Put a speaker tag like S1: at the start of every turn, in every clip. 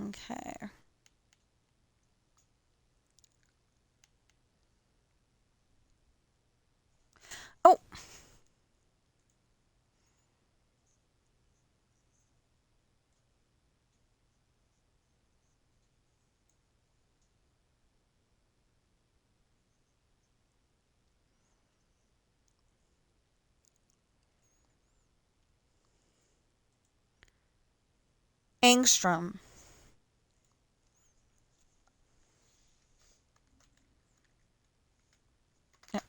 S1: Okay. Oh! Angstrom. Yep.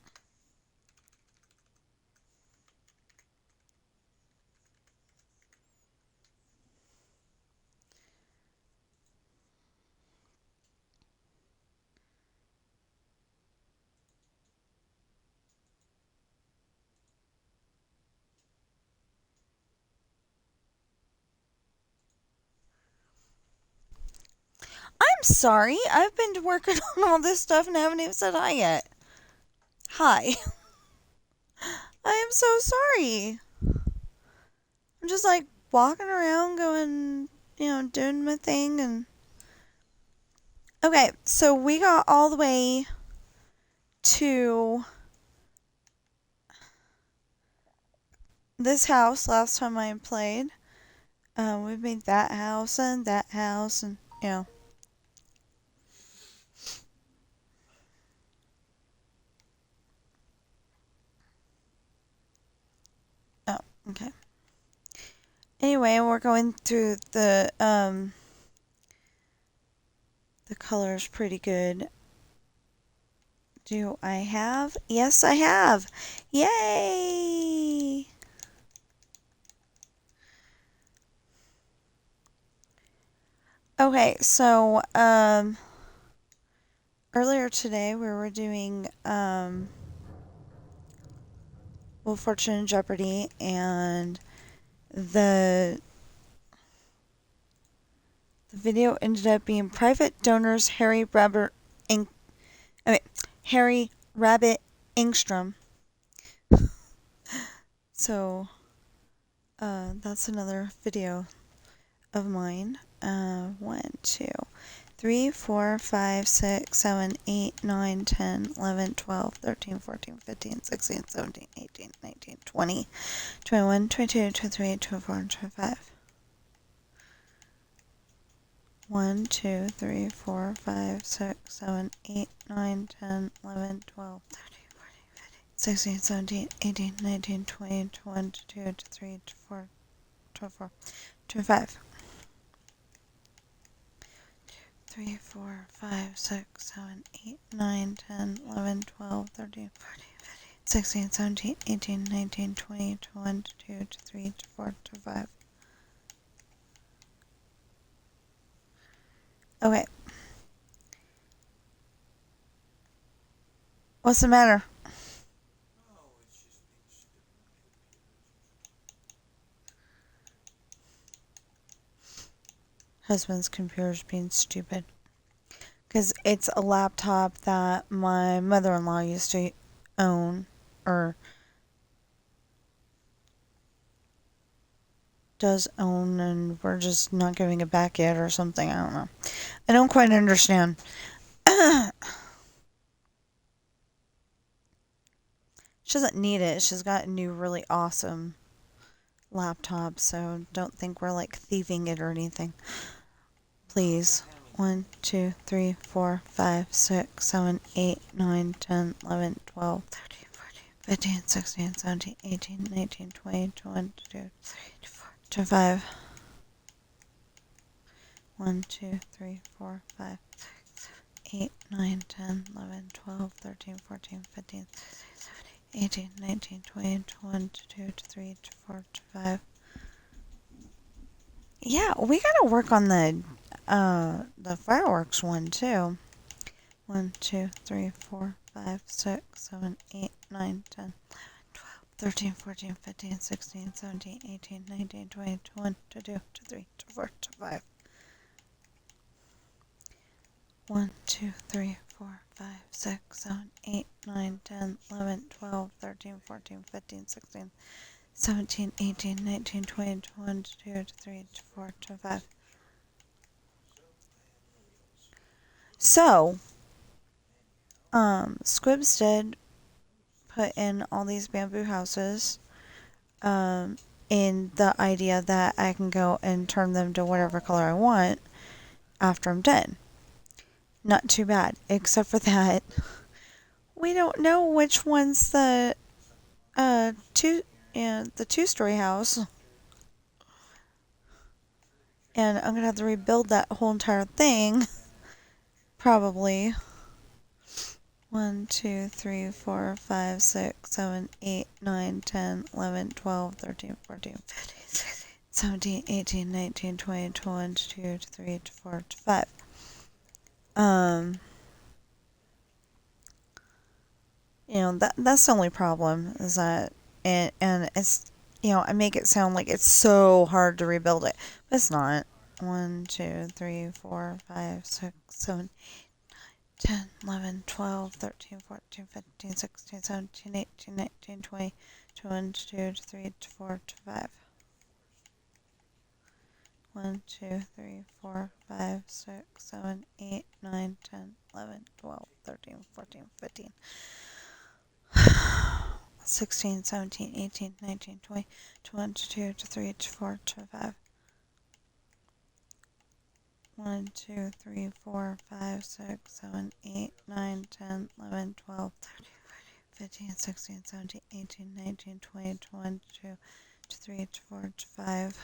S1: I'm sorry. I've been working on all this stuff and haven't even said hi yet. Hi. I am so sorry. I'm just like walking around going, doing my thing and... Okay, so we got all the way to this house last time I played. We made that house and, Oh, okay. Anyway, we're going through the colors pretty good. Do I have? Yes, I have. Yay! Okay, so earlier today we were doing Misfortune and Jeopardy, and the video ended up being Private Donors Harry Rabbit Engstrom. So that's another video of mine. 1, 2, 3, 4, 5, 6, 7, 8, 9, 10, 11, 12, 13, 14, 15, 16, 17, 18, 19, 20, 21, 22, 23, 24, and 25. 1, 2, 3, 4, 5, 6, 7, 8, 9, 10, 11, 12, 13, 14, 15, 16, 17, 18, 19, 20, 21, 22, 23, 24, 24, 25. 3, 4, 5, 6, 7, 8, 9, 10, 11, 12, 13, 14, 15, 16, 17, 18, 19, 20, 21, 22, 23, 24, 25. Okay. What's the matter? Husband's computer's being stupid. Because it's a laptop that my mother-in-law used to own, or does own, and we're just not giving it back yet or something. I don't know. I don't quite understand. She doesn't need it. She's got a new, really awesome laptop, so don't think we're like thieving it or anything. Please. 1, 2, 3, 4, 5, 6, 7, 8, 9, 10, 11, 12, 13, 14, 15, 16, 17, 18, 19, 20, 21, 22, 23, 24, 25. 1, 2, 3, 4, 5, 6, 7, 8, 9, 10, 11, 12, 13, 14, 15, 16, 17, 18, 19, 20, 21, 22, 23, 24, 25. Yeah, we gotta work on the fireworks one too. 1, 2, 3, 4, 5, 6, 7, 8, 9, 10, 11, 12, 13, 14, 15, 16, 17, 18, 19, 20, 21, 22, 23, 24, 25. 1, 2, 3, 4, 5, 6, 7, 8, 9, 10, 11, 12, 13, 14, 15, 16, 17, 18, 19, 20, 21, 22, 23, 24, 25. So, Squibs did put in all these bamboo houses, in the idea that I can go and turn them to whatever color I want after I'm done. Not too bad, except for that we don't know which one's the the two-story house, and I'm gonna have to rebuild that whole entire thing, probably. 1, 2, 3, 4, 5, 6, 7, 8, 9, 10, 11, 12, 13, 14, 15, 16, 17, 18, 19, 20, 21, 22, 23, 24, 25. That's the only problem is that, and it's, I make it sound like it's so hard to rebuild it, but it's not. 1, 2, 3, 4, 5, 6, 7, 10, 11, 12, 13, 14, 15, 16, 17, 18, 19, 20, 21, 22, 23, 24, 25. 1, 2, 3, 4, 5, 6, 7, 8, 9, 10, 11, 12, 13, 14, 15. 16, 17, 18, 19, 20, 21, 22, 23, 24, 25. 1, 2, 3, 4, 5, 6, 7, 8, 9, 10, 11, 12, 13, 15, 16, 17, 18, 19, 20, 21, 22, 23, 24, 25.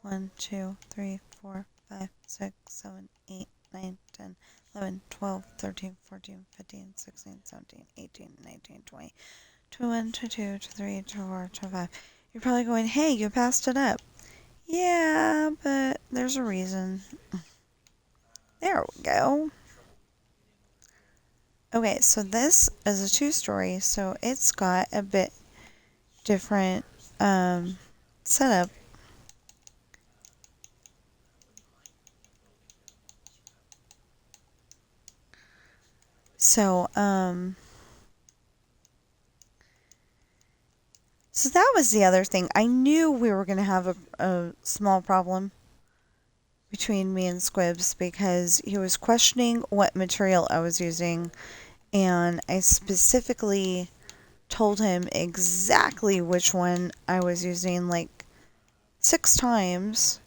S1: 1, 2, 3, 4, 5, 6, 7, 8, 9, 10, 11, 12, 13, 14, 15, 16, 17, 18, 19, 20, 21, 22, 23, 24, 25. You're probably going, hey, you passed it up. Yeah, but there's a reason. There we go. Okay, so this is a two-story, so it's got a bit different setup. So, so that was the other thing. I knew we were going to have a small problem between me and Squibs because he was questioning what material I was using, and I specifically told him exactly which one I was using, like 6 times.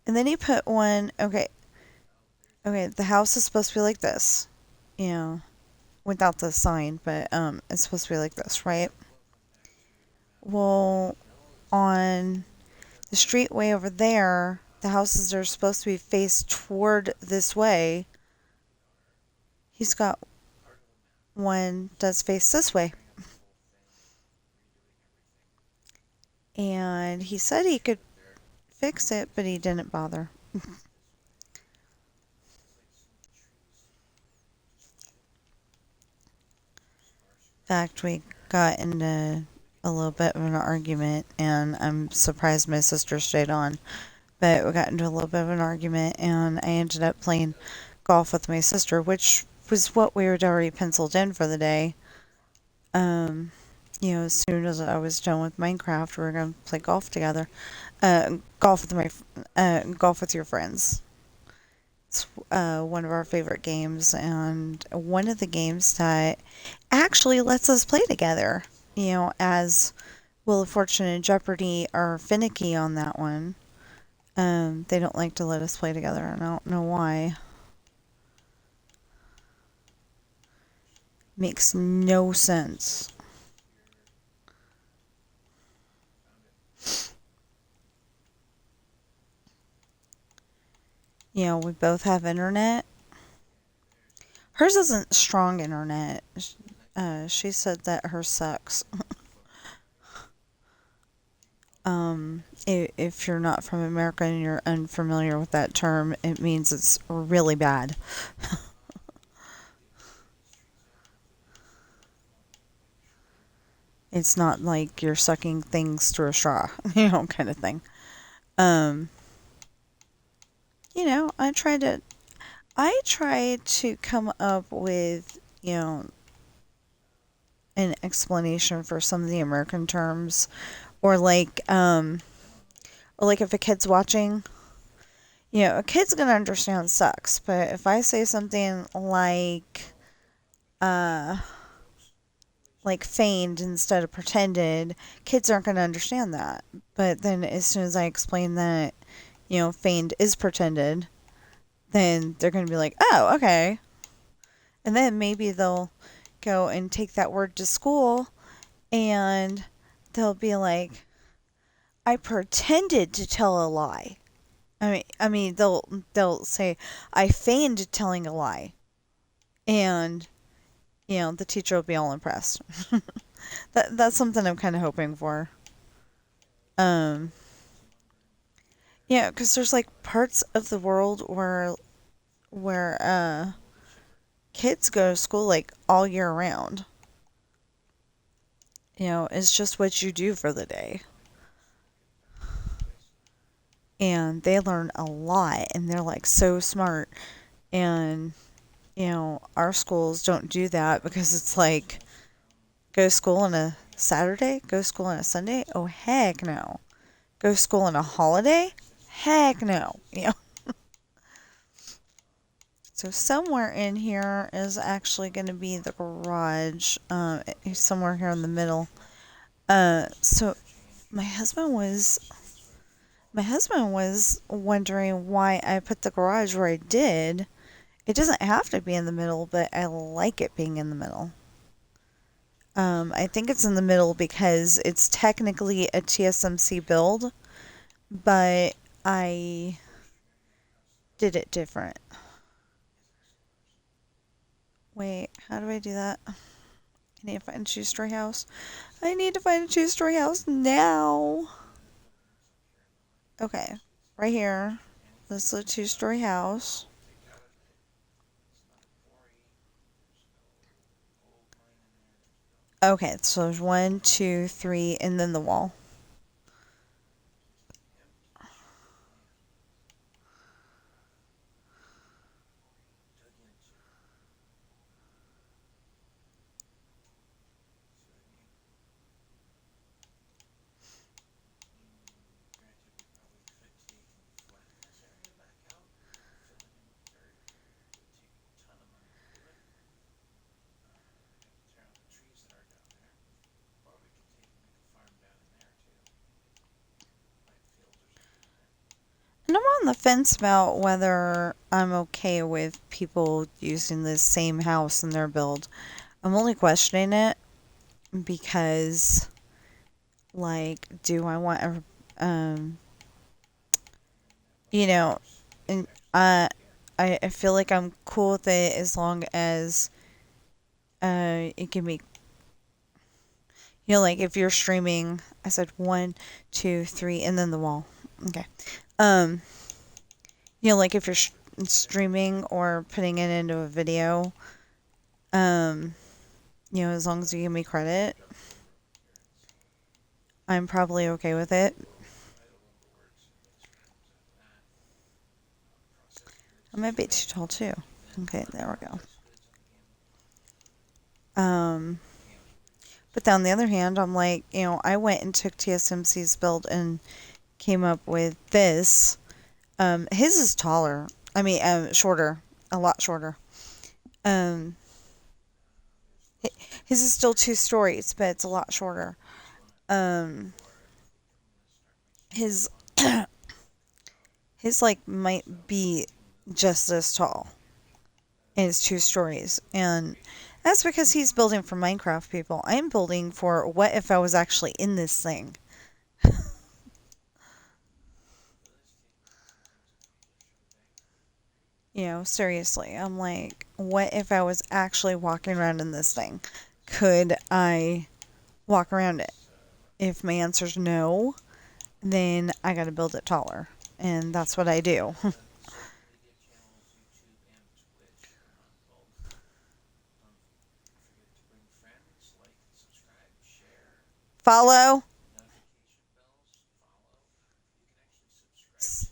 S1: And then he put one, okay, the house is supposed to be like this, without the sign, but it's supposed to be like this, right? Well, on the street way over there, the houses are supposed to be faced toward this way. He's got one that's faced this way. And he said he could fix it, but he didn't bother. In fact, we got into a little bit of an argument, and I'm surprised my sister stayed on. But we got into a little bit of an argument, and I ended up playing golf with my sister, which was what we had already penciled in for the day. As soon as I was done with Minecraft, we were gonna play golf together. Golf with your friends. It's one of our favorite games, and one of the games that actually lets us play together. As Wheel of Fortune and Jeopardy are finicky on that one. They don't like to let us play together, and I don't know why. Makes no sense. We both have internet. Hers isn't strong internet. She said that hers sucks. If you're not from America and you're unfamiliar with that term, it means it's really bad. It's not like you're sucking things through a straw, kind of thing. I tried to come up with, an explanation for some of the American terms, or like, Or like if a kid's watching, a kid's gonna understand sucks. But if I say something uh, like feigned instead of pretended, kids aren't gonna understand that. But then as soon as I explain that, feigned is pretended, then they're gonna be like, oh, okay. And then maybe they'll go and take that word to school and they'll be like, I pretended to tell a lie. I mean, they'll say I feigned telling a lie, and the teacher will be all impressed. That's something I'm kind of hoping for. Um, because there's like parts of the world where kids go to school like all year round. It's just what you do for the day, and they learn a lot, and they're like so smart, and our schools don't do that because it's like, go to school on a Saturday? Go to school on a Sunday? Oh, heck no. Go to school on a holiday? Heck no. So somewhere in here is actually going to be the garage. Somewhere here in the middle. So my husband was wondering why I put the garage where I did. It doesn't have to be in the middle, but I like it being in the middle. I think it's in the middle because it's technically a TSMC build, but I did it different. Wait, how do I do that? I need to find a two-story house. I need to find a two-story house now. Okay, right here. This is a two-story house. Okay, so there's 1, 2, 3, and then the wall. And I'm on the fence about whether I'm okay with people using the same house in their build. I'm only questioning it because, like, do I want a, you know, and I feel like I'm cool with it as long as it can be, like if you're streaming. I said 1, 2, 3, and then the wall. Okay. Um, like if you're streaming or putting it into a video, um, as long as you give me credit, I'm probably okay with it. I might be too tall too. Okay, there we go. But on the other hand, I'm like, I went and took TSMC's build and came up with this. His is taller. I mean, shorter, a lot shorter. Um, his is still 2 stories, but it's a lot shorter. Um, his his like might be just this tall. And it's 2 stories, and that's because he's building for Minecraft people. I'm building for what if I was actually in this thing. Seriously. I'm like, what if I was actually walking around in this thing? Could I walk around it? If my answer's no, then I gotta build it taller. And that's what I do. Follow? S-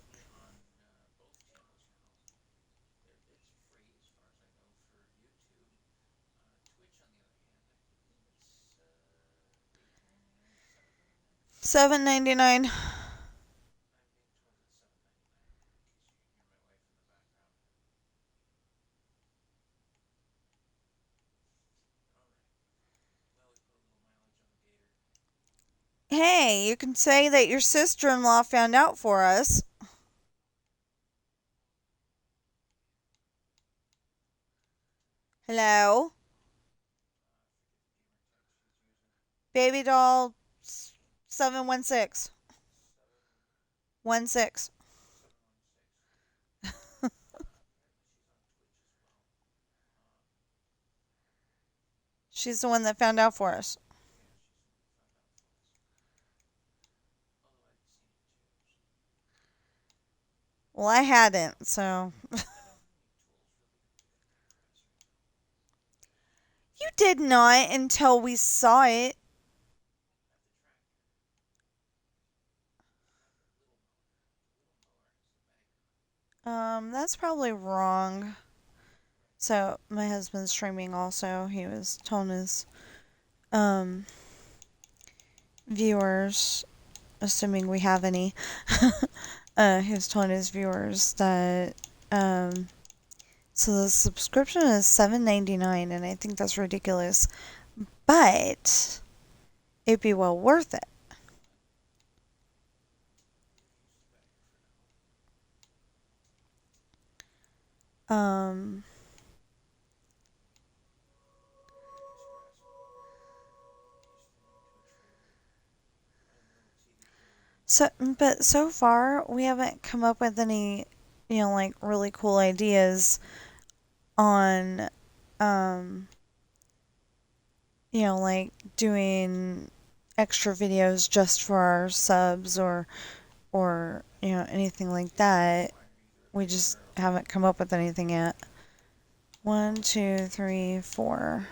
S1: 7.99. Hey, you can say that your sister-in-law found out for us. Hello? Baby doll 716. 16. She's the one that found out for us. Well, I hadn't, so. You did not until we saw it. That's probably wrong. So, my husband's streaming also. He was telling his, um, viewers, assuming we have any, he was telling his viewers that, so the subscription is $7.99, and I think that's ridiculous. But it'd be well worth it. Um, but so far we haven't come up with any, like really cool ideas on, um, like doing extra videos just for our subs or anything like that. We just haven't come up with anything yet. 1, 2, 3, 4.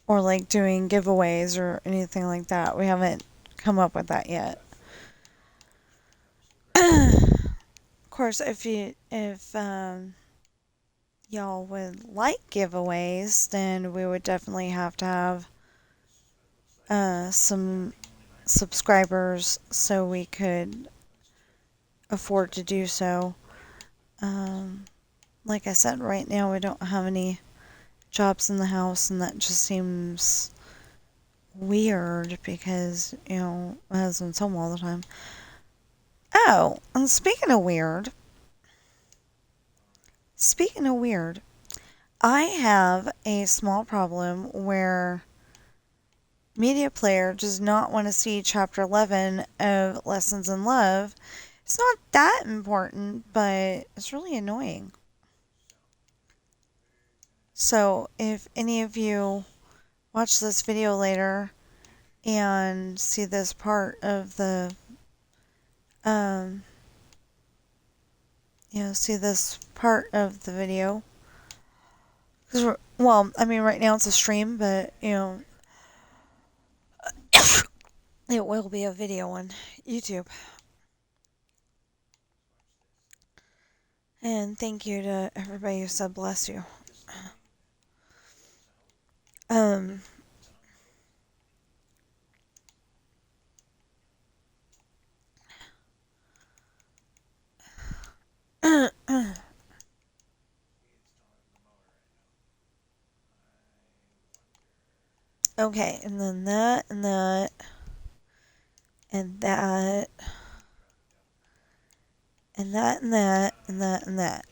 S1: Or like doing giveaways or anything like that. We haven't come up with that yet. Of course, if y'all would like giveaways, then we would definitely have to have some subscribers so we could afford to do so. Like I said, right now we don't have any jobs in the house, and that just seems weird because, my husband's home all the time. Oh, and speaking of weird, I have a small problem where Media Player does not want to see Chapter 11 of Lessons in Love. It's not that important, but it's really annoying. So, if any of you watch this video later and see this part of the, um, see this part of the video, well, I mean, right now it's a stream, but, it will be a video on YouTube. And thank you to everybody who said bless you. Um, okay, and then that, and that, and that, and that, and that, and that, and that.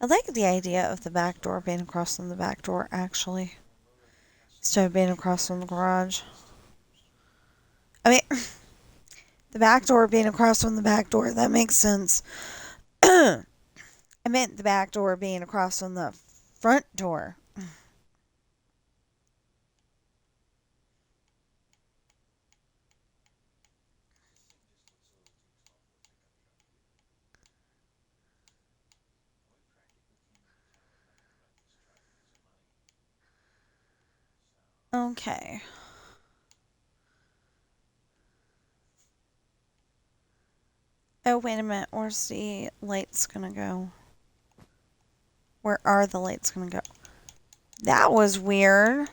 S1: I like the idea of the back door being across from the back door, actually, instead of being across from the garage. I mean, the back door being across from the back door, that makes sense. I meant the back door being across from the front door. Okay. Oh, wait a minute. Where's the lights gonna go? Where are the lights gonna go? That was weird.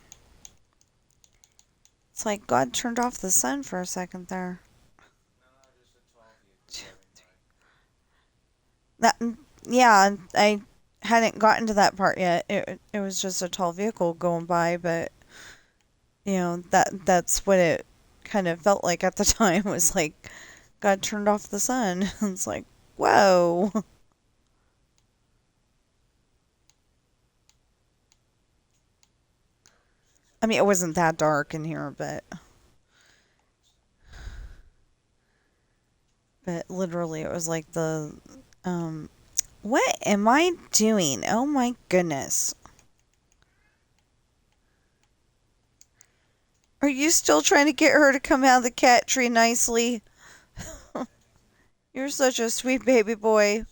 S1: It's like God turned off the sun for a second there. That, yeah, I hadn't gotten to that part yet. It was just a tall vehicle going by, but that's what it kind of felt like at the time. Was like God turned off the sun. It's like, whoa. I mean, it wasn't that dark in here, but literally it was like the um what am I doing? Oh my goodness. Are you still trying to get her to come out of the cat tree nicely? You're such a sweet baby boy.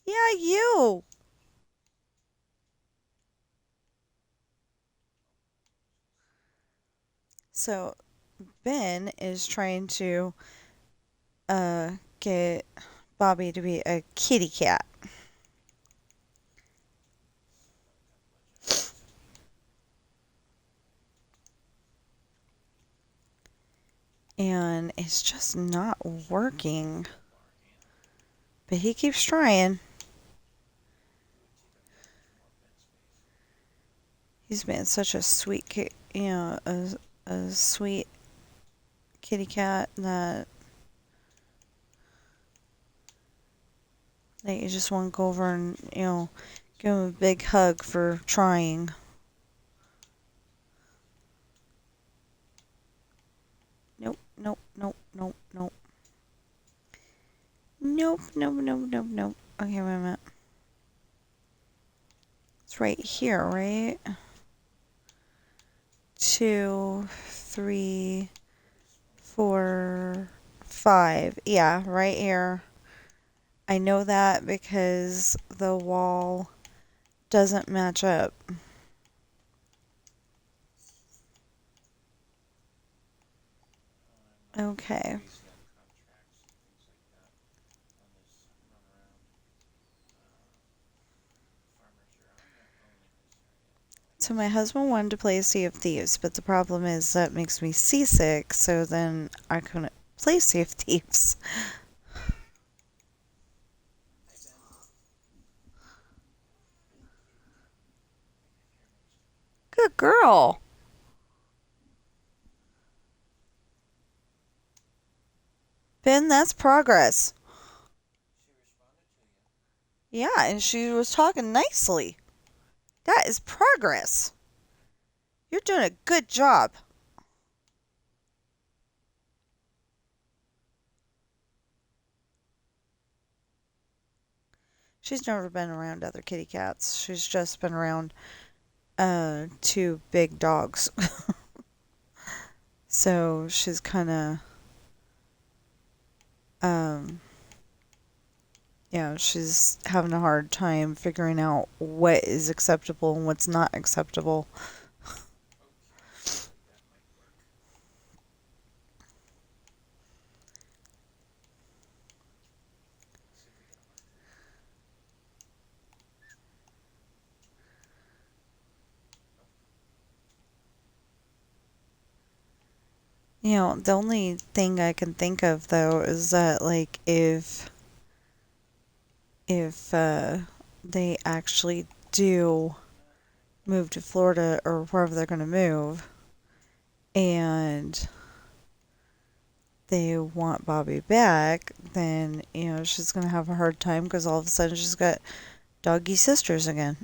S1: Yeah, you. So Ben is trying to get Bobby to be a kitty cat. And it's just not working. But he keeps trying. He's been such a sweet a sweet kitty cat that you just want to go over and, give him a big hug for trying. Nope, nope, nope, nope, nope. Nope, nope, nope, nope, nope. Okay, wait a minute. It's right here, right? 2, 3, 4, 5. Yeah, right here. I know that because the wall doesn't match up. Okay. So my husband wanted to play Sea of Thieves, but the problem is that makes me seasick, so then I couldn't play Sea of Thieves. Good girl. Ben, that's progress. Yeah, and she was talking nicely. That is progress. You're doing a good job. She's never been around other kitty cats. She's just been around two big dogs. So she's kind of um she's having a hard time figuring out what is acceptable and what's not acceptable. The only thing I can think of though is that like if they actually do move to Florida or wherever they're going to move and they want Bobby back, then she's going to have a hard time because all of a sudden she's got doggy sisters again.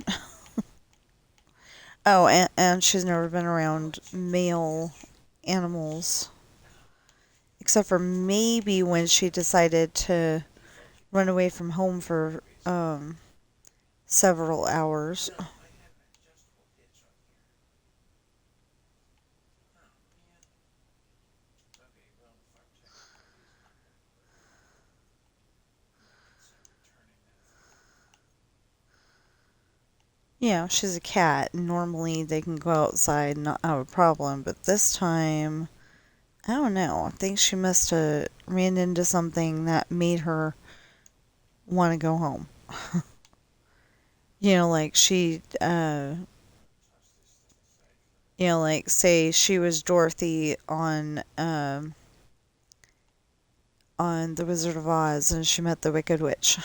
S1: Oh, and she's never been around male animals except for maybe when she decided to run away from home for several hours. She's a cat. Normally they can go outside and not have a problem, but this time, I don't know. I think she must have ran into something that made her want to go home. Like like say she was Dorothy on on The Wizard of Oz and she met the Wicked Witch.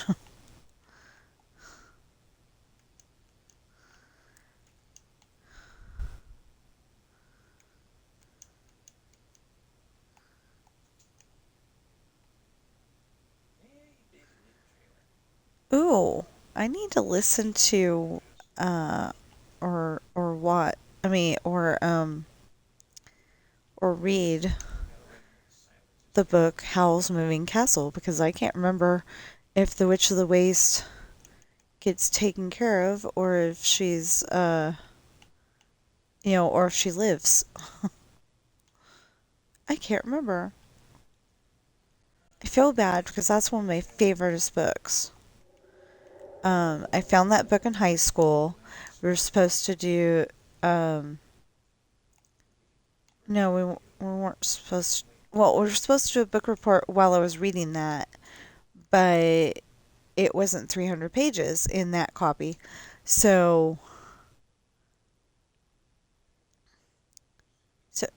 S1: Ooh, I need to listen to or what? I mean, or read the book Howl's Moving Castle because I can't remember if the Witch of the Waste gets taken care of or if she's or if she lives. I can't remember. I feel bad because that's one of my favorite books. I found that book in high school. We were supposed to do no, we weren't supposed to, well, we were supposed to do a book report while I was reading that, but it wasn't 300 pages in that copy. So,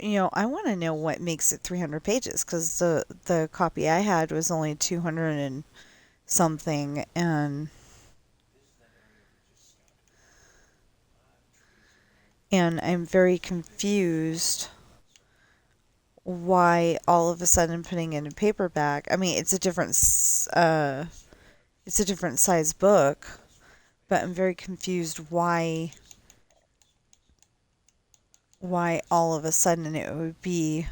S1: I want to know what makes it 300 pages because the copy I had was only 200 and something, and I'm very confused why all of a sudden putting it in a paperback. I mean, it's a different size book, but I'm very confused why all of a sudden it would be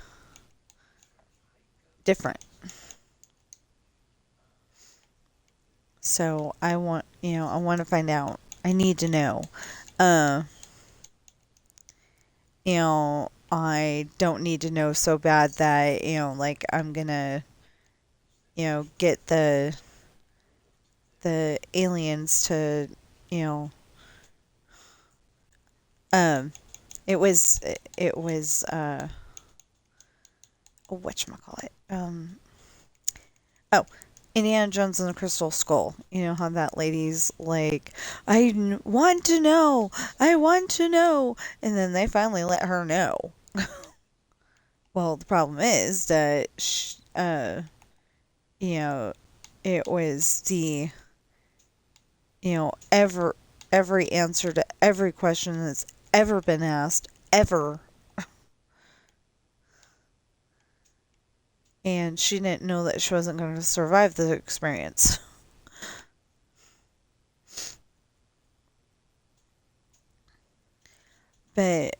S1: different. So I want to find out. I need to know. Uh, I don't need to know so bad that, like I'm gonna, get the aliens to, you know, um, it was whatchamacallit? Oh, Indiana Jones and the Crystal Skull. You know how that lady's like, want to know, I want to know, and then they finally let her know. Well, the problem is that you know, it was every answer to every question that's ever been asked ever, and she didn't know that she wasn't going to survive the experience. But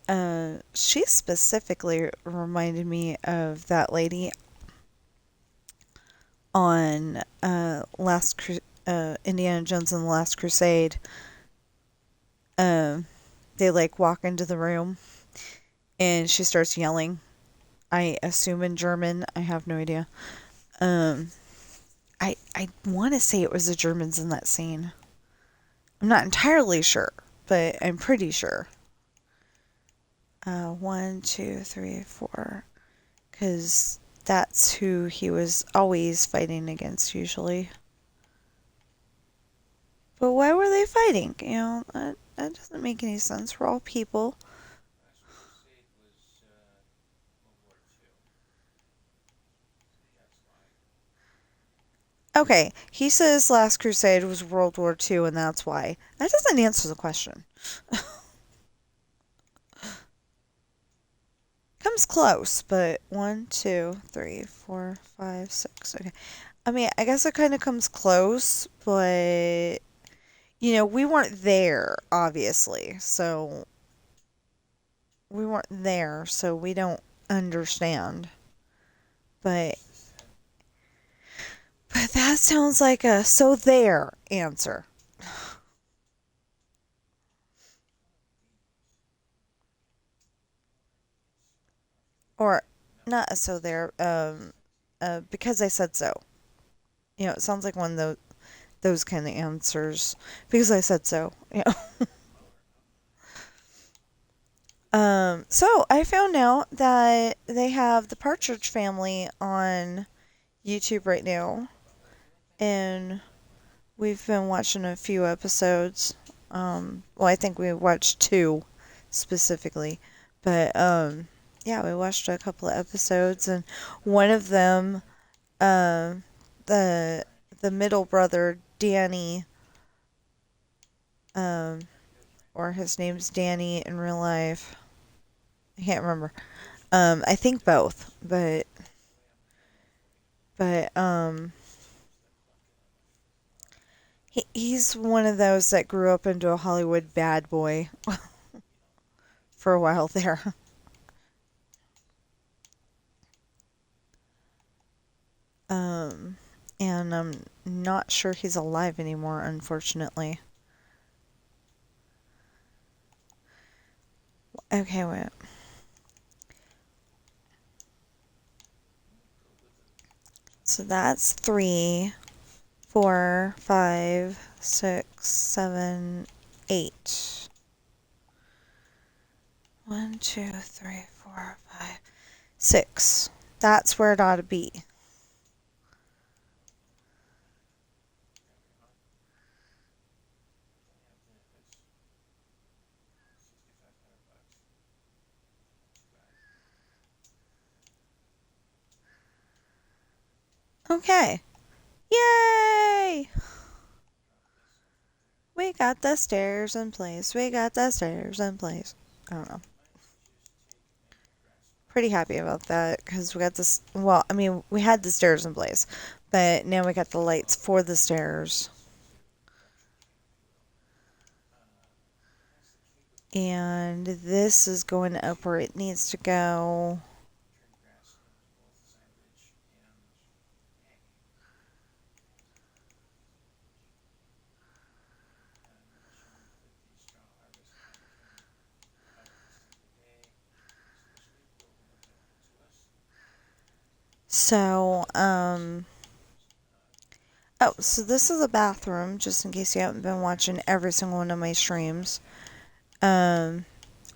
S1: she specifically reminded me of that lady on Indiana Jones and the Last Crusade. They like walk into the room and she starts yelling. I assume in German. I have no idea. Um, I want to say it was the Germans in that scene. I'm not entirely sure, but I'm pretty sure. 1, 2, 3, 4. Because that's who he was always fighting against, usually. But why were they fighting? That doesn't make any sense. We're all people. Okay, he says Last Crusade was World War II, and that's why. That doesn't answer the question. Comes close, but 1, 2, 3, 4, 5, 6. Okay. I mean, I guess it kind of comes close, but we weren't there, obviously. So we weren't there, so we don't understand. But that sounds like a so there answer. Or not a so there, because I said so. It sounds like one of those kind of answers. Because I said so. So I found out that they have the Partridge Family on YouTube right now, and we've been watching a few episodes. Well, I think we watched 2 specifically, but yeah, we watched a couple of episodes, and one of them Um, the the middle brother, Danny, um, or his name's Danny in real life. I can't remember. I think both, but he's one of those that grew up into a Hollywood bad boy for a while there. Um, and I'm not sure he's alive anymore, unfortunately. Okay, wait. So that's 3, 4, 5, 6, 7, 8. 1, 2, 3, 4, 5, 6. That's where it ought to be. Okay. Yay! We got the stairs in place. We got the stairs in place. I don't know. Pretty happy about that because we got this. Well, I mean, we had the stairs in place, but now we got the lights for the stairs. And this is going up where it needs to go. So, oh, so this is a bathroom, just in case you haven't been watching every single one of my streams. Um,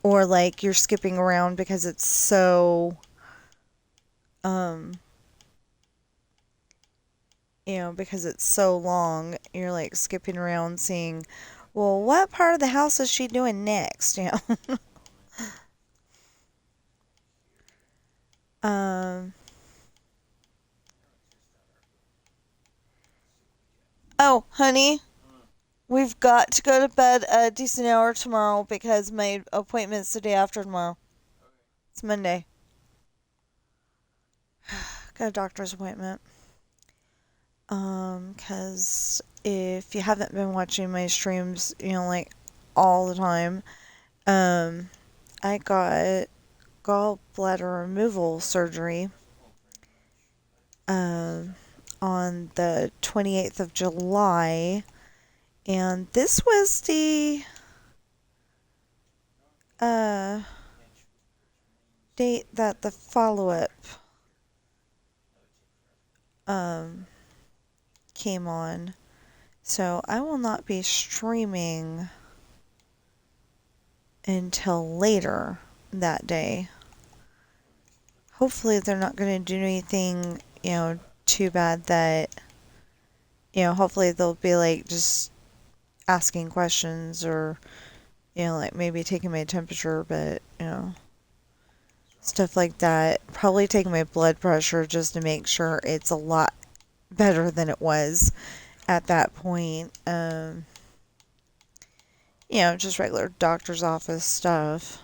S1: or like you're skipping around because it's so, um, because it's so long, you're like skipping around seeing, well, what part of the house is she doing next? Um, oh, honey, we've got to go to bed at a decent hour tomorrow because my appointment's the day after tomorrow. It's Monday. Got a doctor's appointment. Because if you haven't been watching my streams, like all the time, um, I got gallbladder removal surgery, um, on the 28th of July, and this was the, uh, date that the follow-up, um, came on. So I will not be streaming until later that day. Hopefully they're not going to do anything, too bad that, hopefully they'll be like just asking questions or, like maybe taking my temperature, but, stuff like that. Probably taking my blood pressure just to make sure it's a lot better than it was at that point. Just regular doctor's office stuff.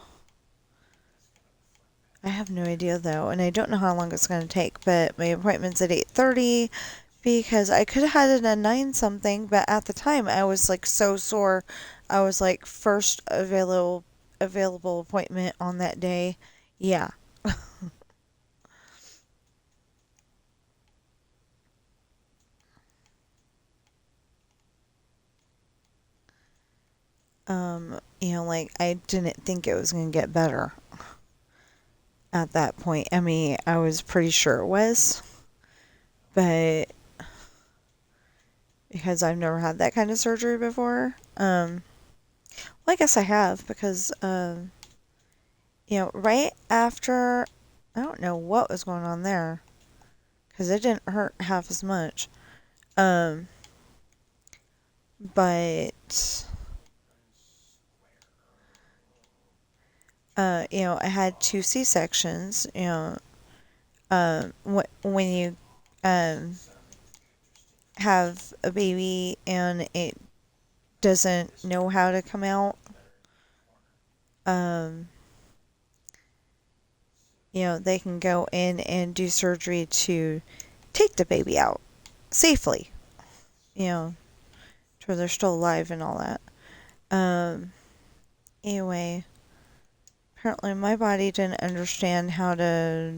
S1: I have no idea though, and I don't know how long it's going to take, but my appointment's at 8:30 because I could have had it at 9 something, but at the time I was like so sore. I was like first available appointment on that day. Yeah. Like I didn't think it was going to get better at that point. I mean, I was pretty sure it was, but because I've never had that kind of surgery before, well, I guess I have because, right after, I don't know what was going on there because it didn't hurt half as much. Um, but, I had 2 C-sections, when you um, have a baby and it doesn't know how to come out, um, they can go in and do surgery to take the baby out safely, you know, to where they're still alive and all that. Um, anyway, apparently my body didn't understand how to,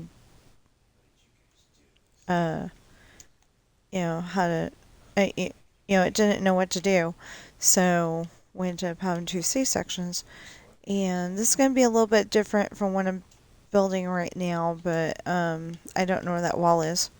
S1: uh, how to, it didn't know what to do. So we ended up having 2 C-sections. And this is going to be a little bit different from what I'm building right now, but I don't know where that wall is.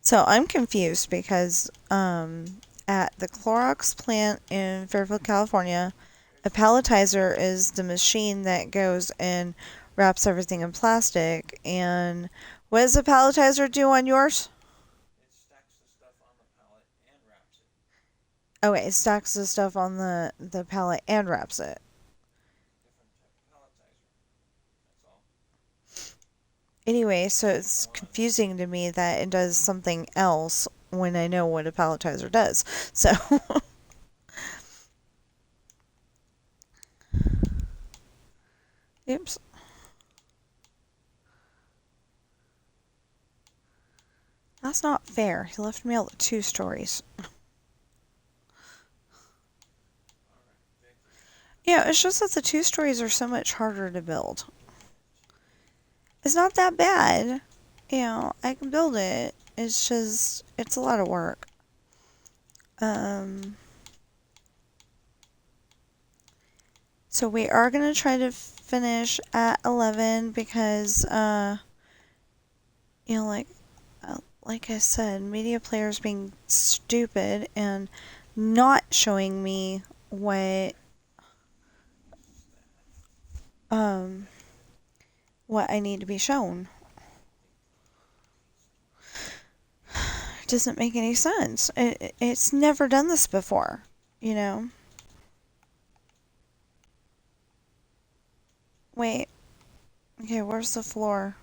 S1: So I'm confused because at the Clorox plant in Fairfield, California, a palletizer is the machine that goes and wraps everything in plastic. And what does a palletizer do on yours? Oh, wait, it stacks the stuff on the pallet and wraps it. Anyway, so it's confusing to me that it does something else when I know what a palletizer does. So, oops. That's not fair. He left me out with 2 stories. Yeah, it's just that the 2 stories are so much harder to build. It's not that bad. I can build it. It's just, it's a lot of work. Um, so we are going to try to finish at 11 because, like, like I said, media players being stupid and not showing me um, what I need to be shown. It doesn't make any sense. It's never done this before, you know? Wait. Okay, where's the floor?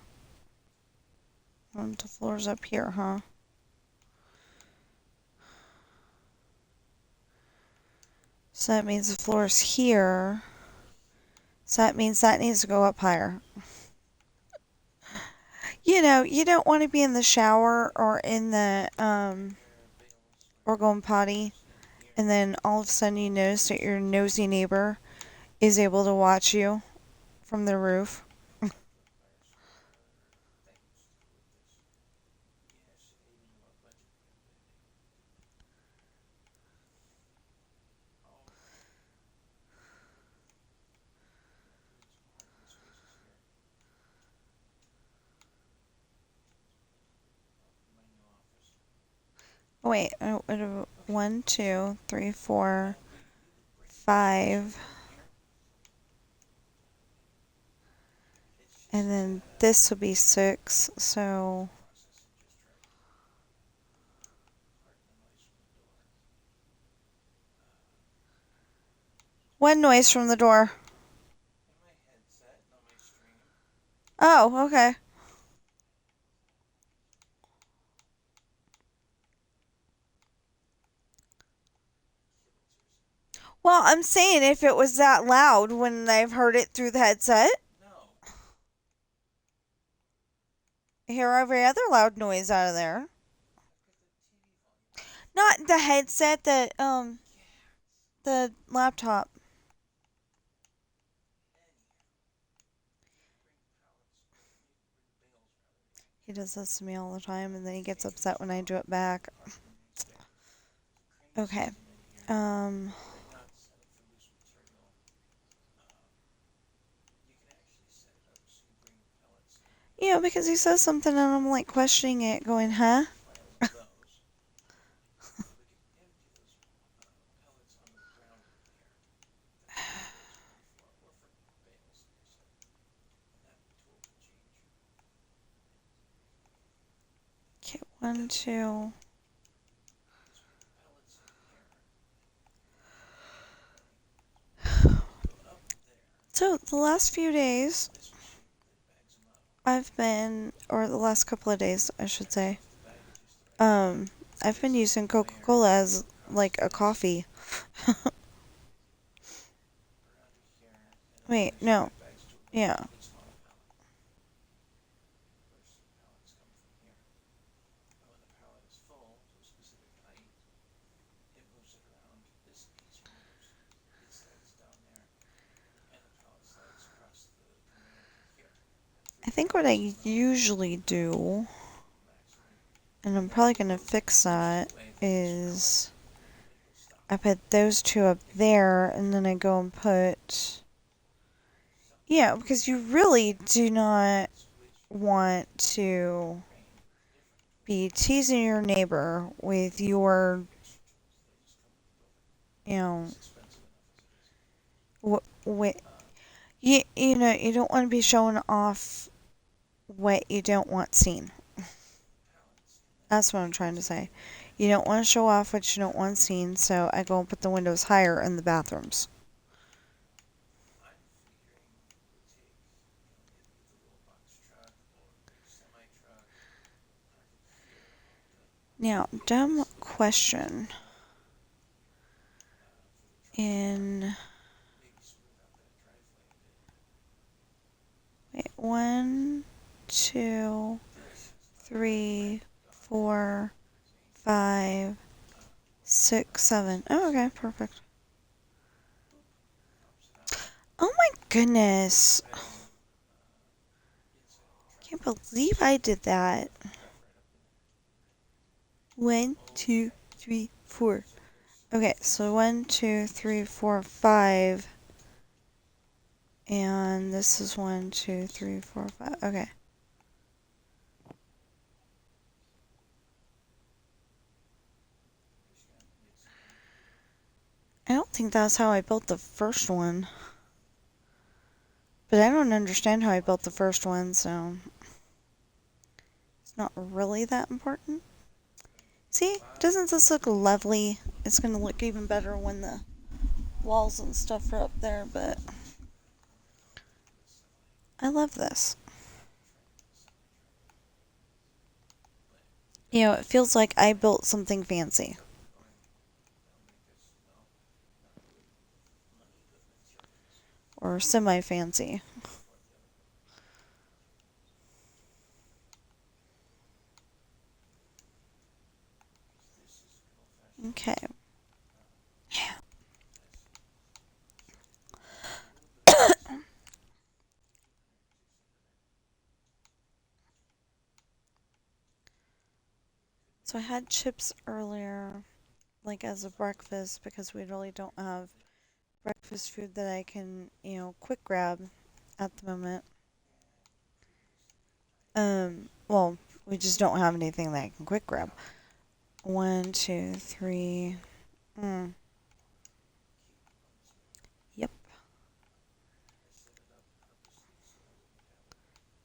S1: The floor's up here, huh? So that means the floor's here. So that means that needs to go up higher. You don't want to be in the shower or in the, or going potty, and then all of a sudden you notice that your nosy neighbor is able to watch you from the roof. Wait, 1, 2, 3, 4, 5. And then this will be 6, so... What noise from the door? Oh, okay. Well, I'm saying if it was that loud when I've heard it through the headset. I hear every other loud noise out of there. Not the headset, the laptop. He does this to me all the time, and then he gets upset when I do it back. Okay. Um... Because he says something and I'm like questioning it, going, huh? 1, 2. So the last few days, or the last couple of days, I should say, I've been using Coca-Cola as like a coffee. Wait, no. Yeah. I think what I usually do, and I'm probably going to fix that, is I put those two up there, and then I go and put... Yeah, because you really do not want to be teasing your neighbor with your, you know, you don't want to be showing off what you don't want seen. That's what I'm trying to say. You don't want to show off what you don't want seen, so I go and put the windows higher in the bathrooms. Now, dumb question. Wait, 1, 2, 3, 4, 5, 6, 7. Oh, okay, perfect. Oh my goodness. Can't believe I did that. 1, 2, 3, 4. Okay, so 1, 2, 3, 4, 5. And this is 1, 2, 3, 4, 5. Okay. I don't think that's how I built the first one. But I don't understand how I built the first one, so it's not really that important. See, doesn't this look lovely? It's going to look even better when the walls and stuff are up there, but I love this. You know, it feels like I built something fancy. Or semi-fancy. Okay. So I had chips earlier, like as a breakfast, because we really don't have breakfast food that I can, quick grab at the moment. Well, we just don't have anything that I can quick grab. 1, 2, 3. Yep.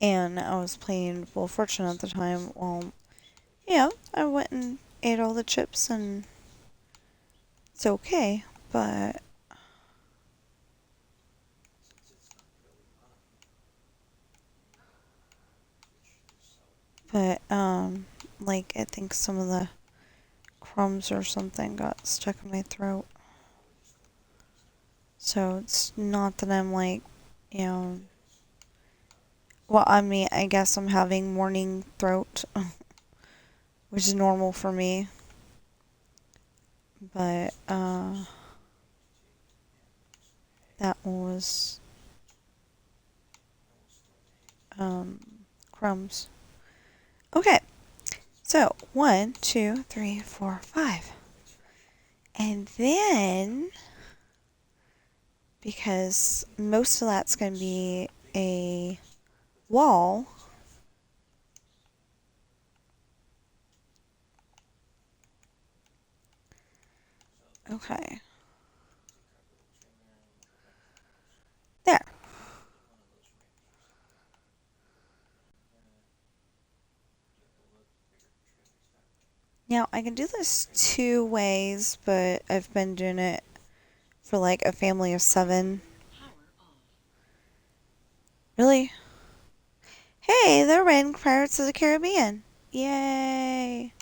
S1: And I was playing Misfortune at the time. Well, yeah, I went and ate all the chips and it's okay, but like I think some of the crumbs or something got stuck in my throat. So it's not that I'm like, you know, well, I mean, I guess I'm having morning throat, which is normal for me. But, that was, crumbs. Okay. So, 1, 2, 3, 4, 5. And then, because most of that's going to be a wall, okay. There. Now, I can do this two ways, but I've been doing it for like a family of 7. Really? Hey, they're raiding Pirates of the Caribbean. Yay.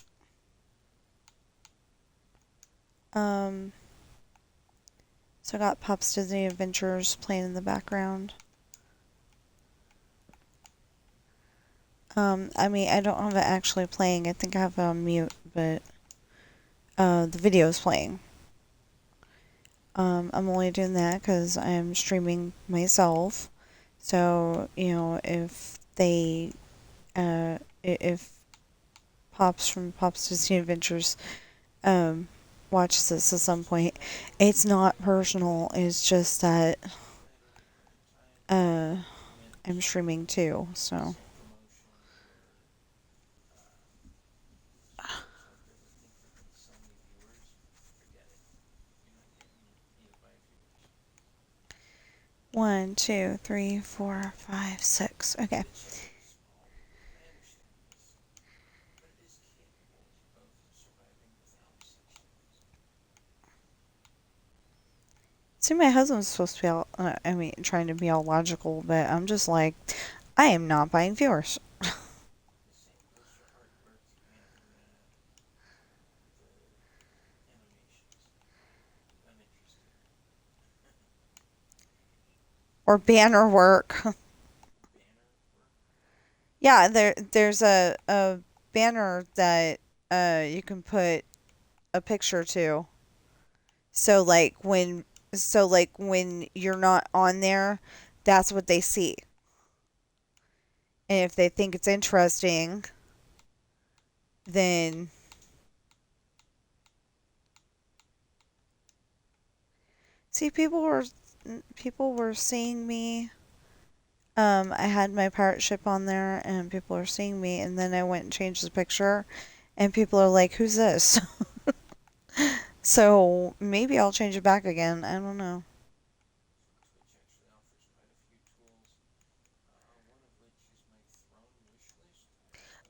S1: Um, so I got Pop's Disney Adventures playing in the background. I mean, I don't have it actually playing. I think I have it on mute, but the video is playing. I'm only doing that because I'm streaming myself. So, if Pops from Pop's Disney Adventures um, watches this at some point, it's not personal. It's just that I'm streaming too, so. One, two, three, 4, 5, 6. Okay. See, my husband's supposed to be all, trying to be all logical, but I'm just like, I am not buying viewers. Or banner work. Yeah, there's a banner that you can put a picture to. So like when you're not on there, that's what they see. And if they think it's interesting, then see people were seeing me. I had my pirate ship on there and people are seeing me, and then I went and changed the picture and people are like, "Who's this?" So maybe I'll change it back again. I don't know.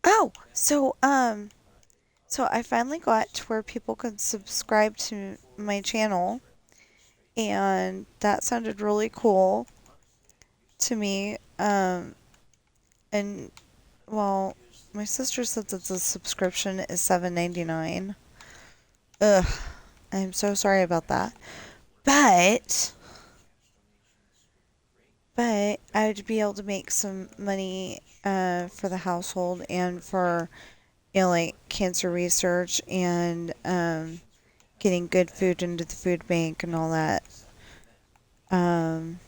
S1: Oh, so I finally got to where people could subscribe to my channel, and that sounded really cool to me. And well, my sister said that the subscription is $7.99. Ugh, I'm so sorry about that. But I'd be able to make some money for the household and for like cancer research and getting good food into the food bank and all that. Um,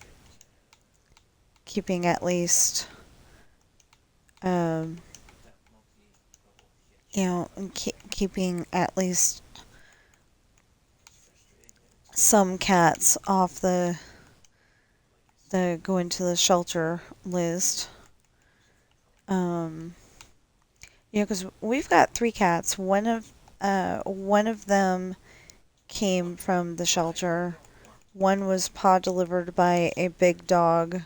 S1: keeping at least um, keeping at least some cats off the going to the shelter list. Um, because we've got 3 cats. One of them came from the shelter. One was paw delivered by a big dog,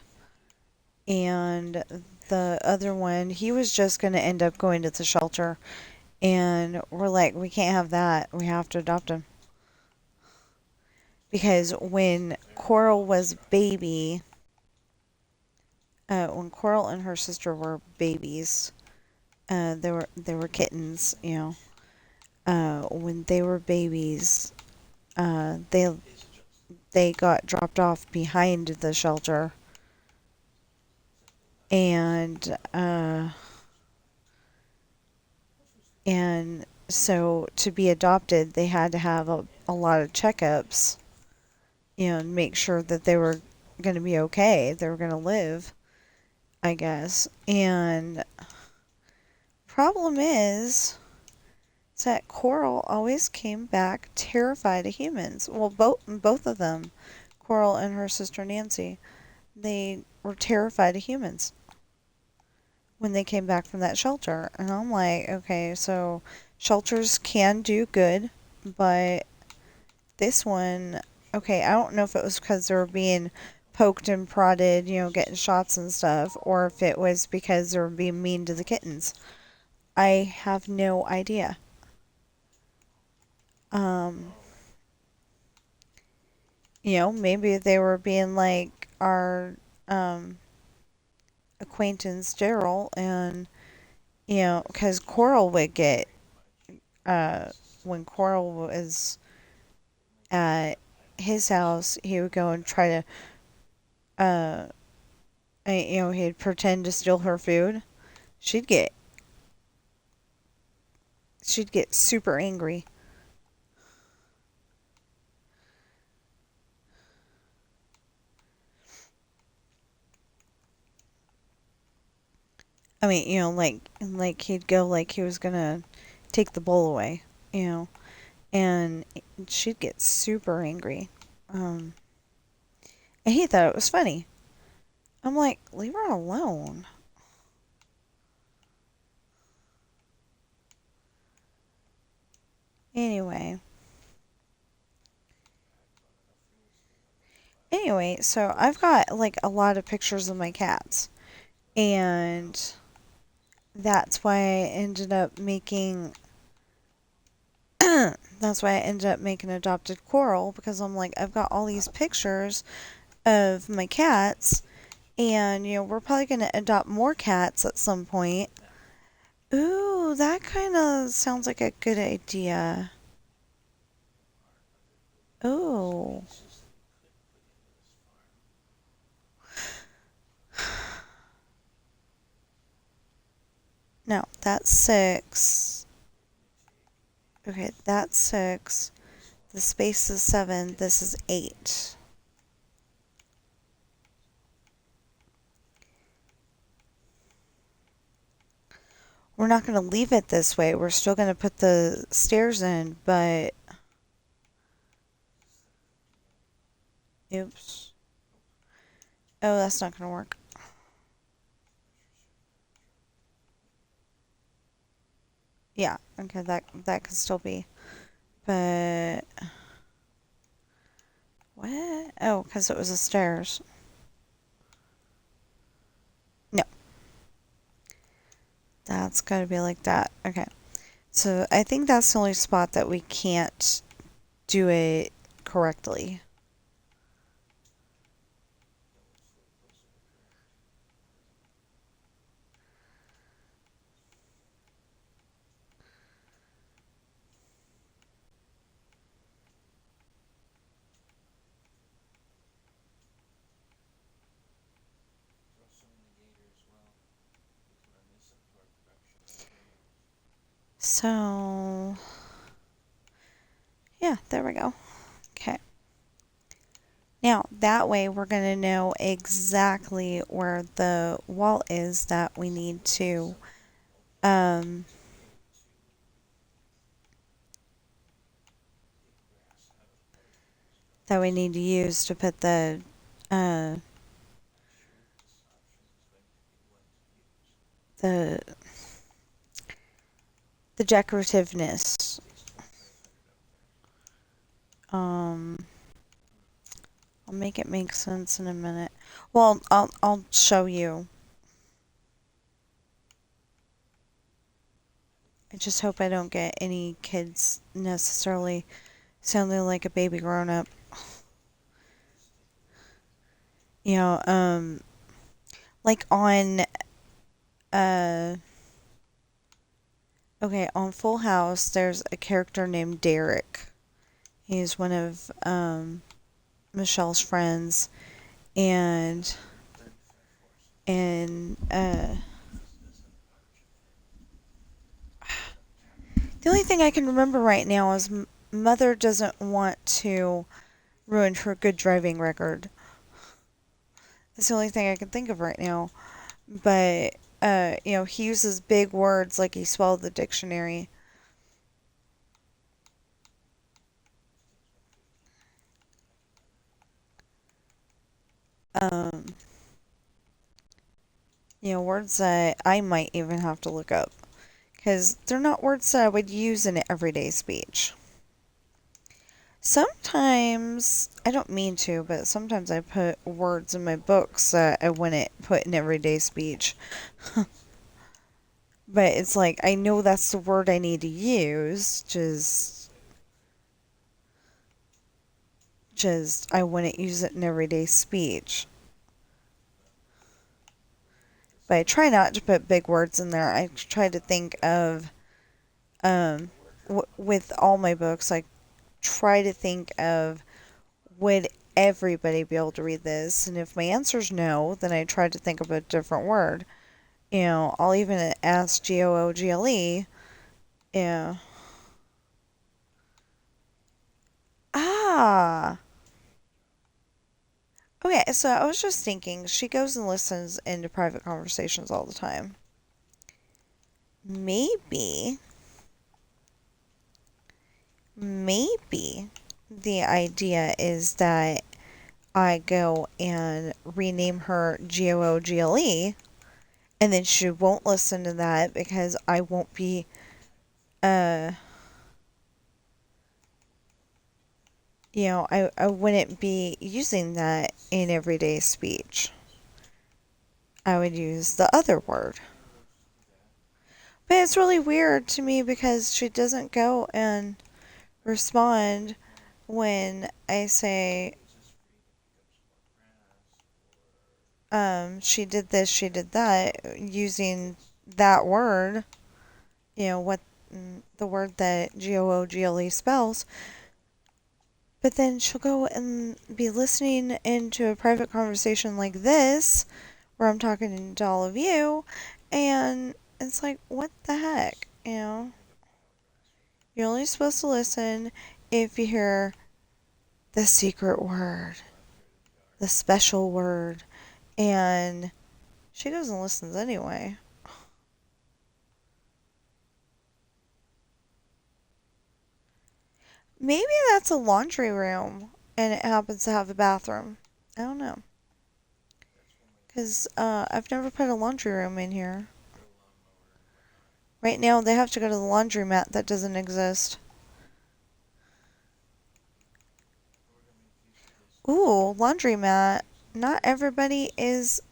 S1: and the other one, he was just going to end up going to the shelter, and we're like, we can't have that. We have to adopt him. Because when Coral was baby, when Coral and her sister were babies, they were kittens, when they were babies, they got dropped off behind the shelter, and so to be adopted, they had to have a lot of checkups, and make sure that they were going to be okay. They were going to live, I guess. And problem is that Coral always came back terrified of humans. Well, both of them, Coral and her sister Nancy, they were terrified of humans when they came back from that shelter. And I'm like, okay, so shelters can do good, but this one, okay, I don't know if it was because they were being poked and prodded, getting shots and stuff, or if it was because they were being mean to the kittens. I have no idea. Um, maybe they were being like our um, acquaintance Daryl, and because Coral would get when Coral was at his house, he would go and try to uh, he'd pretend to steal her food. She'd get she'd get super angry. I mean, like he'd go like he was gonna take the bowl away, and she'd get super angry. Um, and he thought it was funny. I'm like, leave her alone. Anyway, so I've got like a lot of pictures of my cats, and that's why I ended up making that's why I ended up making adopted Coral, because I'm like, I've got all these pictures of my cats, and we're probably going to adopt more cats at some point. Ooh, that kind of sounds like a good idea. Ooh. No, that's six. Okay, that's six. The space is seven. This is eight. We're not going to leave it this way. We're still going to put the stairs in, but oops. Oh, that's not going to work. Yeah, okay, that could still be. But what? Oh, because it was the stairs. No, that's got to be like that. Okay. So I think that's the only spot that we can't do it correctly. So, yeah, there we go. Okay. Now, that way we're going to know exactly where the wall is um, that we need to use to put uh, the, the decorativeness. Um, I'll make it make sense in a minute. Well, I'll show you. I just hope I don't get any kids necessarily sounding like a baby grown up. You know, like uh on Full House there's a character named Derek. He's one of Michelle's friends, and and the only thing I can remember right now is Mother doesn't want to ruin her good driving record. That's the only thing I can think of right now. But he uses big words like he swallowed the dictionary. Um, words that I might even have to look up, because they're not words that I would use in everyday speech. Sometimes, I don't mean to, but sometimes I put words in my books that I wouldn't put in everyday speech. But it's like, I know that's the word I need to use, just Just I wouldn't use it in everyday speech. But I try not to put big words in there. I try to think of, with all my books, I try to think of, would everybody be able to read this? And if my answer is no, then I try to think of a different word. I'll even ask Google. Yeah. Ah. Okay, so I was just thinking, she goes and listens into private conversations all the time. Maybe the idea is that I go and rename her Google, and then she won't listen to that because I won't be, uh, I wouldn't be using that in everyday speech. I would use the other word. But it's really weird to me because she doesn't go and respond when I say, she did this, she did that, using that word, what the word that Google spells. But then she'll go and be listening into a private conversation like this, where I'm talking to all of you, and it's like, what the heck, You're only supposed to listen if you hear the secret word, the special word, and she goes and listens anyway. Maybe that's a laundry room and it happens to have a bathroom. I don't know. Because I've never put a laundry room in here. Right now, they have to go to the laundromat that doesn't exist. Ooh, laundromat. Not everybody is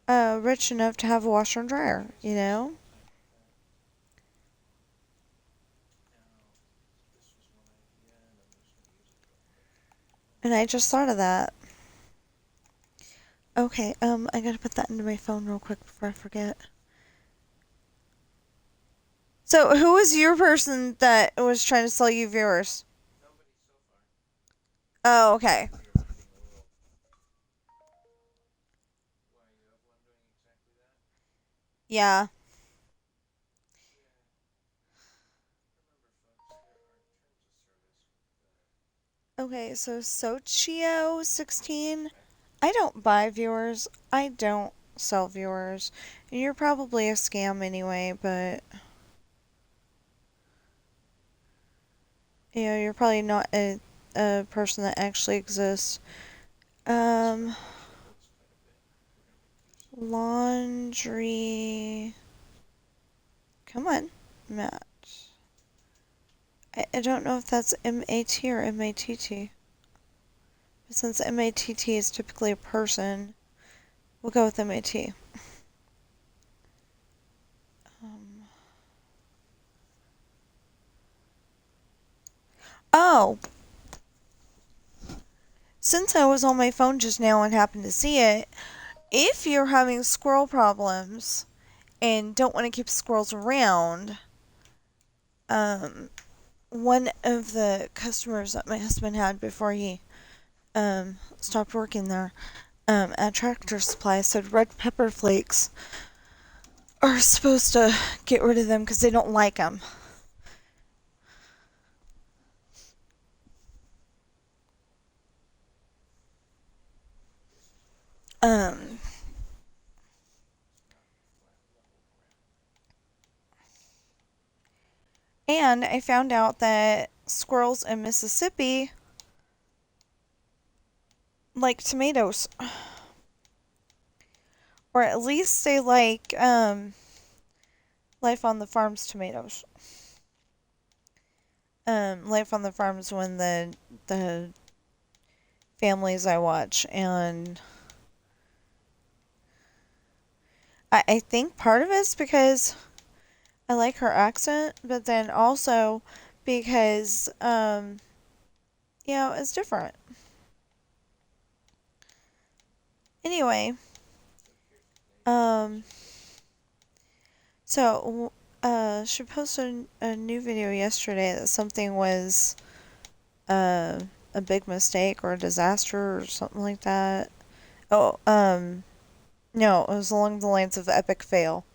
S1: rich enough to have a washer and dryer. And I just thought of that. Okay, I gotta put that into my phone real quick before I forget. So, who was your person that was trying to sell you viewers? Oh, okay. Yeah. Okay, so Sochio16. I don't buy viewers. I don't sell viewers. And you're probably a scam anyway, but you're probably not a person that actually exists. Um, laundry. Come on, Matt. I don't know if that's MAT or MATT. But since MATT is typically a person, we'll go with MAT. Um, oh, since I was on my phone just now and happened to see it, if you're having squirrel problems and don't want to keep squirrels around, one of the customers that my husband had before he stopped working there at Tractor Supply said red pepper flakes are supposed to get rid of them because they don't like them. Um, and I found out that squirrels in Mississippi like tomatoes, or at least they like Life on the Farm's tomatoes. Life on the Farm's one of the families I watch, and I think part of it's because I like her accent, but then also because it's different. Anyway, um, so she posted a new video yesterday that something was uh, a big mistake or a disaster or something like that. Oh, no, it was along the lines of epic fail.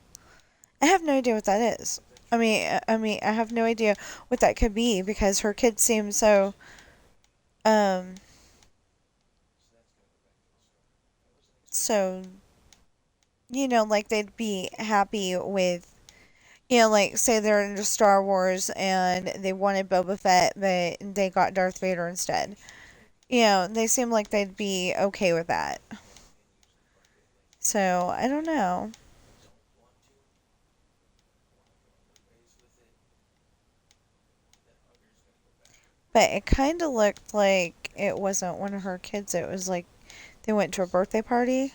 S1: I have no idea what that is. I have no idea what that could be because her kids seem so, um, so, like they'd be happy with, like say they're into Star Wars and they wanted Boba Fett, but they got Darth Vader instead. They seem like they'd be okay with that. So, I don't know. But it kind of looked like it wasn't one of her kids. It was like they went to a birthday party.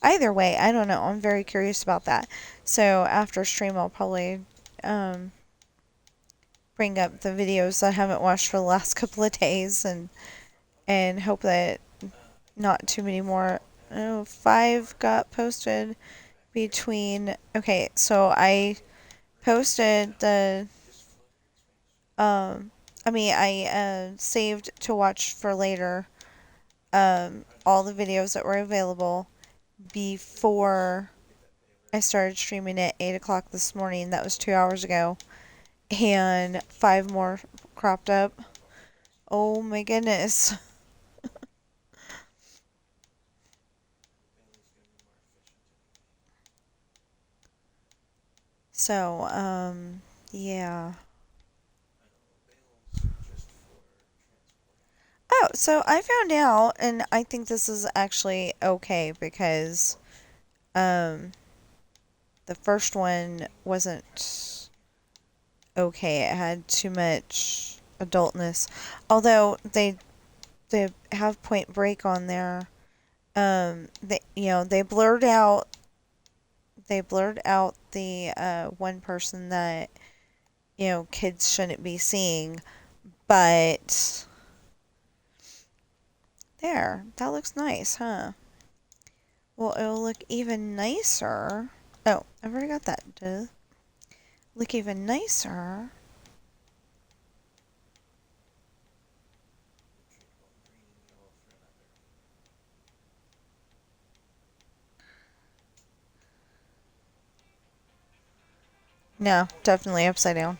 S1: Either way, I don't know. I'm very curious about that. So after stream, I'll probably um, bring up the videos I haven't watched for the last couple of days and hope that not too many more. Oh, 5 got posted between. Okay, so I posted the. Um, I saved to watch for later. All the videos that were available before I started streaming at 8 o'clock this morning. That was 2 hours ago. And 5 more cropped up. Oh my goodness. So, yeah. Oh, so I found out, and I think this is actually okay because, um, the first one wasn't okay. It had too much adultness. Although they have Point Break on there. They blurred out the one person that kids shouldn't be seeing, but there, that looks nice, huh? Well, it'll look even nicer. Oh, I've already got that. Duh. Look even nicer. No, definitely upside down.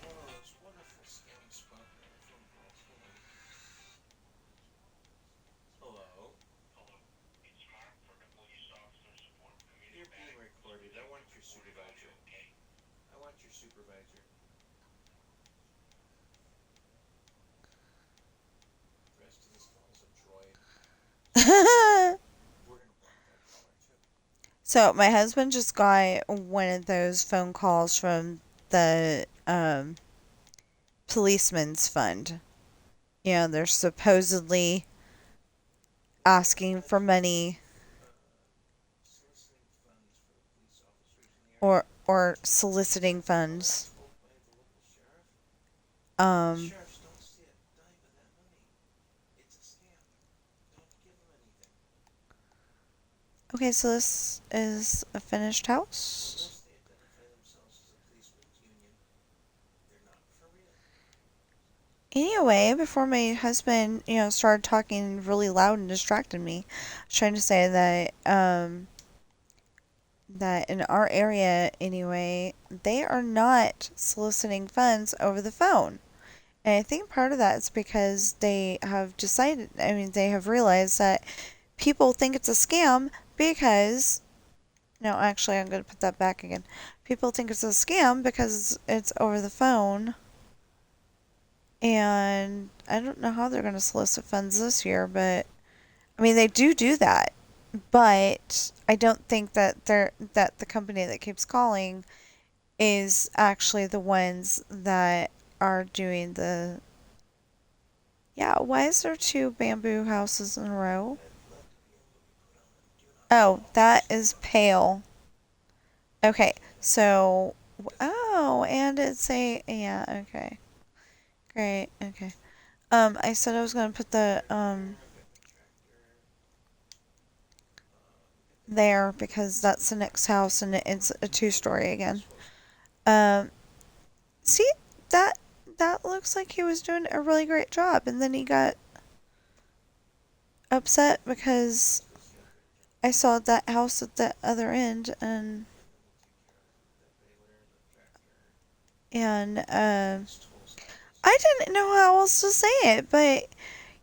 S1: So my husband just got one of those phone calls from the policeman's fund. They're supposedly asking for money or soliciting funds. Um, okay, so this is a finished house. Anyway, before my husband, started talking really loud and distracted me, I was trying to say that in our area anyway, they are not soliciting funds over the phone. And I think part of that is because they have decided, they have realized that people think it's a scam because, no, actually, I'm going to put that back again. People think it's a scam because it's over the phone. And I don't know how they're going to solicit funds this year, but they do that. But I don't think that the company that keeps calling is actually the ones that are doing the. Yeah, why is there 2 bamboo houses in a row? Oh, that is pale. Okay, so. Oh, and it's a. Yeah, okay. Great, okay. I said I was going to put the, there because that's the next house and it's a 2-story again. Um, see, that, that looks like he was doing a really great job, and then he got upset because I saw that house at the other end, and I didn't know how else to say it, but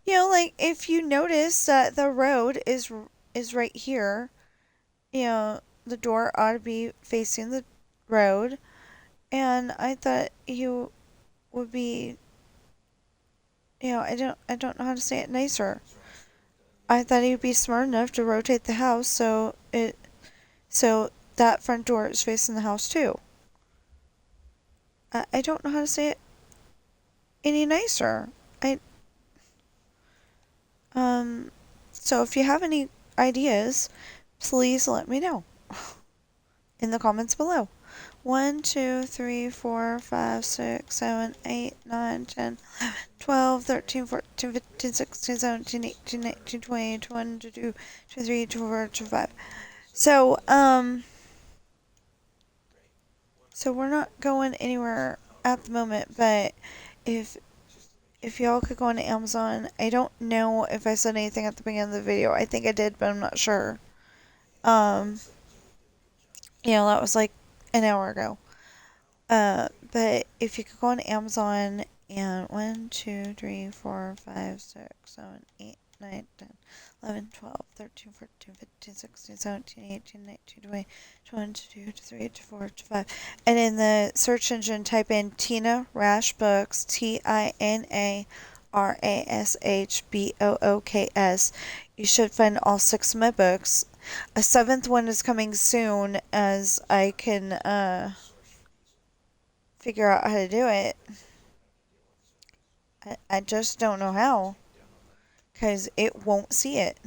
S1: like if you notice that the road is right here, the door ought to be facing the road, and I thought you would be, I don't know how to say it nicer. I thought he'd be smart enough to rotate the house so that front door is facing the house too. I don't know how to say it any nicer. I um so if you have any ideas, please let me know in the comments below. 1, 2, 3, 4, 5, 6, 7, 8, 9, 10, 12, 13, 14, 15, 16, 17, 18, 19, 20, 21, 22, 23, 24, 25. So we're not going anywhere at the moment, but if if y'all could go on Amazon, I don't know if I said anything at the beginning of the video. I think I did, but I'm not sure. Um, that was like an hour ago. But if you could go on Amazon and 1, 2, 3, 4, 5, 6, 7, 8, 9, 10, 11, 12, 13, 14, 15, 16, 17, 18, 19, 20, 21, 22, 23, 24, 25. And in the search engine, type in Tina Rash Books, TINARASHBOOKS. You should find all 6 of my books. A 7th one is coming soon as I can, figure out how to do it. I just don't know how because it won't see it.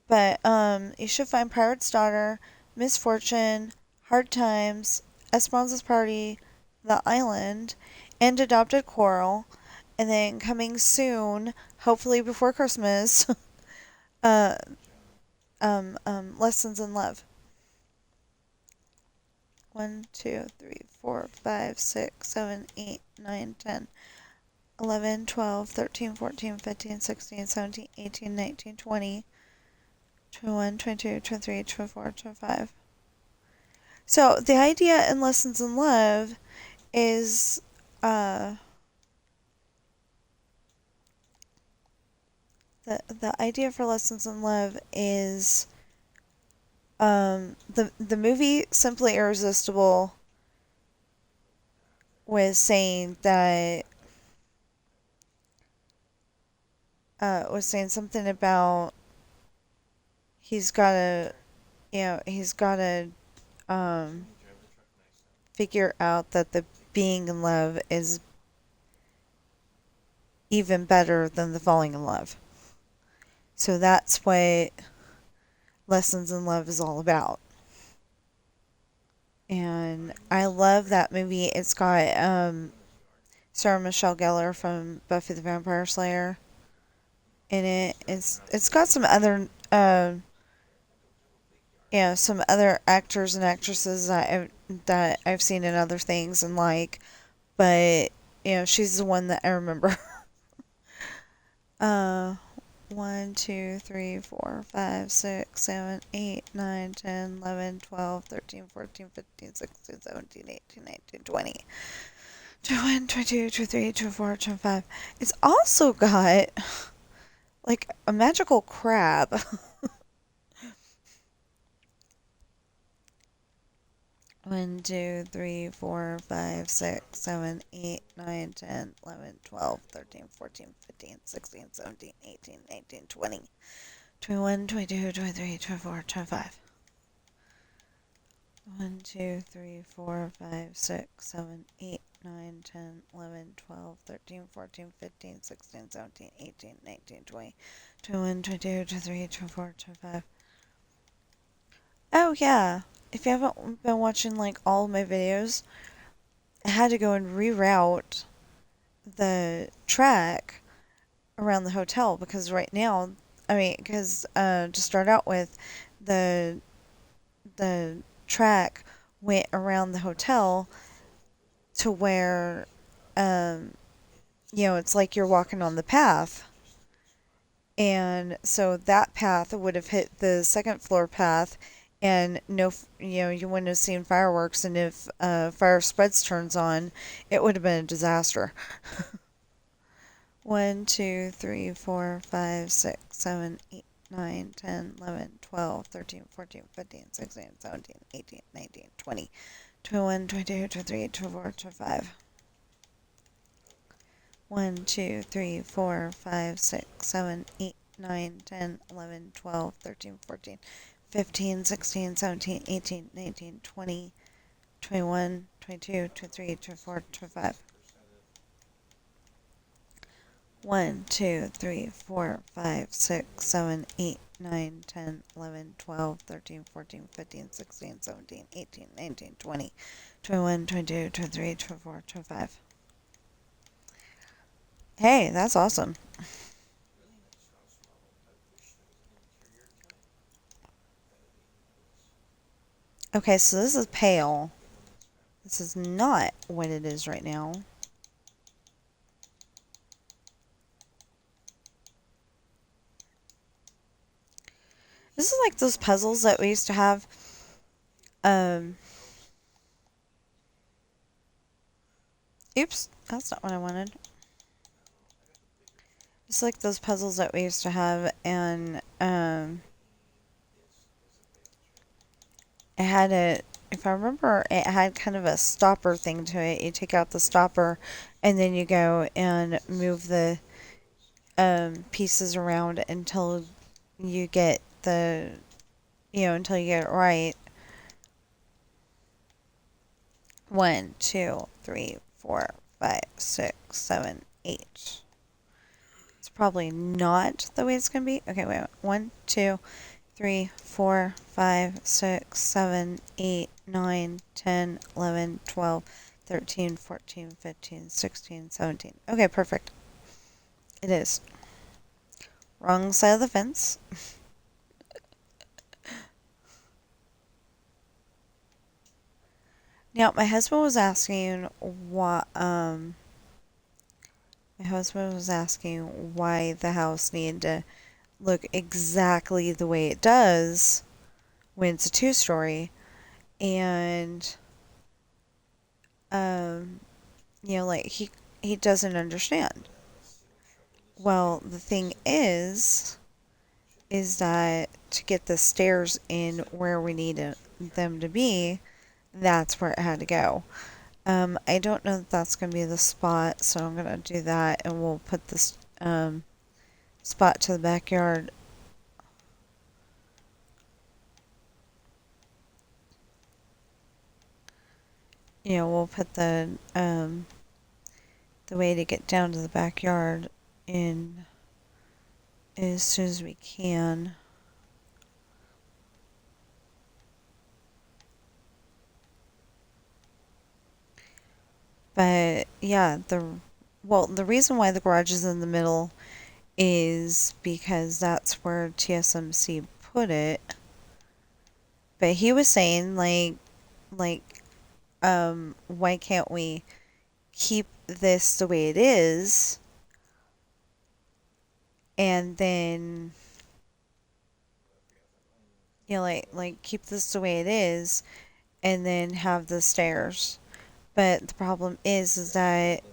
S1: But you should find Pirate's Daughter, Misfortune, Hard Times, Esperanza's Party, The Island, and Adopted Coral. And then coming soon, hopefully before Christmas, uh, Lessons in Love. 1, 2, 3, 4, 5, 6, 7, 8, 9, 10. 11, 12, 13, 14, 15, 16, 17, 18, 19, 20, 21, 22, 23, 24, 25. So the idea in Lessons in Love is the idea for Lessons in Love is the movie Simply Irresistible was saying that was saying something about he's gotta he's gotta um figure out that the being in love is even better than the falling in love. So that's what Lessons in Love is all about. And I love that movie. It's got Sarah Michelle Gellar from Buffy the Vampire Slayer in it. It's got some other some other actors and actresses that I've seen in other things and but she's the one that I remember. uh 1, 2, 3, 4, 5, 6, 7, 8, 9, 10, 11, 12, 13, 14, 15, 16, 17, 18, 19, 20, 21, 22, 23, 24, 25. It's also got like a magical crab. 1, 2, 3, 4, 5, 6, 7, 8, 9, 10, 11, 12, 13, 14, 15, 16, 17, 18, 19, 20. 21, 22, 23, 24, 25. 1, 2, 3, 4, 5, 6, 7, 8, 9, 10, 11, 12, 13, 14, 15, 16, 17, 18, 19, 20, 21, 22, 23, 24, 25. Oh, yeah. If you haven't been watching all of my videos, I had to go and reroute the track around the hotel, because right now, I mean, because to start out with, the the track went around the hotel to where, um, it's like you're walking on the path. And so that path would have hit the second floor path, and you wouldn't have seen fireworks. And if fire spreads turns on, it would have been a disaster. 1, 2, 3, 4, 5, 6, 7, 8, 9, 10, 11, 12, 13, 14, 15, 16, 17, 18, 19, 20, 21, 22, 23, 24, 25. 1, 2, 3, 4, 5, 6, 7, 8, 9, 10, 11, 12, 13, 14, 15, 16, 17, 18, 19, 20, 21, 22, 23, 24, 25. 1, 2, 3, 4, 5, 6, 7, 8, 9, 10, 11, 12, 13, 14, 15, 16, 17, 18, 19, 20, 21, 22, 23, 24, 25. Hey, that's awesome. Okay, so this is pale. This is not what it is right now. This is like those puzzles that we used to have. Um, Oops, that's not what I wanted. It's like those puzzles that we used to have, and it had if I remember, it had kind of a stopper thing to it. You take out the stopper, and then you go and move the pieces around until you get until you get it right. 1, 2, 3, 4, 5, 6, 7, 8. It's probably not the way it's going to be. Okay, wait. 1, 2, 3, 4, 5, 6, 7, 8, 9, 10, 11, 12, 13, 14, 15, 16, 17. Okay, perfect. It is. Wrong side of the fence. Now, my husband was asking why the house needed to look exactly the way it does when it's a two-story, and um, like he doesn't understand. Well, the thing is that to get the stairs in where we need them to be, that's where it had to go. I don't know that that's going to be the spot, so I'm going to do that, and we'll put this spot to the backyard. We'll put the way to get down to the backyard in as soon as we can. But yeah, the reason why the garage is in the middle is because that's where TSMC put it. But he was saying like why can't we keep this the way it is, and then keep this the way it is, and then have the stairs. But the problem is that,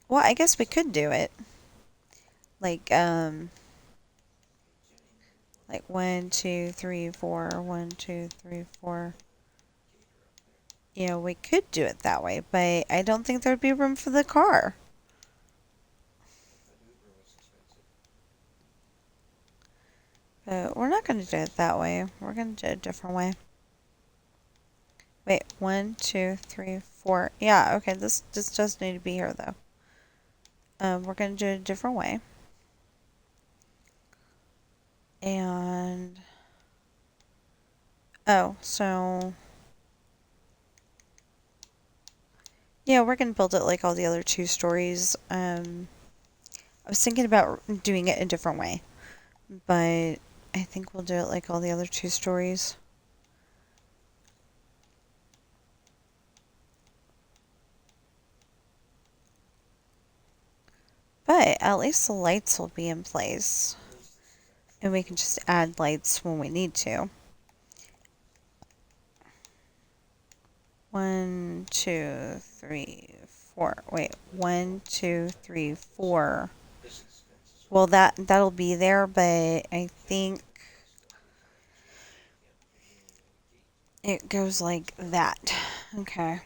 S1: well, I guess we could do it like like 1, 2, 3, 4, 1, 2, 3, 4. We could do it that way, but I don't think there'd be room for the car. But we're not going to do it that way. We're going to do it a different way. Wait, 1, 2, 3, 4. Yeah, okay, this does need to be here, though. We're going to do it a different way. And, oh, so Yeah, we're gonna build it like all the other 2 stories. I was thinking about doing it a different way, but I think we'll do it like all the other 2 stories. But at least the lights will be in place. And we can just add lights when we need to. 1, 2, 3, 4. Wait, 1, 2, 3, 4. Well, that'll be there, but I think it goes like that. Okay.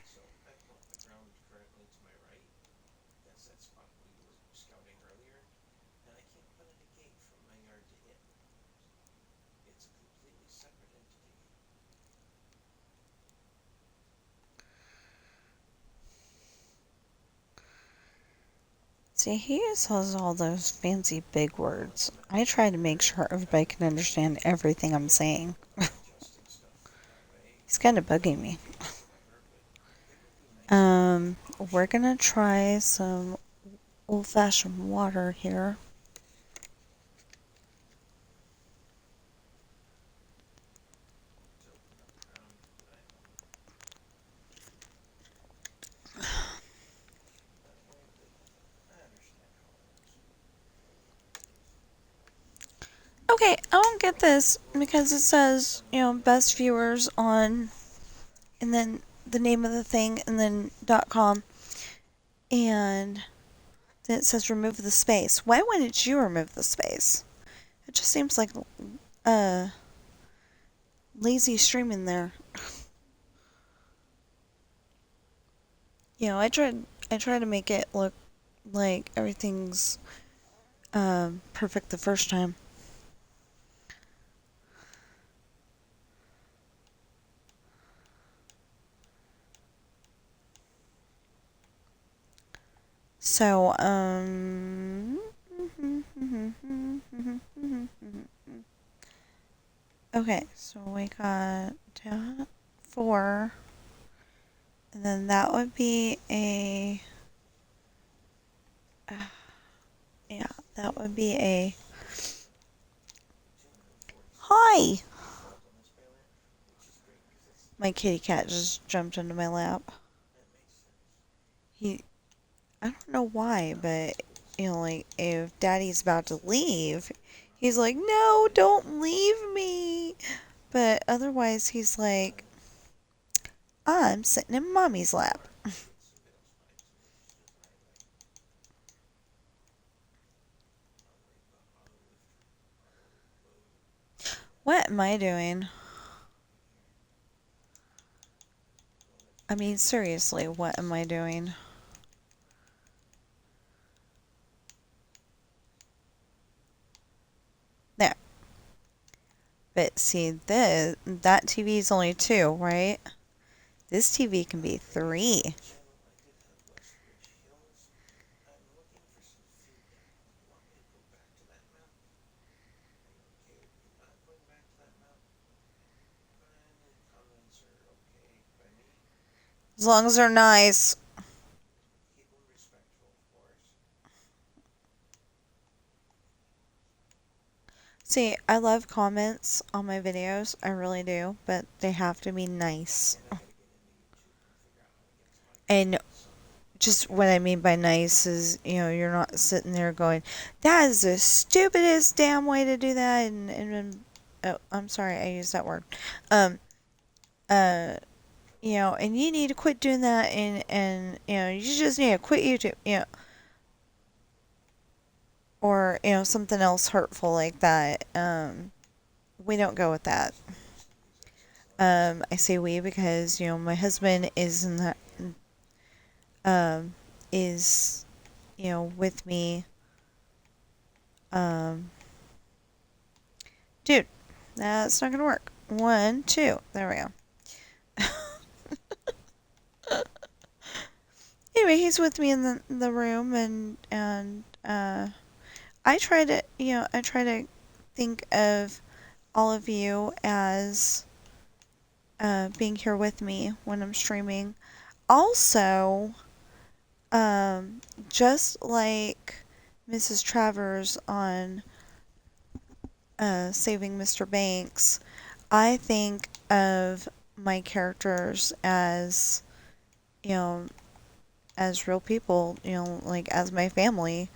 S1: See, he uses all those fancy big words. I try to make sure everybody can understand everything I'm saying. He's kind of bugging me. We're gonna try some old-fashioned water here. Okay, I don't get this because it says, best viewers on, and then the name of the thing, and then .com, and then it says remove the space. Why wouldn't you remove the space? It just seems like lazy streaming there. I try to make it look like everything's perfect the first time. So, okay, so we got 4, and then that would be yeah, that would be a, hi! My kitty cat just jumped into my lap. I don't know why, but, like, if Daddy's about to leave, he's like, no, don't leave me! But otherwise, he's like, I'm sitting in Mommy's lap. What am I doing? I mean, seriously, what am I doing? There. But see, that TV is only 2, right? This TV can be 3. As long as they're nice. See, I love comments on my videos. I really do. But they have to be nice. And just what I mean by nice is, you're not sitting there going, that is the stupidest damn way to do that. And oh, I'm sorry, I used that word. And you need to quit doing that. And you just need to quit YouTube. Or, something else hurtful like that. We don't go with that. I say we because, my husband is in that, is, with me. Dude, that's not gonna work. 1, 2. There we go. Anyway, he's with me in the room, and I try to, think of all of you as being here with me when I'm streaming. Also, Just like Mrs. Travers on Saving Mr. Banks, I think of my characters as, you know, as real people, like as my family.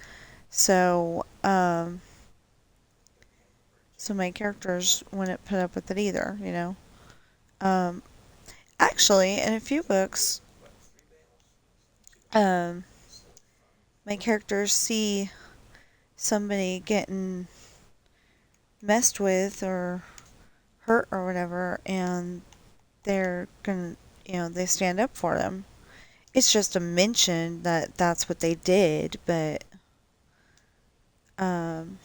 S1: So, so my characters wouldn't put up with it either. Um, Actually, in a few books, um, my characters see somebody getting messed with or hurt or whatever, and they're gonna, they stand up for them. It's just a mention that that's what they did, but, um,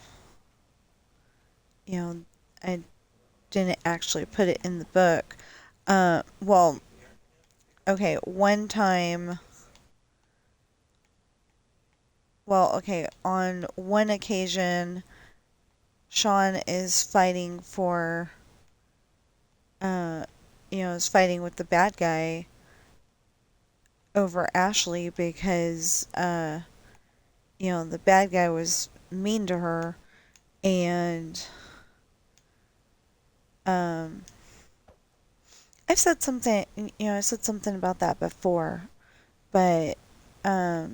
S1: you know, I didn't actually put it in the book. Well, okay, one time, well, okay, on one occasion, Sean is fighting for, uh, is fighting with the bad guy over Ashley because, the bad guy was mean to her, and, um, I said something about that before, but,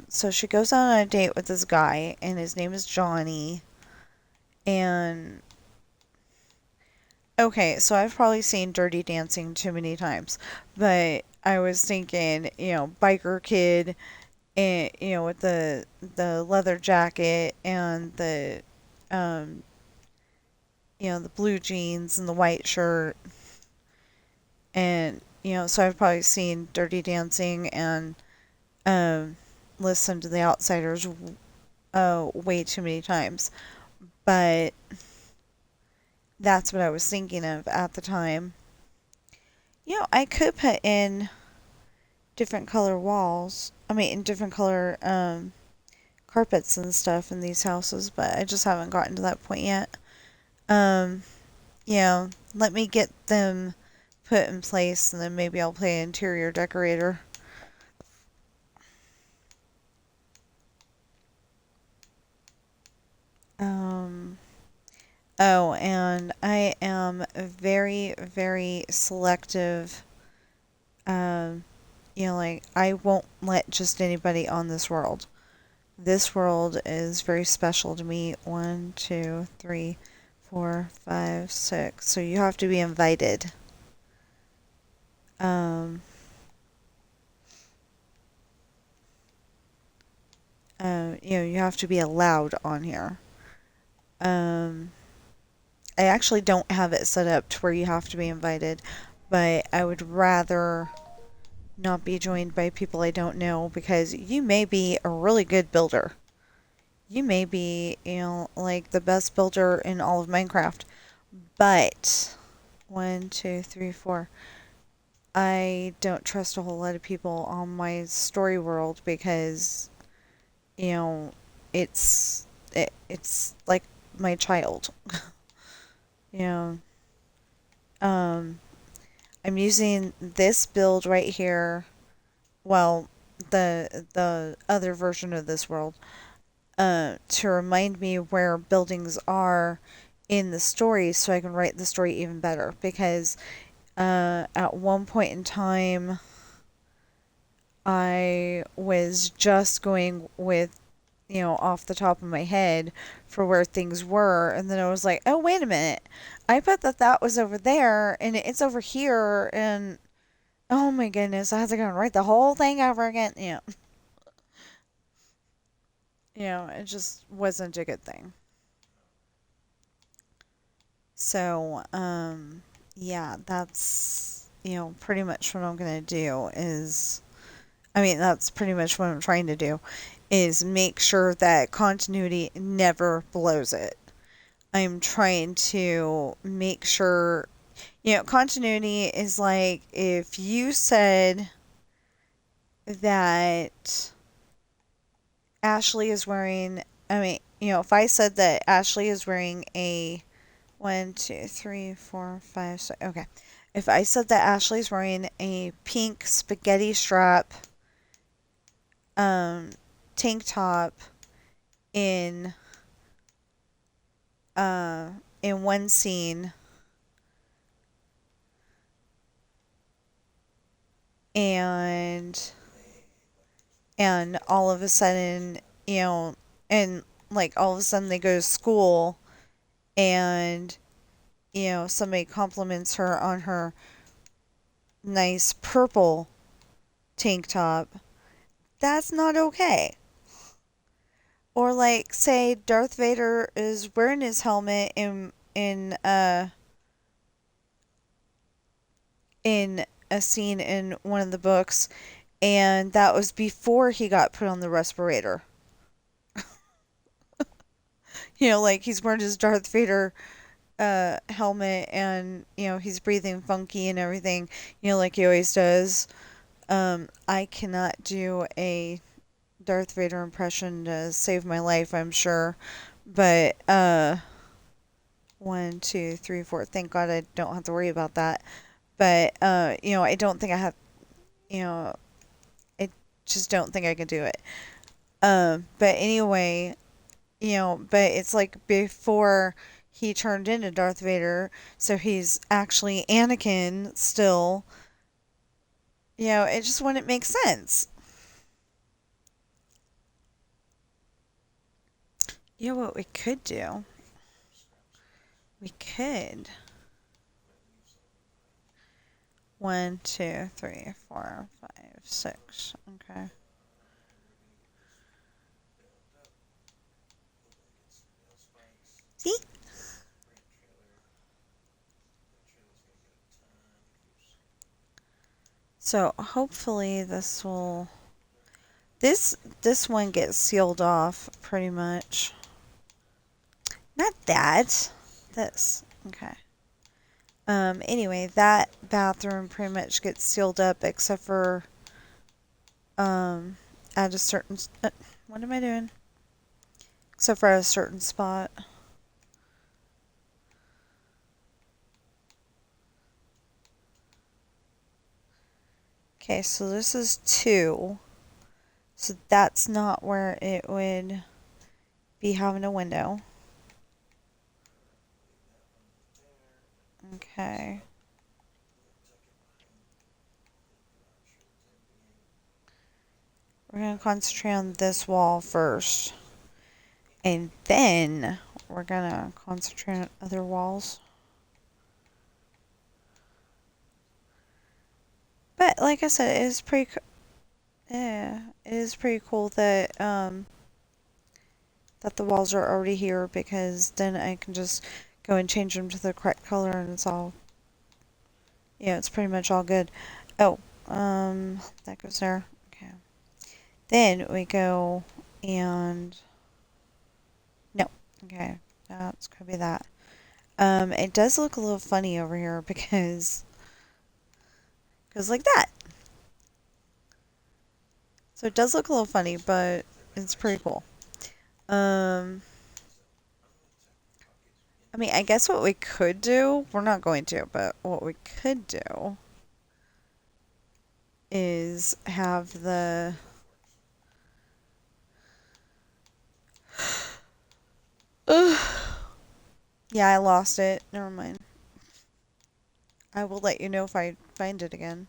S1: so she goes on a date with this guy, and his name is Johnny, and, okay, so I've probably seen Dirty Dancing too many times, but I was thinking, biker kid, and, with the leather jacket and um, the blue jeans and the white shirt, and, so I've probably seen Dirty Dancing and, um, listened to The Outsiders, way too many times, but that's what I was thinking of at the time. I could put in different color walls. I mean, in different color carpets and stuff in these houses, but I just haven't gotten to that point yet. Um, Let me get them put in place, and then maybe I'll play interior decorator. Um, oh, and I am very, very selective. Um, like I won't let just anybody on this world. This world is very special to me. 1, 2, 3, 4, 5, 6. So you have to be invited. Um, you have to be allowed on here. Um, I actually don't have it set up to where you have to be invited, but I would rather not be joined by people I don't know because you may be a really good builder. You may be, like the best builder in all of Minecraft, but 1, 2, 3, 4. I don't trust a whole lot of people on my story world because, you know, it's like my child. you know, um, I'm using this build right here. Well, the other version of this world, to remind me where buildings are in the story, so I can write the story even better. Because at one point in time, I was just going with, off the top of my head for where things were. And then I was like, oh, wait a minute. I bet that was over there and it's over here. And oh my goodness, I had to go and write the whole thing over again. It just wasn't a good thing. So, yeah, that's, pretty much what I'm going to do is, I mean, that's pretty much what I'm trying to do is make sure that continuity never blows it. I'm trying to make sure, continuity is like if you said that Ashley is wearing, I mean, if I said that Ashley is wearing a 1, 2, 3, 4, 5, 6, okay. If I said that Ashley's wearing a pink spaghetti strap um, tank top in uh, in one scene, and all of a sudden, you know, and like all of a sudden they go to school, and somebody compliments her on her nice purple tank top. That's not okay. Or like say Darth Vader is wearing his helmet in a scene in one of the books, and that was before he got put on the respirator. Like he's wearing his Darth Vader helmet, and he's breathing funky and everything, like he always does. I cannot do a Darth Vader impression to save my life, I'm sure. But one, two, three, four. Thank God I don't have to worry about that. But I don't think I have. You know, I just don't think I can do it. But anyway, but it's like before he turned into Darth Vader, so he's actually Anakin still. It just wouldn't make sense. What we could do? We could. 1, 2, 3, 4, 5, 6. Okay. See? So hopefully this one gets sealed off pretty much. Not that. This. Okay. Anyway, that bathroom pretty much gets sealed up except for at a certain what am I doing? Except for at a certain spot. Okay, so this is 2. So that's not where it would be having a window. Okay. We're going to concentrate on this wall first. And then we're going to concentrate on other walls. But like I said, it is pretty it is pretty cool that that the walls are already here, because then I can just go and change them to the correct color, and it's all it's pretty much all good. Oh, that goes there. Okay. Then we go and no. Okay. That's gonna be that. It does look a little funny over here because like that. So it does look a little funny, but it's pretty cool. I mean, I guess what we could do, we're not going to, but what we could do is have the yeah, I lost it. Never mind. I will let you know if I find it again.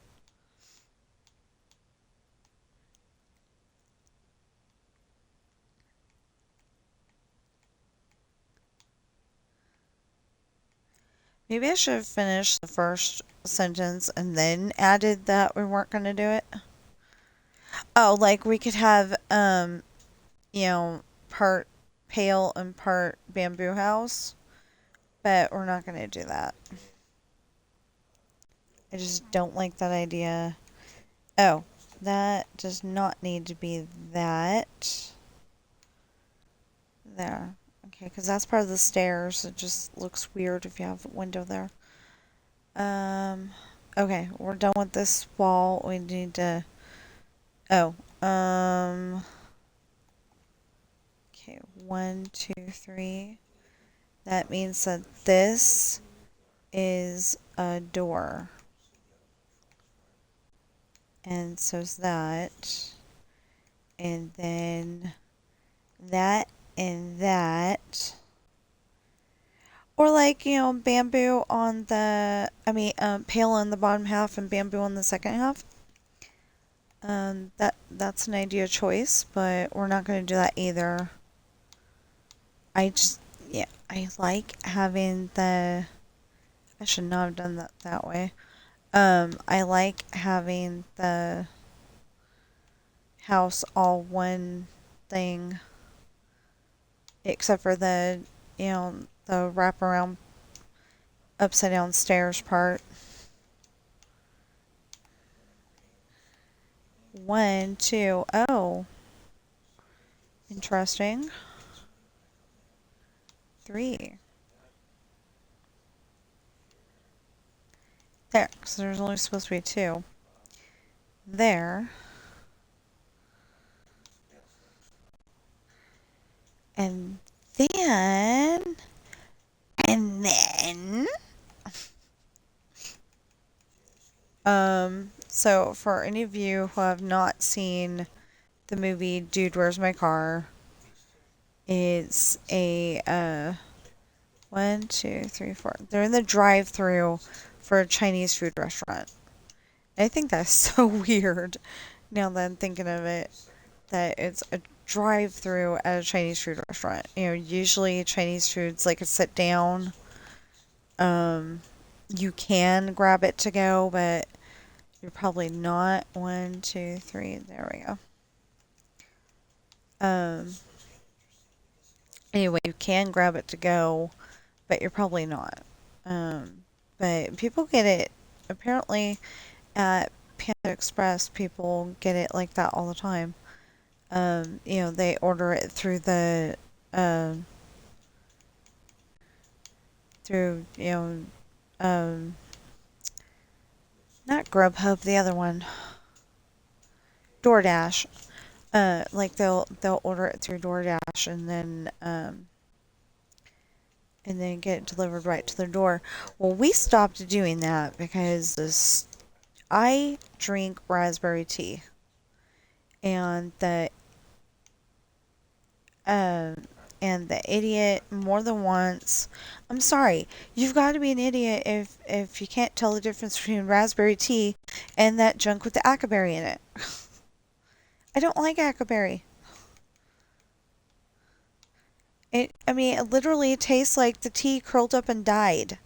S1: Maybe I should have finished the first sentence and then added that we weren't going to do it. Oh, like we could have, part pale and part bamboo house, but we're not going to do that. I just don't like that idea. Oh, that does not need to be that. There. Okay, because that's part of the stairs. It just looks weird if you have a window there. Okay, we're done with this wall. We need to... Oh, okay, 1, 2, 3. That means that this is a door. And so is that. and then that and that. Or like, bamboo on pale on the bottom half and bamboo on the second half. That's an idea choice, but we're not going to do that either. I just, yeah, I like having I should not have done that way. I like having the house all one thing, except for the wraparound upside down stairs part. 1, 2, oh, interesting. 3. There, because there's only supposed to be 2. There. And then, and then, so for any of you who have not seen the movie Dude, Where's My Car? It's a, 1, 2, 3, 4. They're in the drive-through for a Chinese food restaurant. I think that's so weird now that I'm thinking of it, that it's a drive-through at a Chinese food restaurant. Usually Chinese food's like a sit down. You can grab it to go, but you're probably not. 1, 2, 3. There we go. Anyway, you can grab it to go, but you're probably not. But people get it. Apparently, at Panda Express, people get it like that all the time. They order it through through, not Grubhub, the other one, DoorDash. Like they'll order it through DoorDash and then get it delivered right to their door. Well, we stopped doing that because I drink raspberry tea, and uh, the idiot more than once. I'm sorry, you've got to be an idiot if you can't tell the difference between raspberry tea and that junk with the ackberry in it. I don't like ackberry. It literally tastes like the tea curled up and died.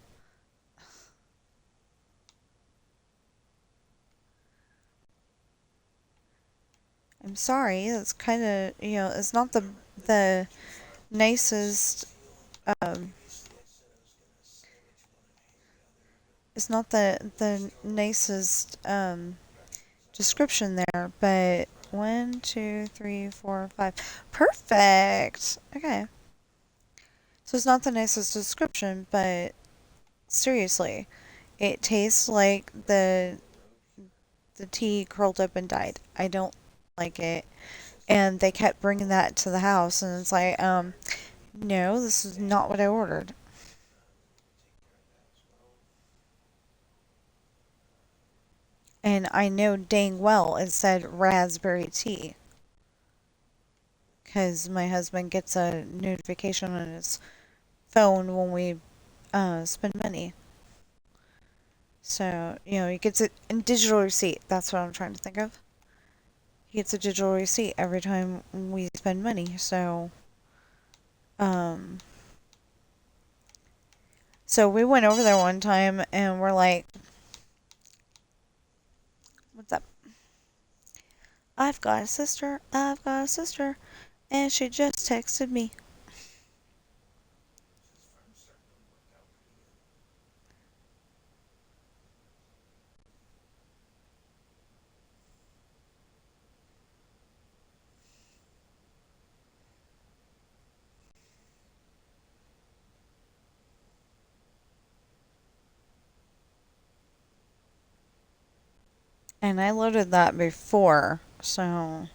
S1: I'm sorry, it's kind of, it's not the nicest, um, it's not the nicest, description there, but 1, 2, 3, 4, 5. Perfect! Okay. So it's not the nicest description, but seriously, it tastes like the tea curled up and died. I don't like it. And they kept bringing that to the house, and it's like, no, this is not what I ordered. And I know dang well it said raspberry tea. Because my husband gets a notification on his phone when we spend money. So, he gets it in digital receipt. That's what I'm trying to think of. He gets a digital receipt every time we spend money. Um, so we went over there one time and we're like, what's up? I've got a sister. I've got a sister. And she just texted me. And I loaded that before, so.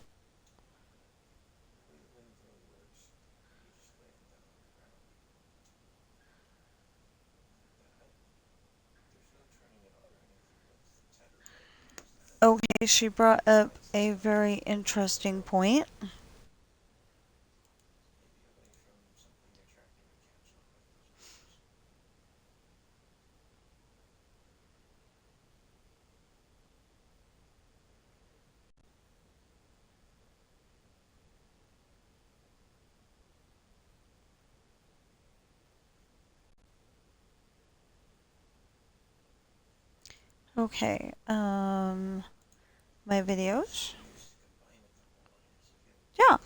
S1: Okay, she brought up a very interesting point. Okay, my videos. Yeah.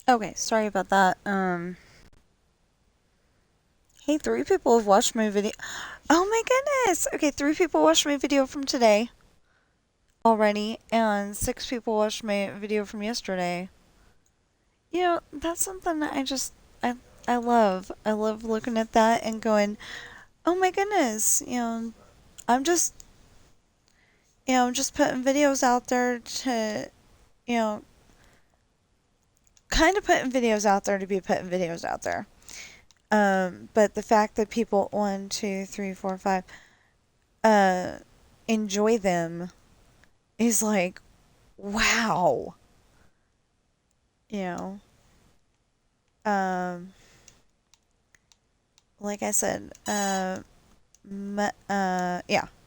S1: Okay, sorry about that. Hey, 3 people have watched my video. Oh my goodness! Okay, 3 people watched my video from today already, and 6 people watched my video from yesterday. You know, that's something that I love. I love looking at that and going, oh my goodness, I'm just, I'm just putting videos out there to, you know, kind of putting videos out there to be putting videos out there. But the fact that people, 1, 2, 3, 4, 5, uh, enjoy them is like, wow. You know, um, like I said, yeah,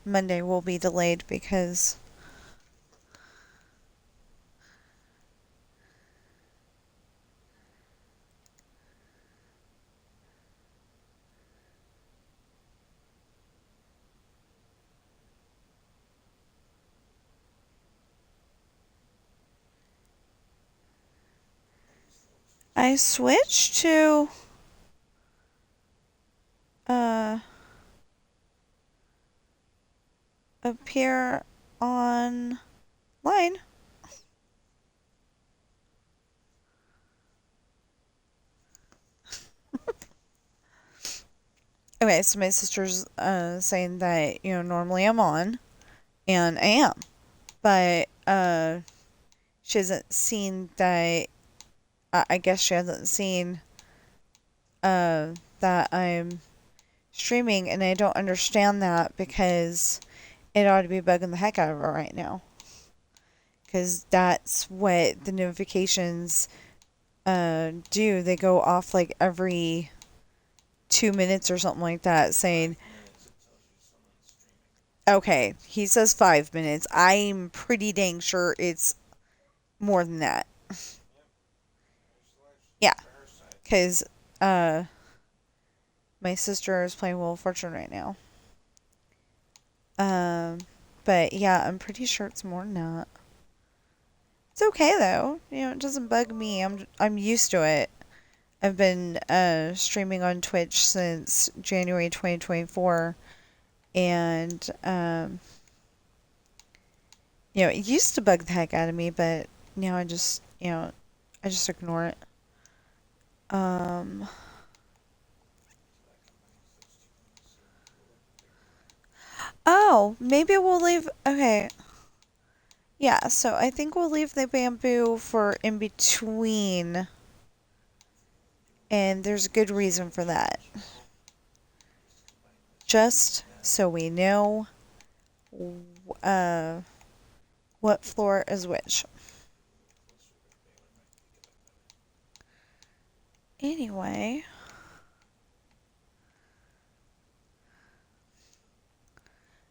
S1: Monday will be delayed because I switched to uh appear online. Okay, so my sister's saying that, normally I'm on, and I am. But she hasn't seen that I guess she hasn't seen that I'm streaming, and I don't understand that because it ought to be bugging the heck out of her right now. Because that's what the notifications do. They go off like every 2 minutes or something like that saying, okay, he says 5 minutes. I'm pretty dang sure it's more than that. Yeah, because uh, my sister is playing Wheel of Fortune right now. Um, but yeah, I'm pretty sure it's more than that. It's okay though. It doesn't bug me. I'm used to it. I've been streaming on Twitch since January 2024, and it used to bug the heck out of me, but now I just ignore it. Um, oh, maybe we'll leave. Okay, yeah. So I think we'll leave the bamboo for in between, and there's a good reason for that. Just so we know uh, what floor is which. Anyway,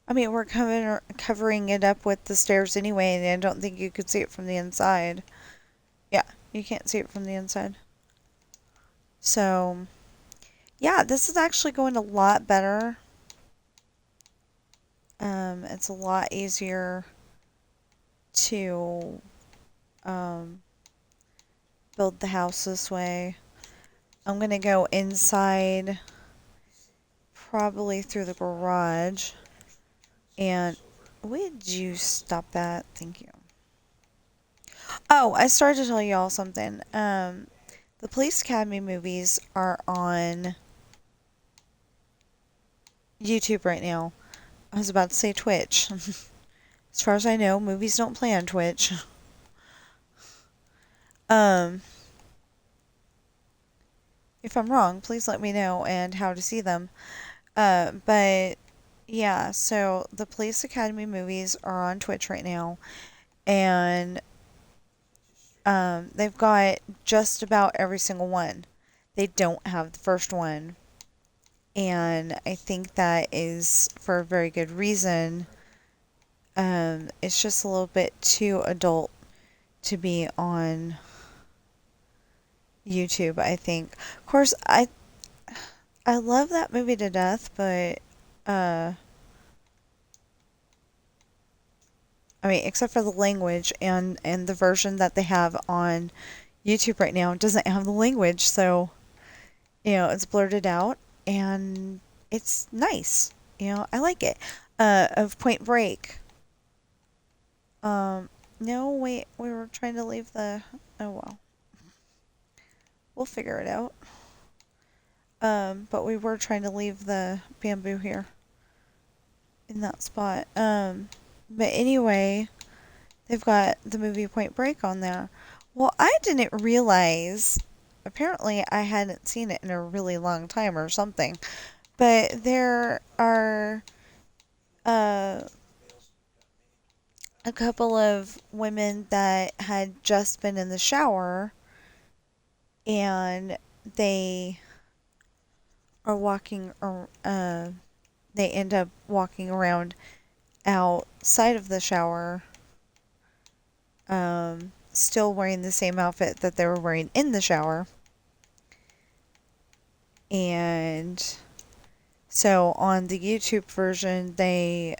S1: I mean, we're covering it up with the stairs anyway, and I don't think you could see it from the inside. Yeah, you can't see it from the inside. So, yeah, this is actually going a lot better. It's a lot easier to build the house this way. I'm gonna go inside, probably through the garage. And would you stop that? Thank you. Oh, I started to tell y'all something. The Police Academy movies are on YouTube right now. I was about to say Twitch. As far as I know, movies don't play on Twitch. Um, if I'm wrong, please let me know and how to see them. But yeah, so the Police Academy movies are on Twitch right now, and they've got just about every single one. They don't have the first one, and I think that is for a very good reason. It's just a little bit too adult to be on YouTube, I think. Of course, I love that movie to death, but I mean, except for the language and the version that they have on YouTube right now doesn't have the language, so it's blurted out and it's nice. I like it. Of Point Break. No, wait, we were trying to leave the. Oh well, we'll figure it out. But we were trying to leave the bamboo here in that spot. But anyway, they've got the movie Point Break on there. Well, I didn't realize. Apparently, I hadn't seen it in a really long time or something. But there are a couple of women that had just been in the shower and they are walking, or they end up walking around outside of the shower, still wearing the same outfit that they were wearing in the shower. And so on the YouTube version, they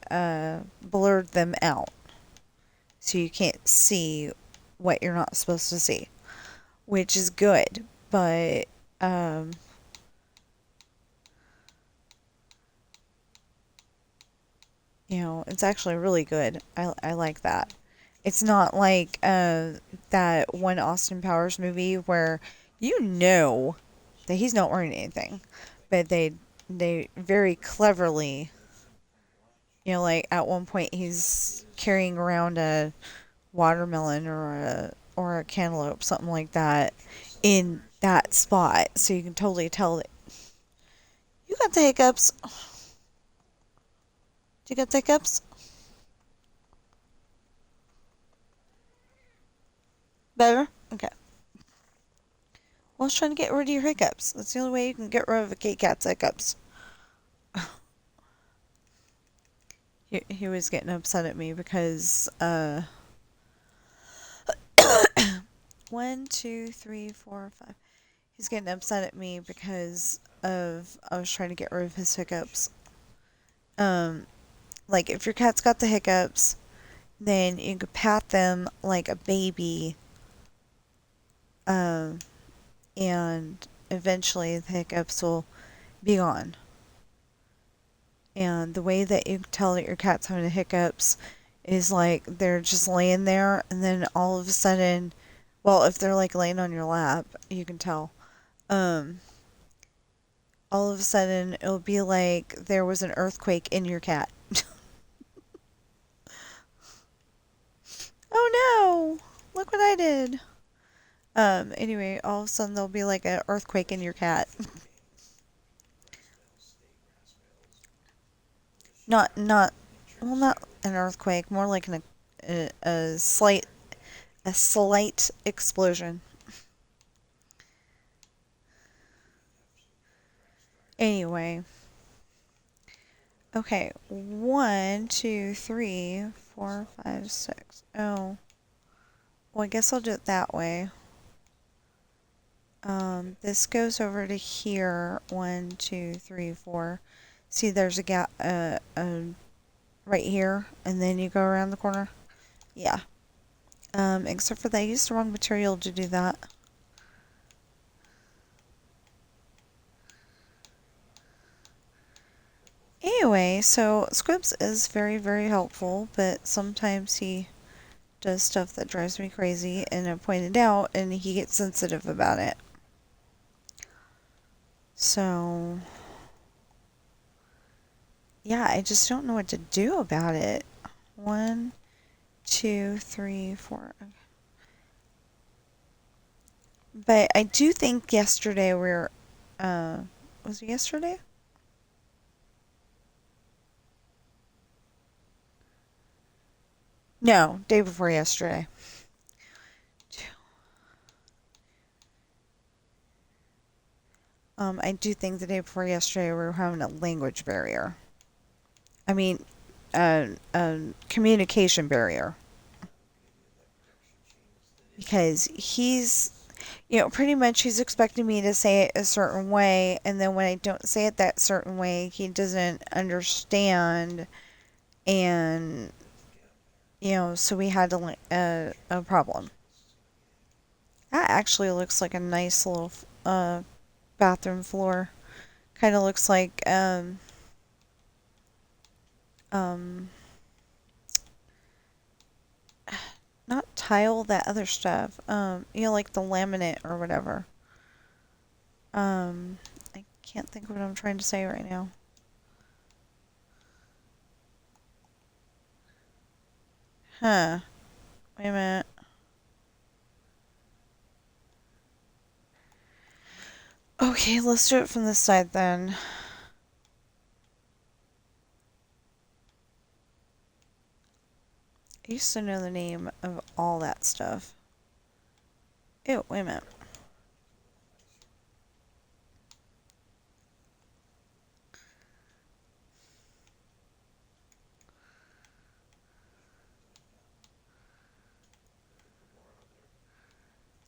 S1: blurred them out. So you can't see what you're not supposed to see, which is good. But it's actually really good. I like that. It's not like that one Austin Powers movie where that he's not wearing anything, but they very cleverly, like at one point he's carrying around a watermelon or a cantaloupe, something like that, in that spot, so you can totally tell that you got the hiccups. Do you got the hiccups? Better? Okay. Well, I was trying to get rid of your hiccups. That's the only way you can get rid of a Kit Kat's hiccups. He was getting upset at me because, 1, 2, 3, 4, 5. He's getting upset at me because I was trying to get rid of his hiccups. Like, if your cat's got the hiccups, then you could pat them like a baby, and eventually the hiccups will be gone. And the way that you can tell that your cat's having the hiccups is like they're just laying there, and then all of a sudden, well, if they're like laying on your lap, you can tell. All of a sudden, it'll be like there was an earthquake in your cat. Oh no! Look what I did. Anyway, all of a sudden there'll be like an earthquake in your cat. Not an earthquake, more like a slight explosion. Anyway. Okay, 1, 2, 3, 4, 5, 6. Oh. Well, I guess I'll do it that way. This goes over to here. 1, 2, 3, 4. See, there's a gap right here, and then you go around the corner. Yeah. Except for that, I used the wrong material to do that. Anyway, so Squibs is very, very helpful, but sometimes he does stuff that drives me crazy, and I pointed out, and he gets sensitive about it. So, yeah, I just don't know what to do about it. 1, 2, 3, 4. But I do think yesterday was it yesterday? No, day before yesterday. I do think the day before yesterday we were having a language barrier. I mean, communication barrier. Because pretty much he's expecting me to say it a certain way, and then when I don't say it that certain way, he doesn't understand, and, so we had a problem. That actually looks like a nice little bathroom floor. Kind of looks like um not tile, that other stuff. Like the laminate or whatever. I can't think of what I'm trying to say right now. Huh. Wait a minute. Okay, let's do it from this side then. I used to know the name of all that stuff. Ew, wait a minute.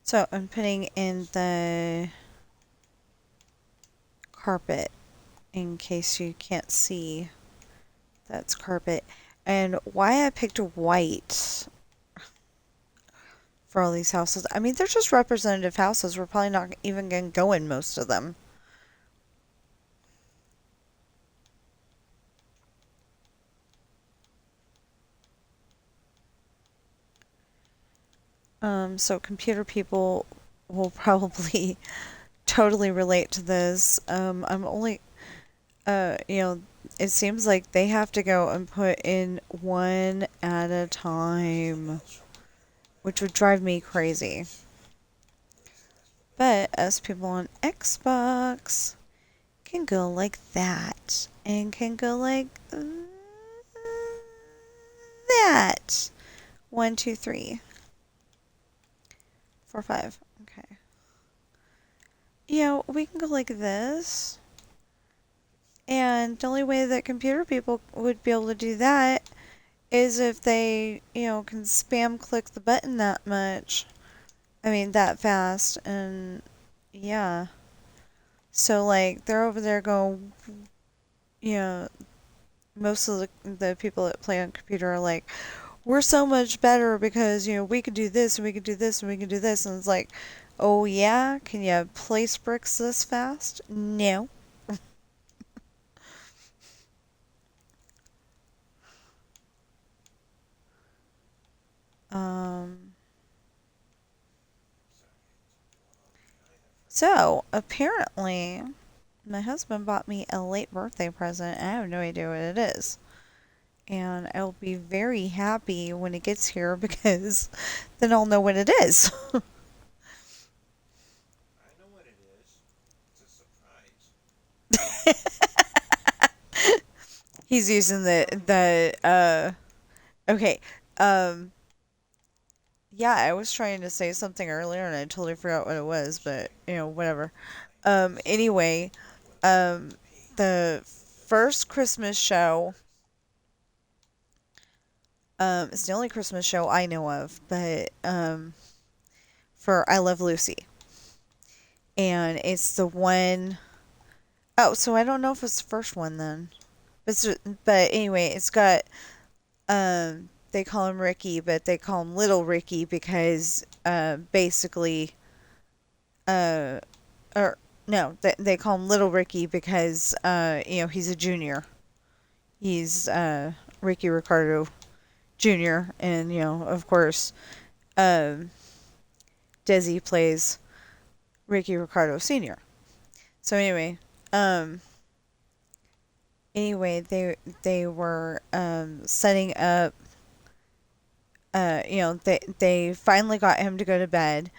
S1: So I'm putting in the carpet in case you can't see. That's carpet. And why I picked white for all these houses. I mean, they're just representative houses. We're probably not even going to go in most of them. So computer people will probably totally relate to this. I'm only, uh, you know, it seems like they have to go and put in one at a time, which would drive me crazy. But us people on Xbox can go like that and can go like that. 1, 2, 3, 4, 5. Okay. We can go like this. And the only way that computer people would be able to do that is if they, can spam click the button that much. I mean, that fast. And yeah. So, like, they're over there going, you know, most of the people that play on computer are like, we're so much better because, we could do this and we could do this and we could do this. And it's like, oh, yeah? Can you place bricks this fast? No. Um, so, apparently, my husband bought me a late birthday present. And I have no idea what it is. And I'll be very happy when it gets here because then I'll know what it is. He's using okay. Um yeah, I was trying to say something earlier and I totally forgot what it was, but whatever. Anyway, um the first Christmas show, it's the only Christmas show I know of, but for I Love Lucy. And it's the one oh, so I don't know if it's the first one then. But anyway, it's got they call him Ricky, but they call him Little Ricky because basically uh or no, they call him Little Ricky because he's a junior. He's Ricky Ricardo Jr. And, of course, um, Desi plays Ricky Ricardo Sr. So um, they were setting up. They finally got him to go to bed,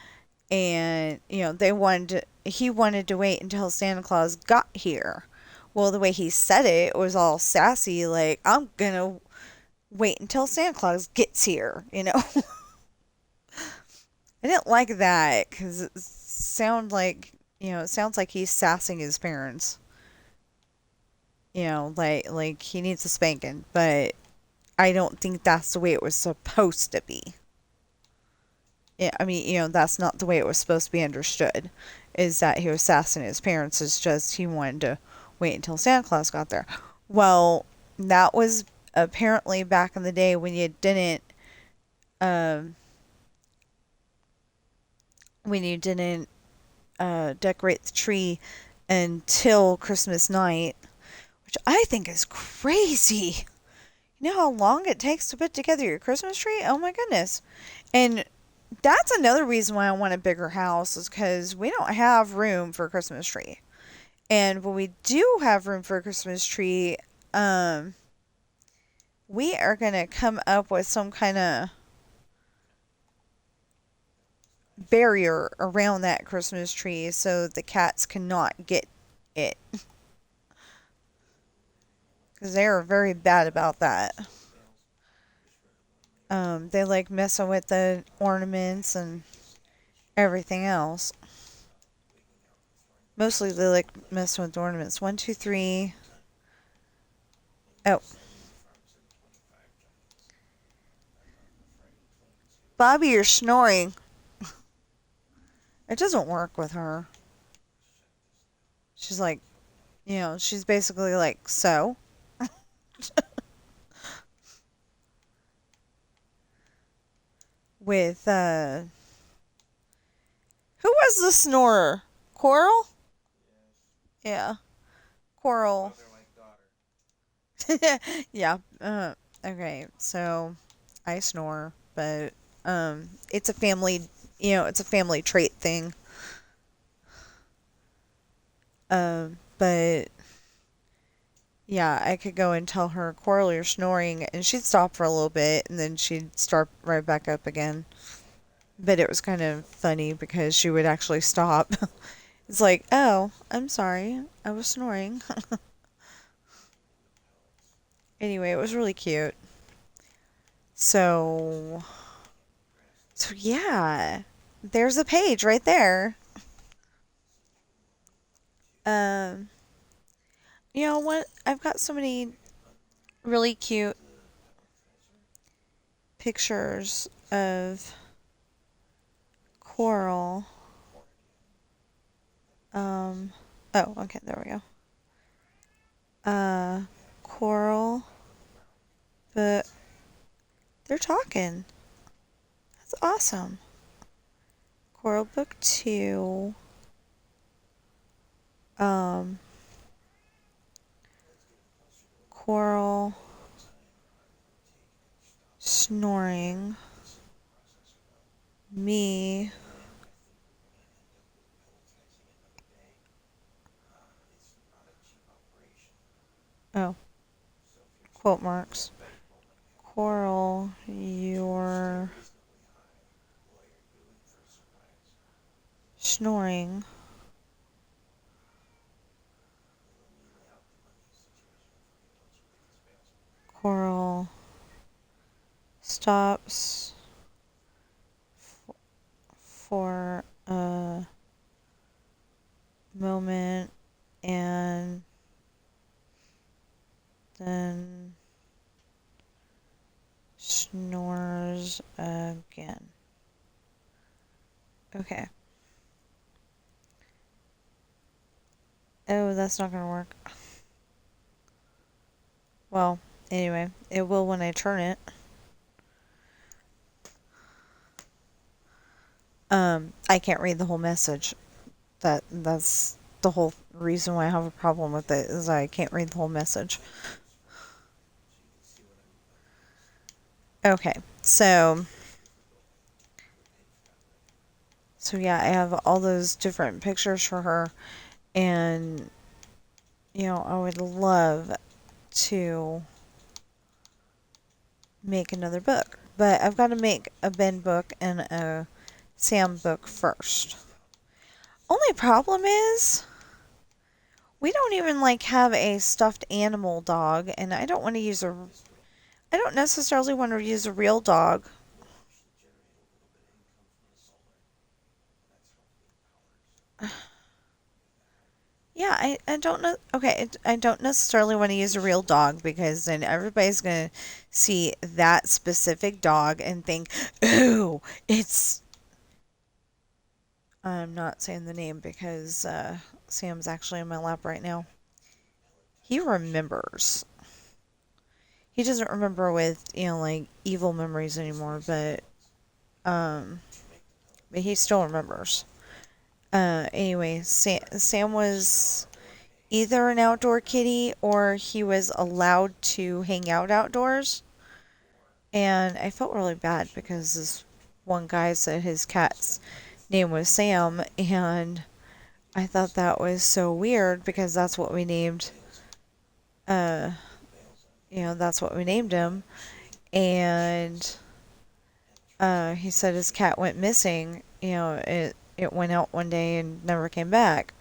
S1: and he wanted to wait until Santa Claus got here. Well, the way he said it was all sassy, like, I'm gonna wait until Santa Claus gets here. I didn't like that because it sounds like he's sassing his parents. Like he needs a spanking, but I don't think that's the way it was supposed to be. Yeah, I mean, that's not the way it was supposed to be understood. Is that he was sassing his parents? It's just he wanted to wait until Santa Claus got there. Well, that was apparently back in the day um, when you didn't decorate the tree until Christmas night, which I think is crazy. You know how long it takes to put together your Christmas tree? Oh my goodness. And that's another reason why I want a bigger house, is because we don't have room for a Christmas tree. And when we do have room for a Christmas tree, um, we are going to come up with some kind of barrier around that Christmas tree so the cats cannot get it. Because they are very bad about that. They like messing with the ornaments and everything else. Mostly they like messing with the ornaments. 1, 2, 3. Oh. Bobby, you're snoring. It doesn't work with her. She's like, she's basically like, so? With, who was the snorer? Coral? Yeah. Coral. Yeah. Okay. So, I snore, but, it's a family trait thing. But yeah, I could go and tell her, Coral, you're snoring, and she'd stop for a little bit, and then she'd start right back up again. But it was kind of funny because she would actually stop. It's like, oh, I'm sorry, I was snoring. Anyway, it was really cute. So, so yeah, there's a page right there. Um, you know what? I've got so many really cute pictures of Coral. Oh, okay, there we go. Coral, but they're talking. That's awesome. Coral Book 2. Coral snoring. Me. Oh, quote marks. Coral, you're snoring. Coral stops for a moment and then snores again. Okay. Oh, that's not gonna work. Well, anyway, it will when I turn it. I can't read the whole message. That's the whole reason why I have a problem with it, is I can't read the whole message. Okay, so yeah, I have all those different pictures for her, and I would love to make another book, but I've got to make a Ben book and a Sam book first. Only problem is we don't even like have a stuffed animal dog, and I don't necessarily want to use a real dog. Yeah, I don't know. Okay, I don't necessarily want to use a real dog because then everybody's going to see that specific dog and think, ooh, it's. I'm not saying the name because Sam's actually in my lap right now. He remembers. He doesn't remember with, like evil memories anymore, um, but he still remembers. Anyway, Sam was either an outdoor kitty or he was allowed to hang out outdoors. And I felt really bad because this one guy said his cat's name was Sam, and I thought that was so weird because uh, that's what we named him. And he said his cat went missing. It went out one day and never came back.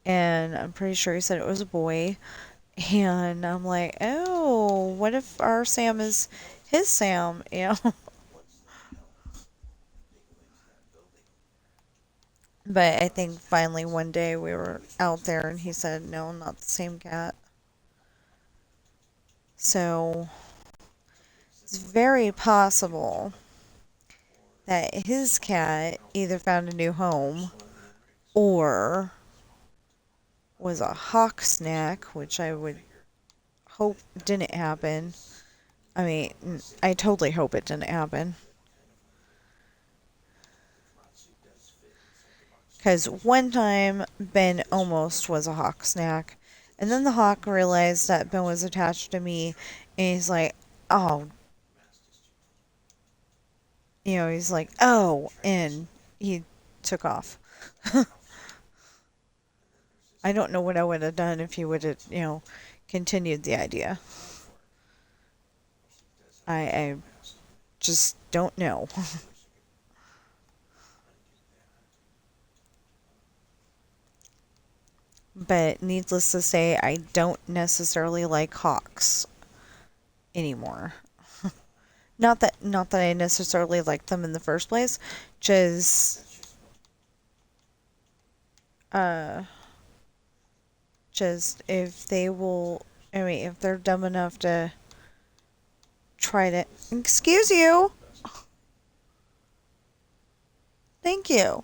S1: And I'm pretty sure he said it was a boy. And I'm like, oh, what if our Sam is his Sam? But I think finally one day we were out there and he said, no, not the same cat. So it's very possible that his cat either found a new home or was a hawk snack, which I would hope didn't happen. I mean, I totally hope it didn't happen. Because one time Ben almost was a hawk snack. And then the hawk realized that Ben was attached to me. And he's like, oh, he's like, oh. And he took off. I don't know what I would have done if he would have, continued the idea. I just don't know. But needless to say, I don't necessarily like hawks anymore. Not that I necessarily liked them in the first place, just uh just if they will, I mean, if they're dumb enough to try to, excuse you. Thank you.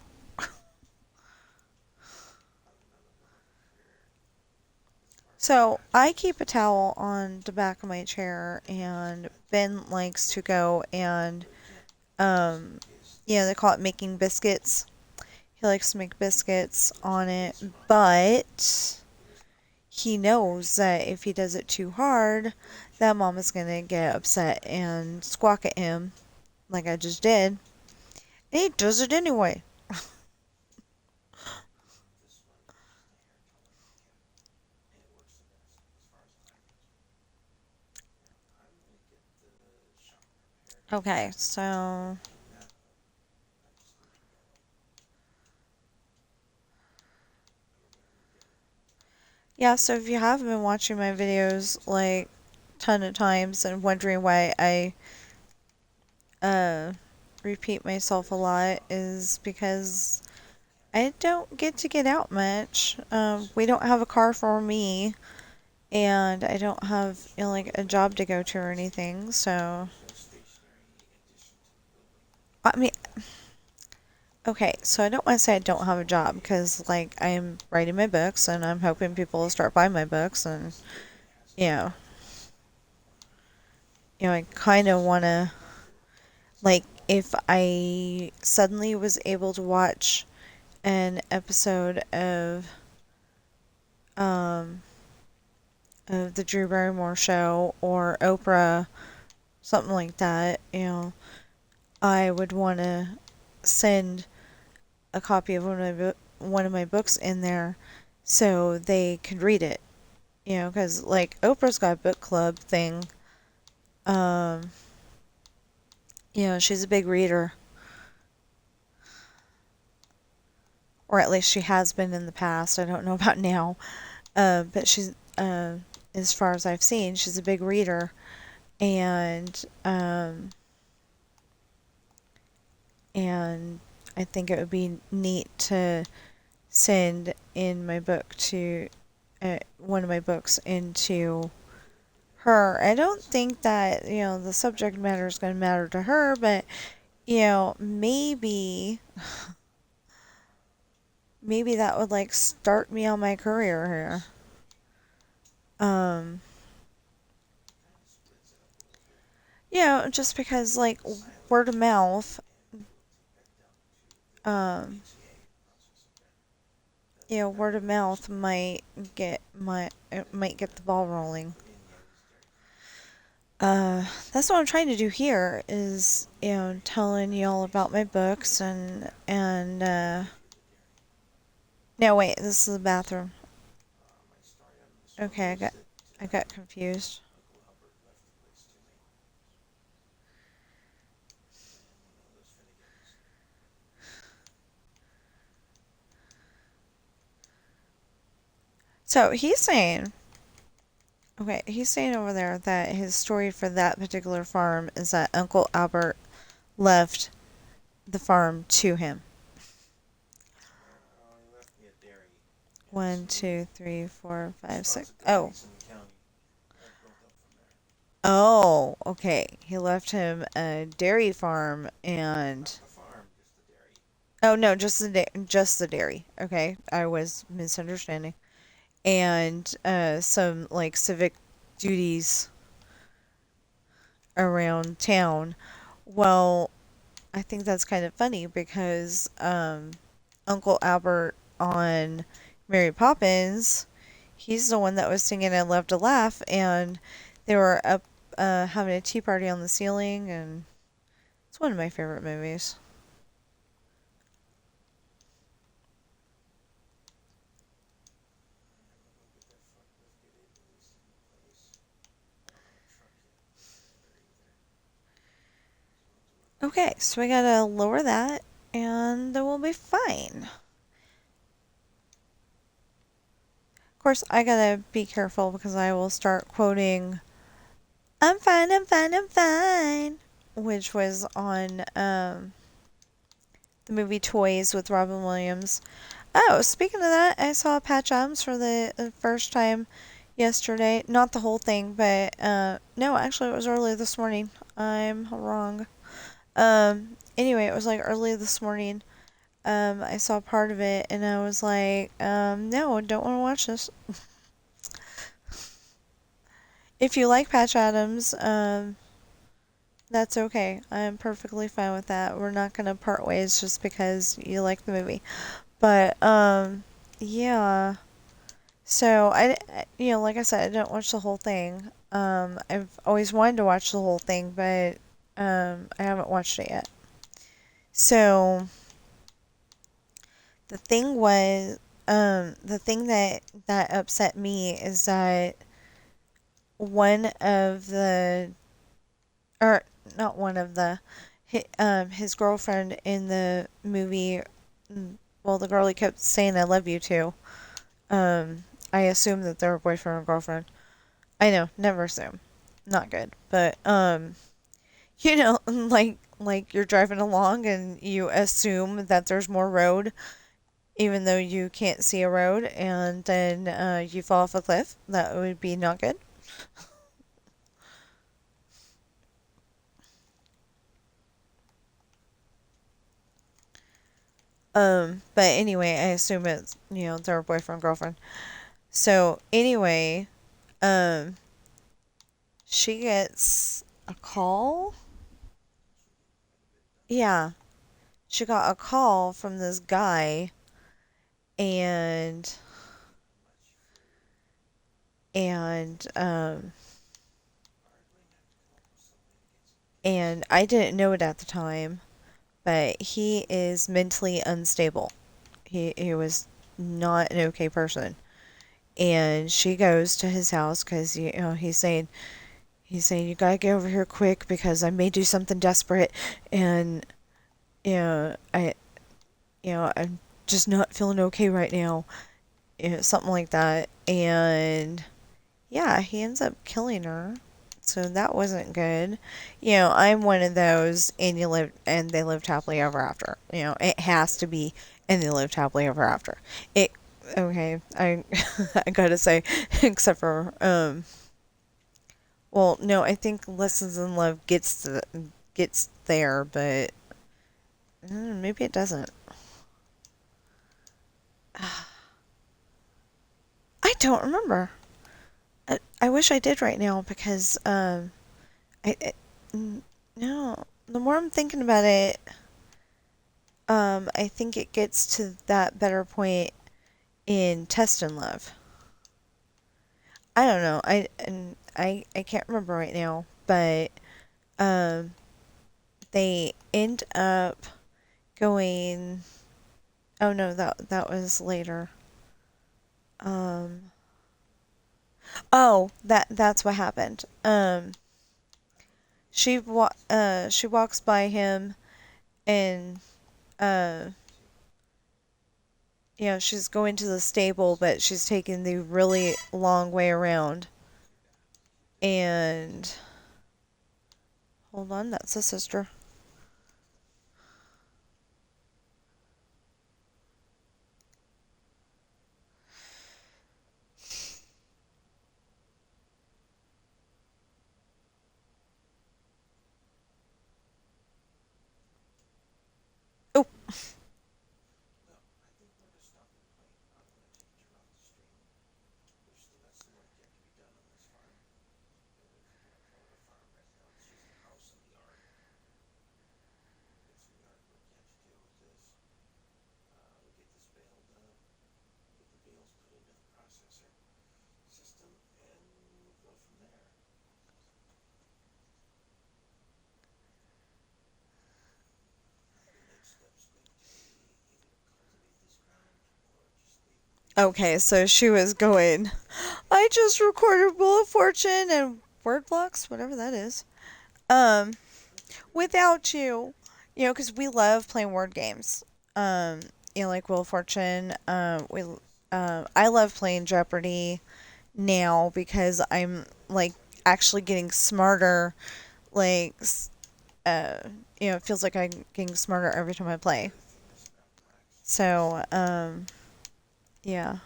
S1: So, I keep a towel on the back of my chair and Ben likes to go and um they call it making biscuits. He likes to make biscuits on it, but he knows that if he does it too hard, that mom is going to get upset and squawk at him, like I just did. And he does it anyway. Okay, so. Yeah, so if you have been watching my videos like ton of times and wondering why I uh repeat myself a lot is because I don't get out much. We don't have a car for me, and I don't have like a job to go to or anything. So I mean, okay, so I don't want to say I don't have a job because like I'm writing my books and I'm hoping people will start buying my books and you know, I kind of want to like if I suddenly was able to watch an episode um of the Drew Barrymore show or Oprah something like that, I would want to send a copy of one of my books in there so they could read it. Because like Oprah's got a book club thing. Um, she's a big reader, or at least she has been in the past. I don't know about now. But she's, as far as I've seen, she's a big reader, and and I think it would be neat to send in my book to one of my books into her. I don't think that the subject matter is going to matter to her, but maybe that would like start me on my career here. Um, just because like word of mouth, um, word of mouth might get the ball rolling. That's what I'm trying to do here is, telling you all about my books and no, wait, this is the bathroom. Okay, I got confused. So he's saying over there that his story for that particular farm is that Uncle Albert left the farm to him. One, two, three, four, five, six. Oh. Oh, okay. He left him a dairy farm and oh no, just the dairy. Okay, I was misunderstanding. And some like civic duties around town. Well, I think that's kind of funny because Uncle Albert on Mary Poppins, he's the one that was singing "I Love to Laugh," and they were up having a tea party on the ceiling, and it's one of my favorite movies. Okay, so we gotta lower that, and then we'll be fine. Of course, I gotta be careful because I will start quoting "I'm fine, I'm fine, I'm fine," which was on the movie Toys with Robin Williams. Oh, speaking of that, I saw Patch Adams for the first time yesterday. Not the whole thing, but no, actually, it was early this morning. I'm wrong. Anyway, it was like early this morning. I saw part of it and I was like, no, I don't want to watch this. If you like Patch Adams, that's okay. I'm perfectly fine with that. We're not gonna part ways just because you like the movie. But yeah. So like I said, I didn't watch the whole thing. I've always wanted to watch the whole thing, but I haven't watched it yet. So the thing that upset me is that one of the, or not one of the, his girlfriend in the movie, well, the girl he kept saying "I love you" to. I assume that they're boyfriend or girlfriend. I know, never assume. Not good. But like you're driving along and you assume that there's more road even though you can't see a road and then you fall off a cliff. That would be not good. But anyway, I assume it's, their boyfriend, girlfriend. So anyway, um, she gets a call. Yeah, she got a call from this guy and and And I didn't know it at the time, but he is mentally unstable. He was not an okay person. And she goes to his house because he's saying you gotta get over here quick because I may do something desperate, and I I'm just not feeling okay right now, something like that. And yeah, he ends up killing her. So that wasn't good. I'm one of those, and they lived happily ever after. It has to be, and they lived happily ever after. It okay. I I gotta say, except for well, no, I think Lessons in Love gets there, but maybe it doesn't. I don't remember. I wish I did right now because no. The more I'm thinking about it, I think it gets to that better point in Test and Love. I don't know. I can't remember right now, but um, they end up going. Oh no, that was later. Um, oh, that's what happened. She walks by him and uh she's going to the stable, but she's taking the really long way around. And hold on, that's a sister. Oh, okay, so she was going. I just recorded Wheel of Fortune and word blocks, whatever that is. Um, without you, because we love playing word games. Um, like Wheel of Fortune. I love playing Jeopardy now because I'm like actually getting smarter. Like, uh, it feels like I'm getting smarter every time I play. So, yeah.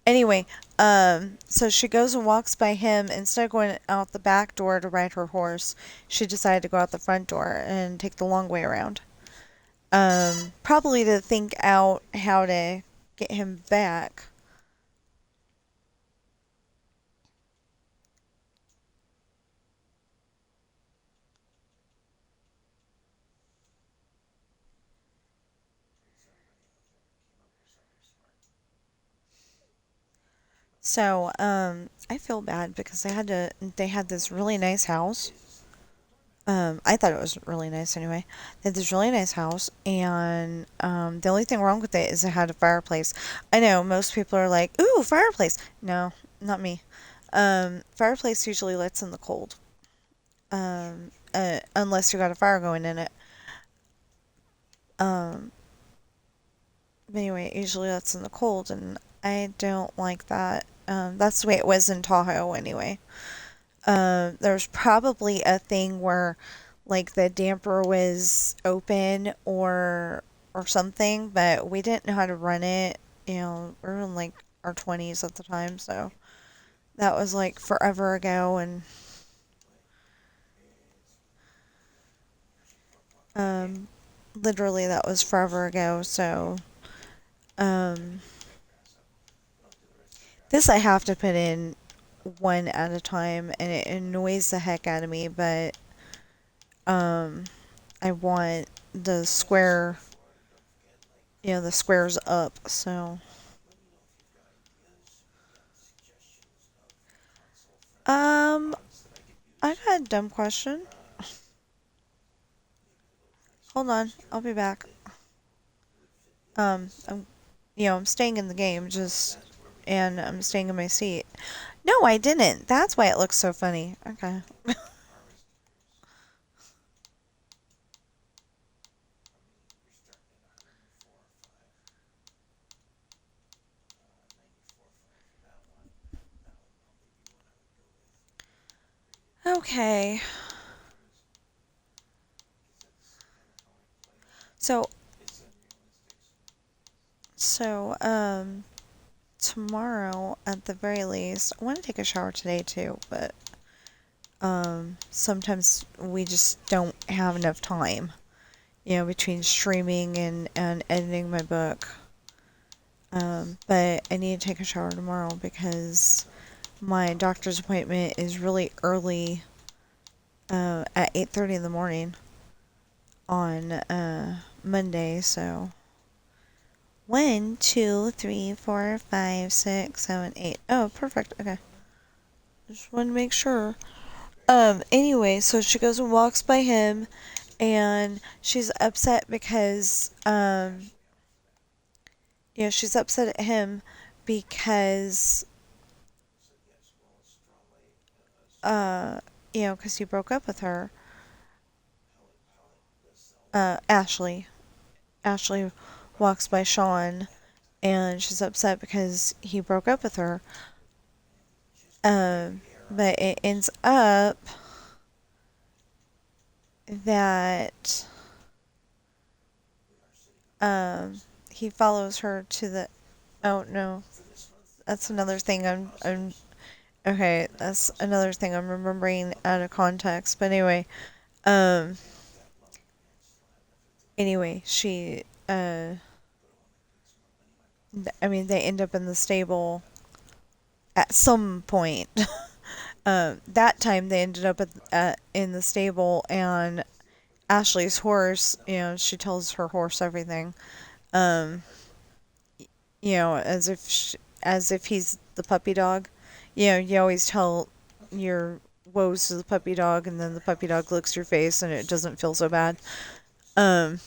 S1: Anyway, so she goes and walks by him. Instead of going out the back door to ride her horse, she decided to go out the front door and take the long way around. Probably to think out how to get him back. So, I feel bad because they had this really nice house. I thought it was really nice anyway. They had this really nice house, and the only thing wrong with it is it had a fireplace. I know most people are like, "Ooh, fireplace." No, not me. Fireplace usually lets in the cold, unless you got a fire going in it. Um, but anyway, it usually lets in the cold, and I don't like that. That's the way it was in Tahoe anyway. There's probably a thing where like the damper was open or something, but we didn't know how to run it. We were in like our 20s at the time, so that was like forever ago, and um, literally that was forever ago. So um, this I have to put in one at a time, and it annoys the heck out of me, but um, I want the square, the squares up. So um, I got a dumb question. hold on. I'll be back. I'm, I'm staying in the game, and I'm staying in my seat. No, I didn't. That's why it looks so funny. Okay. Okay. So, so, tomorrow, at the very least, I want to take a shower today too, but, sometimes we just don't have enough time, between streaming and editing my book. But I need to take a shower tomorrow because my doctor's appointment is really early, at 8:30 in the morning on, Monday, so 1, 2, 3, 4, 5, 6, 7, 8. Oh, perfect. Okay. Just want to make sure. Anyway, so she goes and walks by him, and she's upset because, she's upset at him because, uh, because he broke up with her. Ashley. Ashley walks by Sean, and she's upset because he broke up with her. But it ends up that he follows her to the. Oh no, that's another thing. I'm okay. That's another thing I'm remembering out of context. But anyway, um, she I mean, they end up in the stable at some point. That time they ended up in the stable, and Ashley's horse, she tells her horse everything. Um, as if he's the puppy dog. You always tell your woes to the puppy dog, and then the puppy dog licks your face, and it doesn't feel so bad. Um,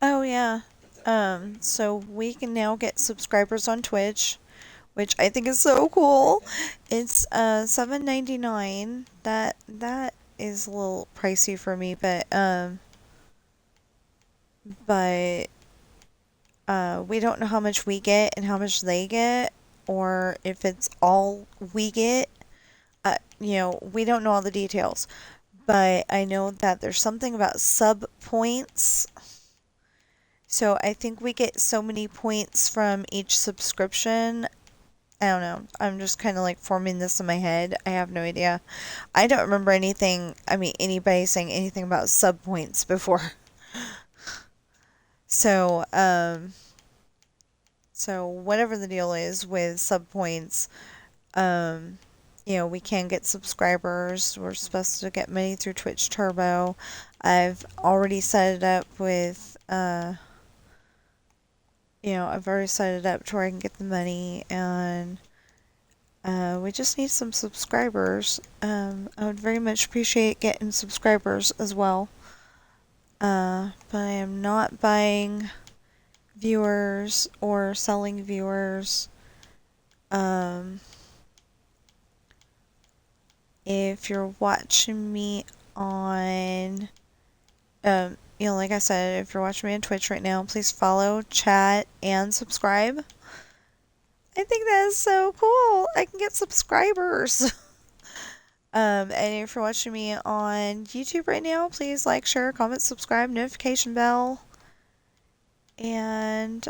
S1: oh yeah. So we can now get subscribers on Twitch, which I think is so cool. It's $7.99. That is a little pricey for me, but we don't know how much we get and how much they get, or if it's all we get. We don't know all the details, but I know that there's something about sub points. So I think we get so many points from each subscription. I don't know. I'm just kind of like forming this in my head. I have no idea. I don't remember anything, I mean, anybody saying anything about sub points before. So, so whatever the deal is with sub points, um, we can get subscribers. We're supposed to get money through Twitch Turbo. I've already set it up with, I've already set it up to where I can get the money, and we just need some subscribers. I would very much appreciate getting subscribers as well. But I am not buying viewers or selling viewers. If you're watching me on, like I said, if you're watching me on Twitch right now, please follow, chat, and subscribe. I think that is so cool. I can get subscribers. And if you're watching me on YouTube right now, please like, share, comment, subscribe, notification bell. And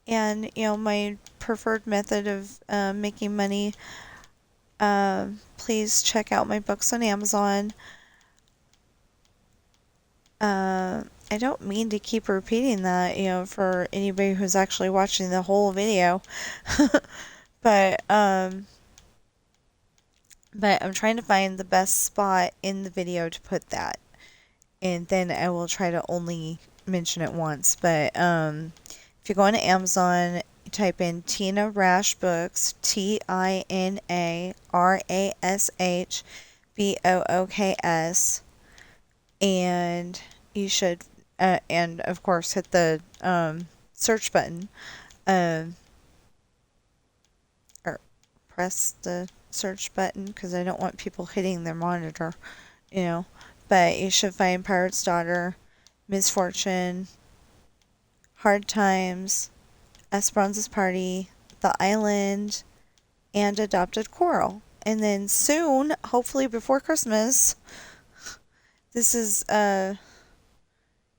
S1: my preferred method of making money, please check out my books on Amazon. I don't mean to keep repeating that, for anybody who's actually watching the whole video. But, but I'm trying to find the best spot in the video to put that. And then I will try to only mention it once. But, if you go on Amazon, type in Tina Rash Books, TinaRashBooks, and you should, and of course, hit the search button, or press the search button because I don't want people hitting their monitor, you know. But you should find Pirate's Daughter, Misfortune, Hard Times, Esperanza's Party, The Island, and Adopted Coral. And then soon, hopefully before Christmas, this is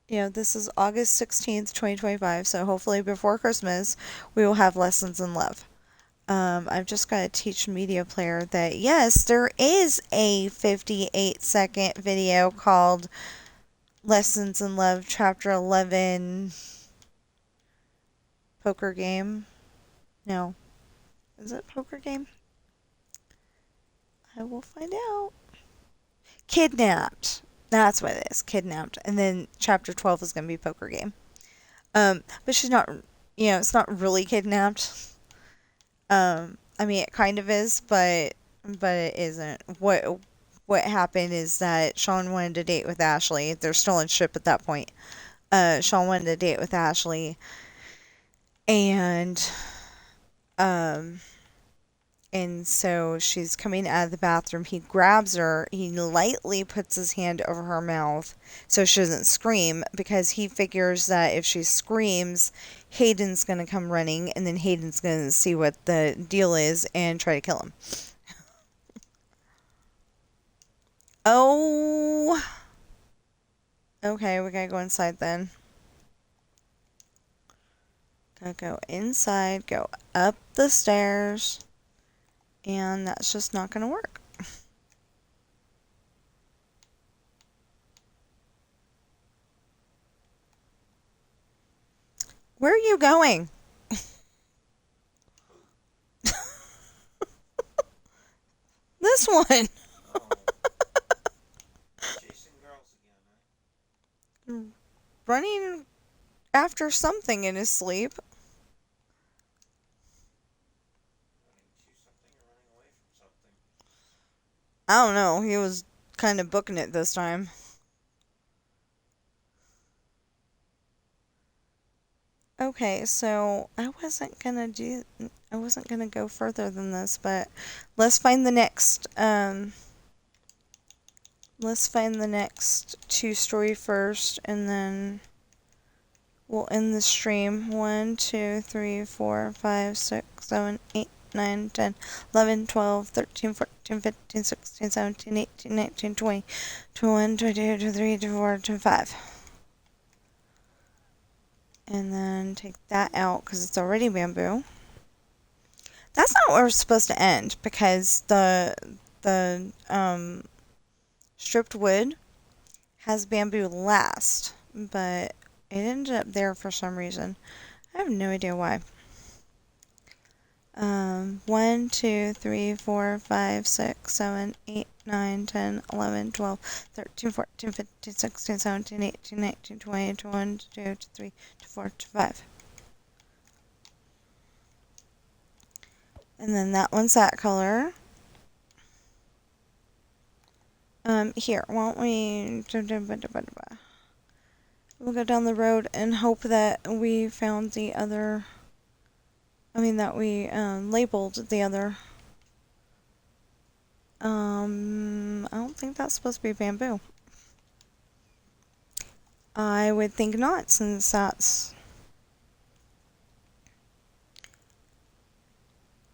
S1: this is August 16th, 2025, so hopefully before Christmas, we will have Lessons in Love. I've just got to teach Media Player that, yes, there is a 58-second video called Lessons in Love, Chapter 11, Poker Game. No. Is it Poker Game? I will find out. Kidnapped. That's what it is. Kidnapped. And then Chapter 12 is going to be Poker Game. But she's not, it's not really kidnapped. I mean, it kind of is, but it isn't. What happened is that Sean wanted to date with Ashley. They're still in ship at that point. Sean wanted to date with Ashley, and so she's coming out of the bathroom. He grabs her. He lightly puts his hand over her mouth so she doesn't scream, because he figures that if she screams, Hayden's going to come running, and then Hayden's going to see what the deal is and try to kill him. Oh. Okay, we gotta go inside then. Gotta go inside, go up the stairs. And that's just not going to work. Where are you going? This one.
S2: Oh. Chasing girls again, right?
S1: Running after something in his sleep. I don't know. He was kind of booking it this time. Okay, so I wasn't gonna go further than this, but let's find the next two story first, and then we'll end the stream. 1, 2, 3, 4, 5, 6, 7, 8, 9, 10, 11, 12, 13, 14, 15, 16, 17, 18, 19, 20, 21, 22, 23, 24, 25. And then take that out because it's already bamboo. That's not where we're supposed to end, because the stripped wood has bamboo last, but it ended up there for some reason. I have no idea why. 1, 2, 3, 4, 5, 6, 7, 8, 9, 10, 11, 12, 13, 14, 15, 16, 17, 18, 19, 20, 21, 22, 23, 24, 25. And then that one's that color. Here, why don't we... We'll go down the road and hope that we found the other... that we labeled the other. I don't think that's supposed to be bamboo. I would think not, since that's...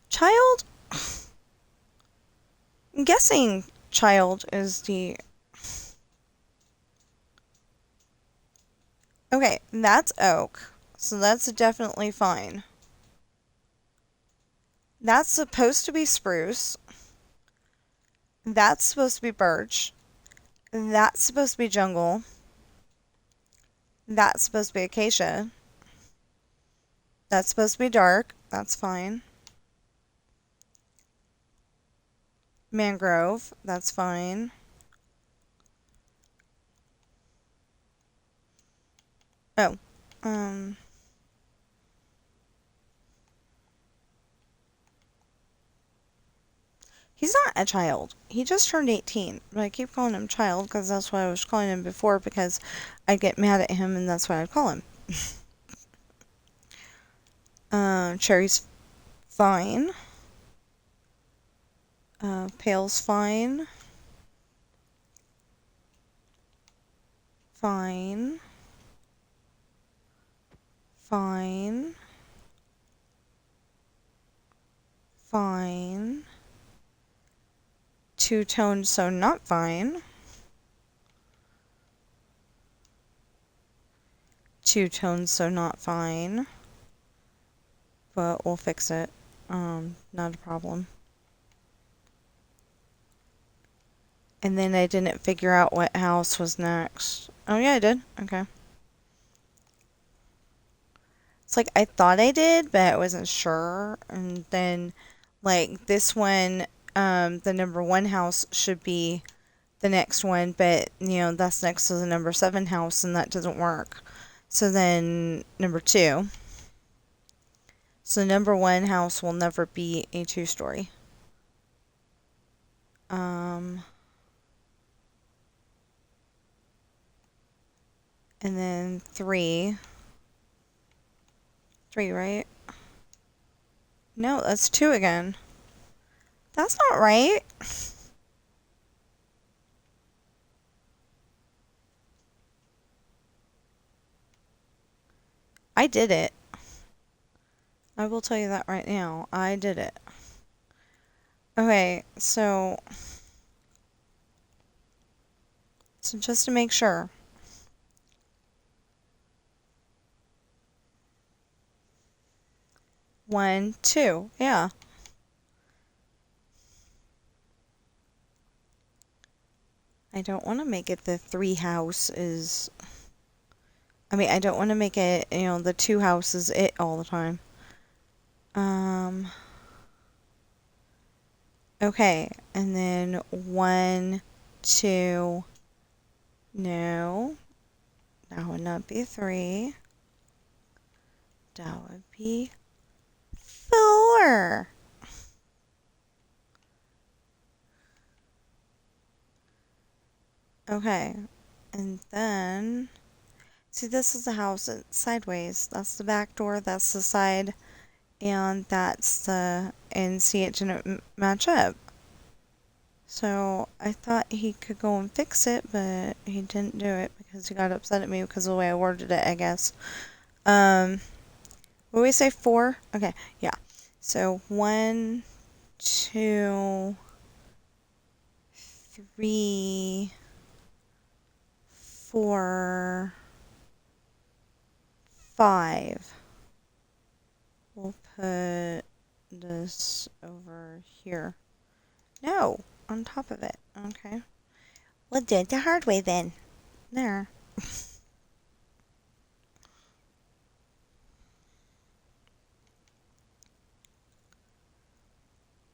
S1: Child? I'm guessing child is the... Okay, that's oak, so that's definitely fine. That's supposed to be spruce. That's supposed to be birch. That's supposed to be jungle. That's supposed to be acacia. That's supposed to be dark. That's fine. Mangrove. That's fine. Oh. Um. He's not a child. He just turned 18. But I keep calling him child because that's what I was calling him before because I'd get mad at him and that's what I'd call him. Cherry's fine. Pale's fine. Fine. Fine. Fine. Two-tone, so not fine. Two-tone, so not fine. But we'll fix it. Not a problem. And then I didn't figure out what house was next. Oh yeah, I did. Okay. It's like I thought I did, but I wasn't sure. And then, like, this one, the number 1 house should be the next one, but, you know, that's next to the number 7 house, and that doesn't work. So then, number 2. So number 1 house will never be a 2-story. And then 3. 3, right? No, that's 2 again. That's not right. I did it. I will tell you that right now. I did it. Okay, so just to make sure. One, two, yeah. I don't want to make it the 3 house is... I mean, I don't want to make it, you know, the 2 house is it all the time. Okay, and then 1, 2... No. That would not be 3. That would be 4. Okay, and then... See, this is the house. It's sideways. That's the back door. That's the side. And that's the... And see, it didn't match up. So I thought he could go and fix it, but he didn't do it because he got upset at me because of the way I worded it, I guess. Would we say 4? Okay, yeah. So 1, 2, 3, 4, 5. We'll put this over here. No, on top of it. Okay. We'll do it the hard way then. There.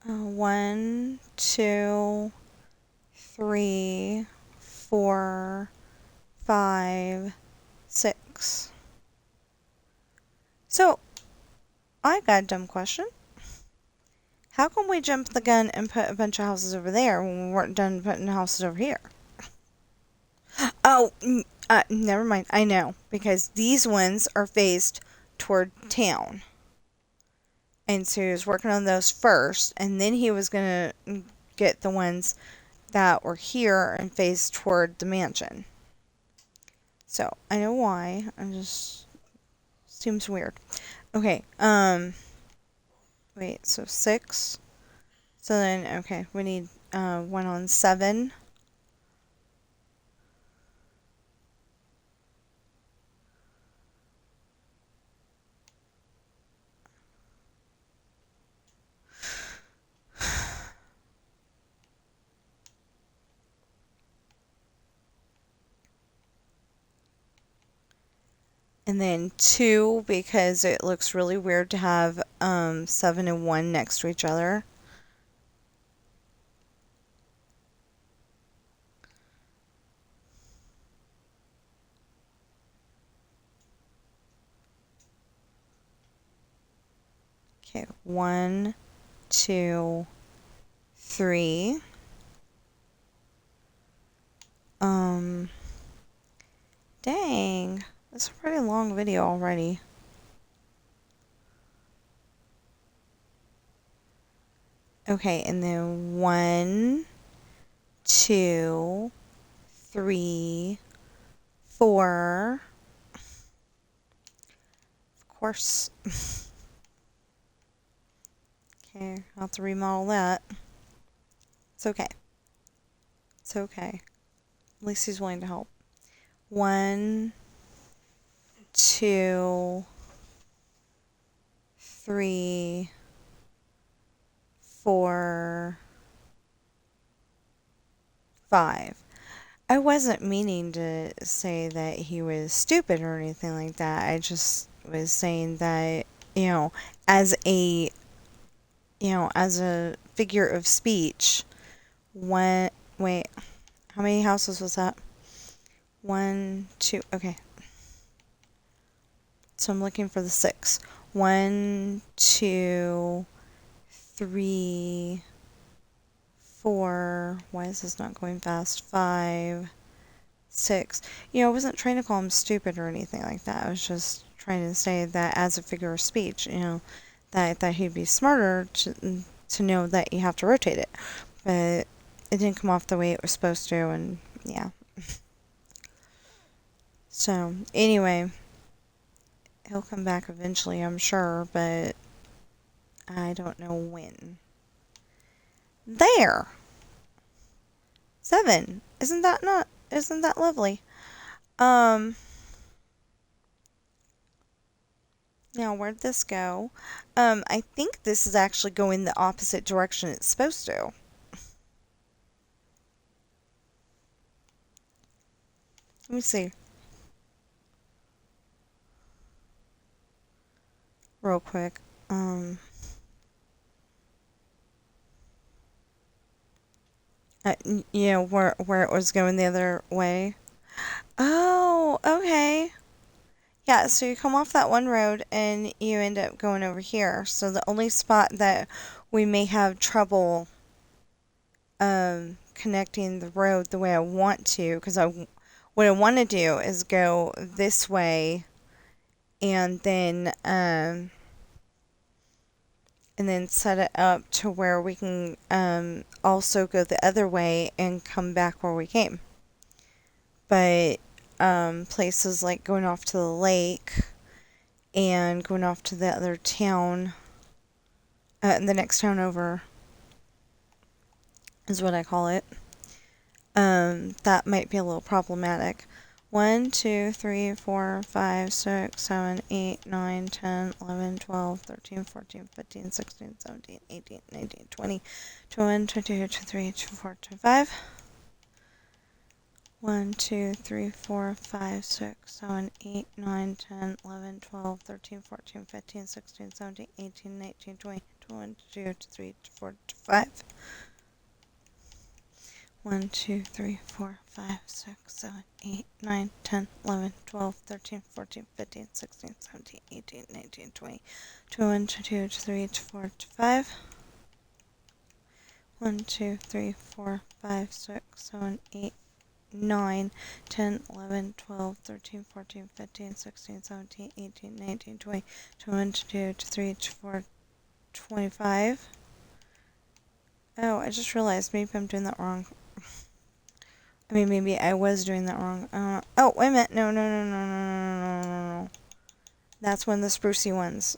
S1: 1, 2, 3, 4, 5, 6. So, I got a dumb question. How come we jumped the gun and put a bunch of houses over there when we weren't done putting houses over here? Oh, never mind. I know. Because these ones are faced toward town. And so he was working on those first, and then he was going to get the ones that were here and faced toward the mansion. So, I know why. I just... Seems weird. Okay, wait, so 6. So then, okay, we need 1 on 7. And then 2 because it looks really weird to have 7 and 1 next to each other. Okay, 1, 2, 3. Dang, that's a pretty long video already. Okay, and then 1, 2, 3, 4. Of course. Okay, I'll have to remodel that. It's okay. It's okay. At least he's willing to help. 1, 2, 3, 4, 5. I wasn't meaning to say that he was stupid or anything like that. I just was saying that, you know, as a as a figure of speech, wait, how many houses was that? 1, 2, okay. So I'm looking for the 6. 1, 2, 3, 4. Why is this not going fast? 5, 6. I wasn't trying to call him stupid or anything like that. I was just trying to say that as a figure of speech, that he'd be smarter to know that you have to rotate it. But it didn't come off the way it was supposed to, and yeah. So, anyway, he'll come back eventually, I'm sure, but I don't know when. There! 7. Isn't that lovely? Now, where'd this go? I think this is actually going the opposite direction it's supposed to. Let me see. Real quick. Where it was going the other way. Oh, okay. Yeah, so you come off that one road and you end up going over here. So the only spot that we may have trouble connecting the road the way I want to, because what I want to do is go this way and then set it up to where we can also go the other way and come back where we came. But places like going off to the lake and going off to the other town, the next town over is what I call it. That might be a little problematic. 1, 2, 3, 4, 5, 6, 7, 8, 9, 10, 11, 12, 13, 14, 15, 16, 17, 18, 19, 20, 21, 22, 23, 24, 25. 1, 2, 3, 4, 5, 6, 7, 8, 9, 10, 11, 12, 13, 14, 15, 16, 17, 18, 19, 20, 21, 22, 23, 24, 25. 1, 2, 3, 4, 5, 6, 7, 8, 9, 10, 11, 12, 13, 14, 15, 16, 17, 18, 19, 20, 21, 22, 23, 24, 25. 1, 2, 3, 4, 5, 6, 7, 8, 9, 10, 11, 12, 13, 14, 15, 16, 17, 18, 19, 20, 21, 22, 23, 24, 25. Oh, I just realized maybe I'm doing that wrong. I mean, maybe I was doing that wrong. Oh, wait a minute. No, no, no, no, no, no, no, no, no. That's one of the sprucey ones.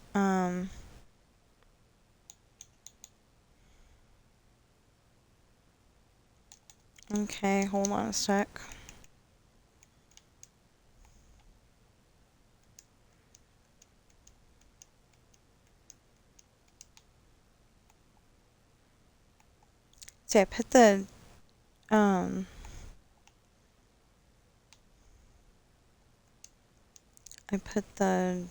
S1: Okay, hold on a sec. See, I put the, I put the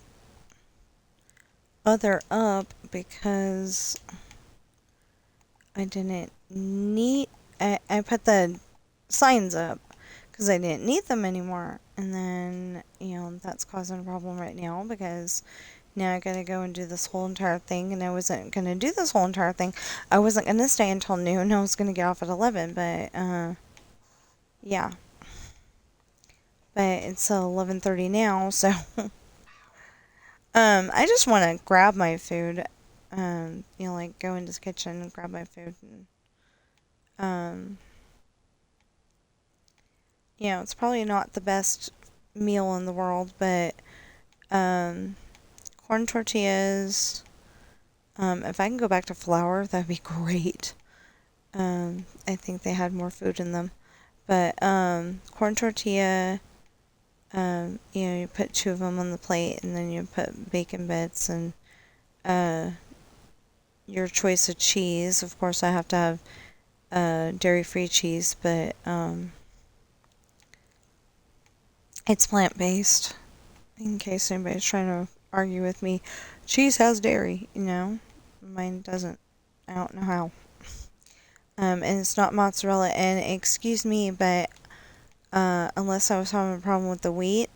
S1: other up because I didn't need. I put the signs up because I didn't need them anymore. And then, that's causing a problem right now because now I gotta go and do this whole entire thing. And I wasn't gonna do this whole entire thing. I wasn't gonna stay until noon. I was gonna get off at 11, but, yeah. But it's 11:30 now, so, I just want to grab my food. Like go into the kitchen and grab my food. And, um, it's probably not the best meal in the world, but, um, corn tortillas. If I can go back to flour, that'd be great. I think they had more food in them. But, corn tortilla, you put two of them on the plate and then you put bacon bits and, your choice of cheese. Of course, I have to have, dairy-free cheese, but, it's plant-based. In case anybody's trying to argue with me, cheese has dairy, Mine doesn't. I don't know how. And it's not mozzarella. And excuse me, but unless I was having a problem with the wheat,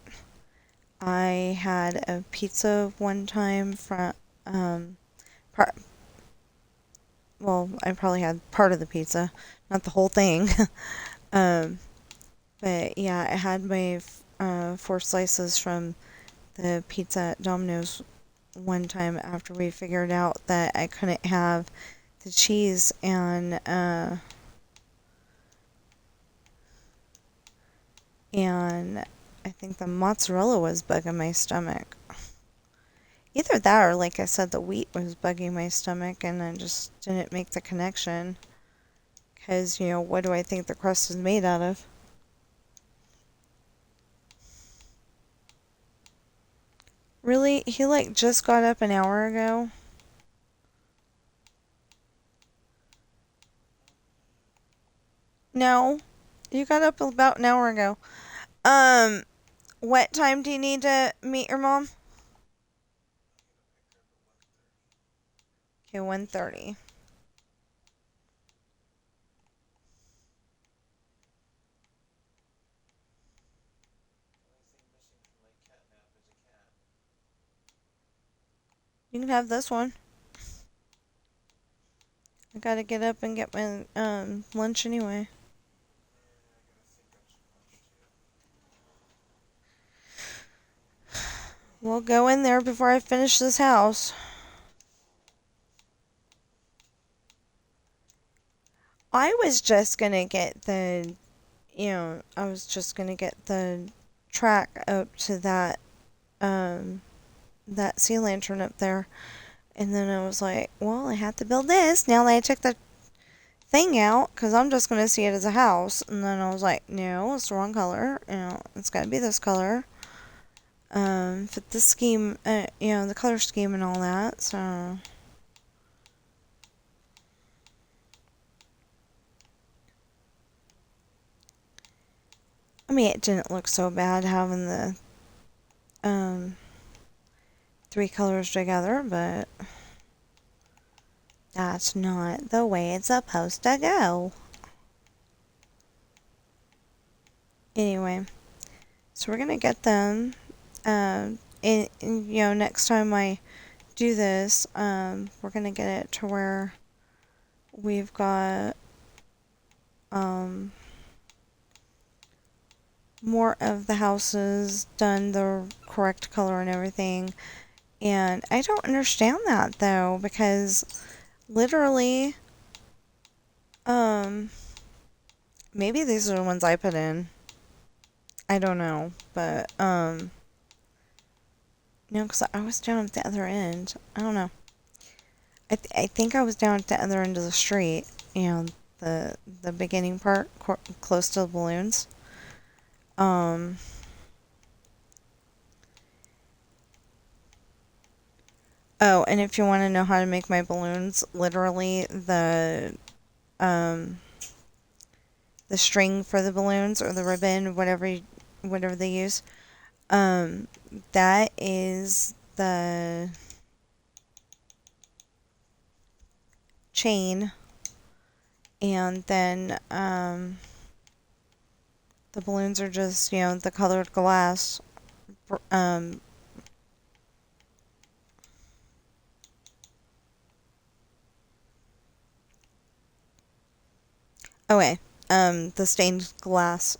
S1: I had a pizza one time from, par- well, I probably had part of the pizza, not the whole thing. um, but yeah, I had my 4 slices from the pizza at Domino's one time after we figured out that I couldn't have the cheese and I think the mozzarella was bugging my stomach. Either that or, like I said, the wheat was bugging my stomach and I just didn't make the connection. Because, what do I think the crust is made out of? Really? He, like, just got up an hour ago? No. You got up about an hour ago. Um, what time do you need to meet your mom? Okay, 1:30. You can have this one. I gotta get up and get my lunch anyway. We'll go in there before I finish this house. I was just gonna get I was just gonna get the track up to um, that sea lantern up there. And then I was like, well, I have to build this now that I took the thing out because I'm just going to see it as a house. And then I was like, no, it's the wrong color. It's got to be this color. Fit the scheme, the color scheme and all that. So, I mean, it didn't look so bad having the um, 3 colors together, but that's not the way it's supposed to go. Anyway, so we're gonna get them. Next time I do this, we're gonna get it to where we've got um, more of the houses done the correct color and everything. And I don't understand that though, because literally, um, maybe these are the ones I put in. I don't know, but no, because I was down at the other end. I don't know. I think I was down at the other end of the street. The beginning part, close to the balloons. Um. Oh, and if you want to know how to make my balloons, literally um the string for the balloons or the ribbon, whatever they use, Um, that is the chain, and then the balloons are just, the colored glass. Um, okay. The stained glass.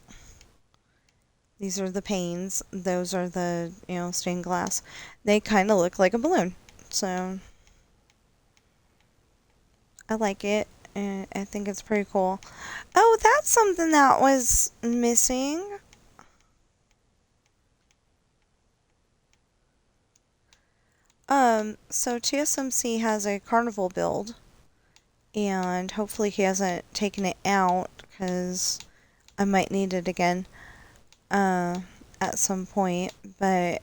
S1: These are the panes. Those are the, stained glass. They kind of look like a balloon. So I like it. And I think it's pretty cool. Oh, that's something that was missing. So TSMC has a carnival build, and hopefully he hasn't taken it out because I might need it again at some point. But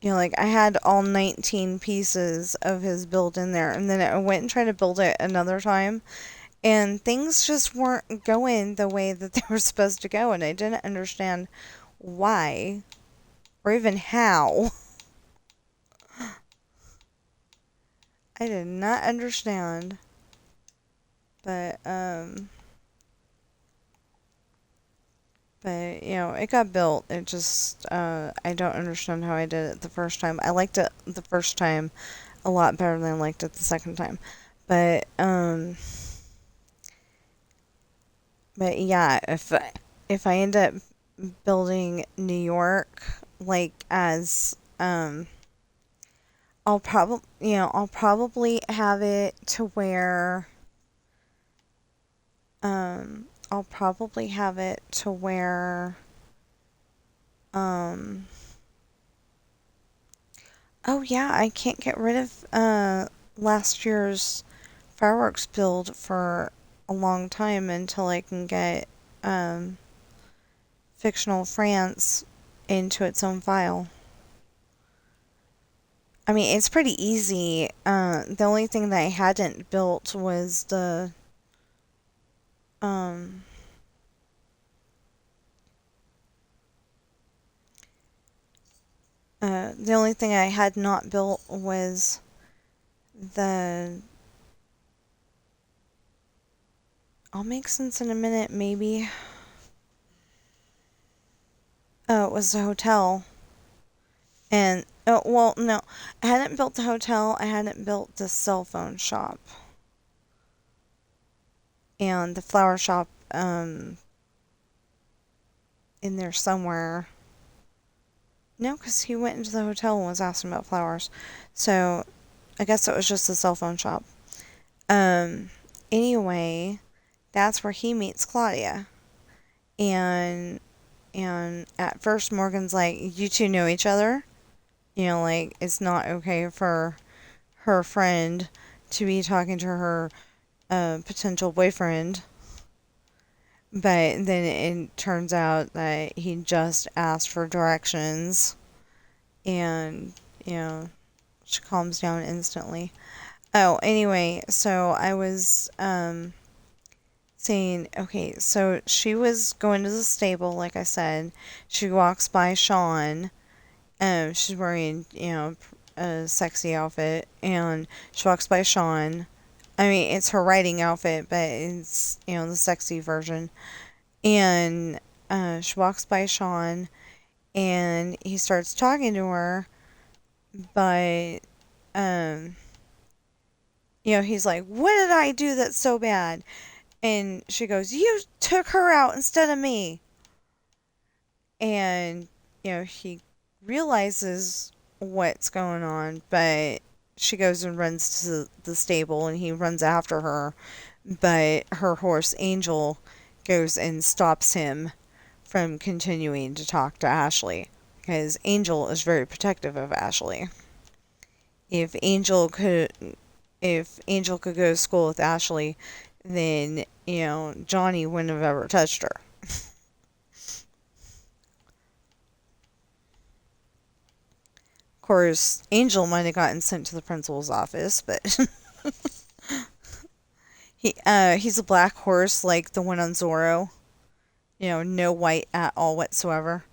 S1: like I had all 19 pieces of his build in there, and then I went and tried to build it another time, and things just weren't going the way that they were supposed to go, and I didn't understand why or even how. I did not understand. But it got built. It just I don't understand how I did it the first time. I liked it the first time a lot better than I liked it the second time. But yeah, if I end up building New York like as I'll probably have it to where I'll probably have it to where um oh yeah, I can't get rid of last year's fireworks build for a long time until I can get um Fictional France into its own file. I mean, it's pretty easy. The only thing that I hadn't built was um the only thing I had not built was the I'll make sense in a minute, maybe. Oh, it was the hotel. And, oh, well, no. I hadn't built the hotel. I hadn't built the cell phone shop. And the flower shop, in there somewhere. No, because he went into the hotel and was asking about flowers. So, I guess it was just the cell phone shop. Um, anyway, that's where he meets Claudia. And, and at first Morgan's like, you two know each other? Like, it's not okay for her friend to be talking to her potential boyfriend. But then it turns out that he just asked for directions, and, she calms down instantly. Oh, anyway, so I was saying, okay, so she was going to the stable, like I said. She walks by Sean. She's wearing, a sexy outfit, and she walks by Sean. I mean, it's her riding outfit, but it's, the sexy version. And she walks by Sean, and he starts talking to her, but, um, he's like, what did I do that's so bad? And she goes, you took her out instead of me. And, he realizes what's going on, but she goes and runs to the stable, and he runs after her, but her horse Angel goes and stops him from continuing to talk to Ashley, because Angel is very protective of Ashley. If Angel could if Angel could go to school with Ashley, then, Johnny wouldn't have ever touched her. Of course, Angel might have gotten sent to the principal's office, but he's a black horse like the one on Zorro. no white at all whatsoever.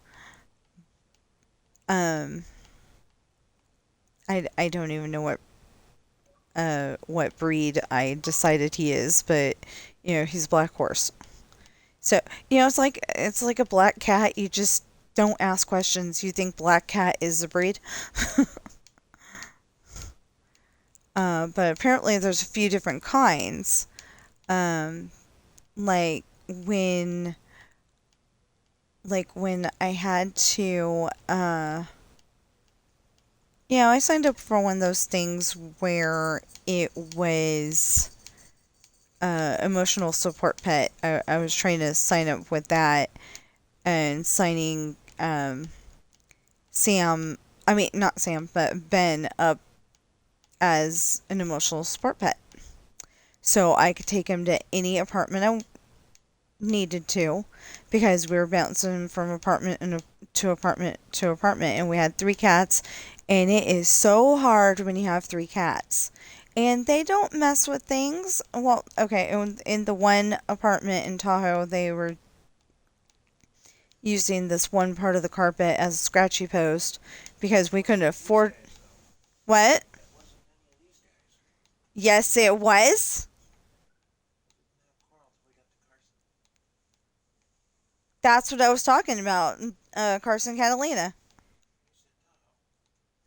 S1: Um, I don't even know what breed I decided he is, but he's a black horse. So it's like a black cat. You just don't ask questions. You think black cat is the breed. But apparently there's a few different kinds. Um, like when when I had to I signed up for one of those things where it was emotional support pet. I was trying to sign up with that and signing Sam, I mean, not Sam, but Ben up as an emotional support pet. So I could take him to any apartment I needed to because we were bouncing from apartment to apartment to apartment, and we had 3 cats, and it is so hard when you have 3 cats. And they don't mess with things. Well, okay, in the one apartment in Tahoe, they were using this one part of the carpet as a scratchy post because we couldn't afford. What?
S2: That wasn't any of these guys.
S1: Yes, it was.
S2: Now Carl until we got to Carson.
S1: That's what I was talking about. Carson Catalina.
S2: You said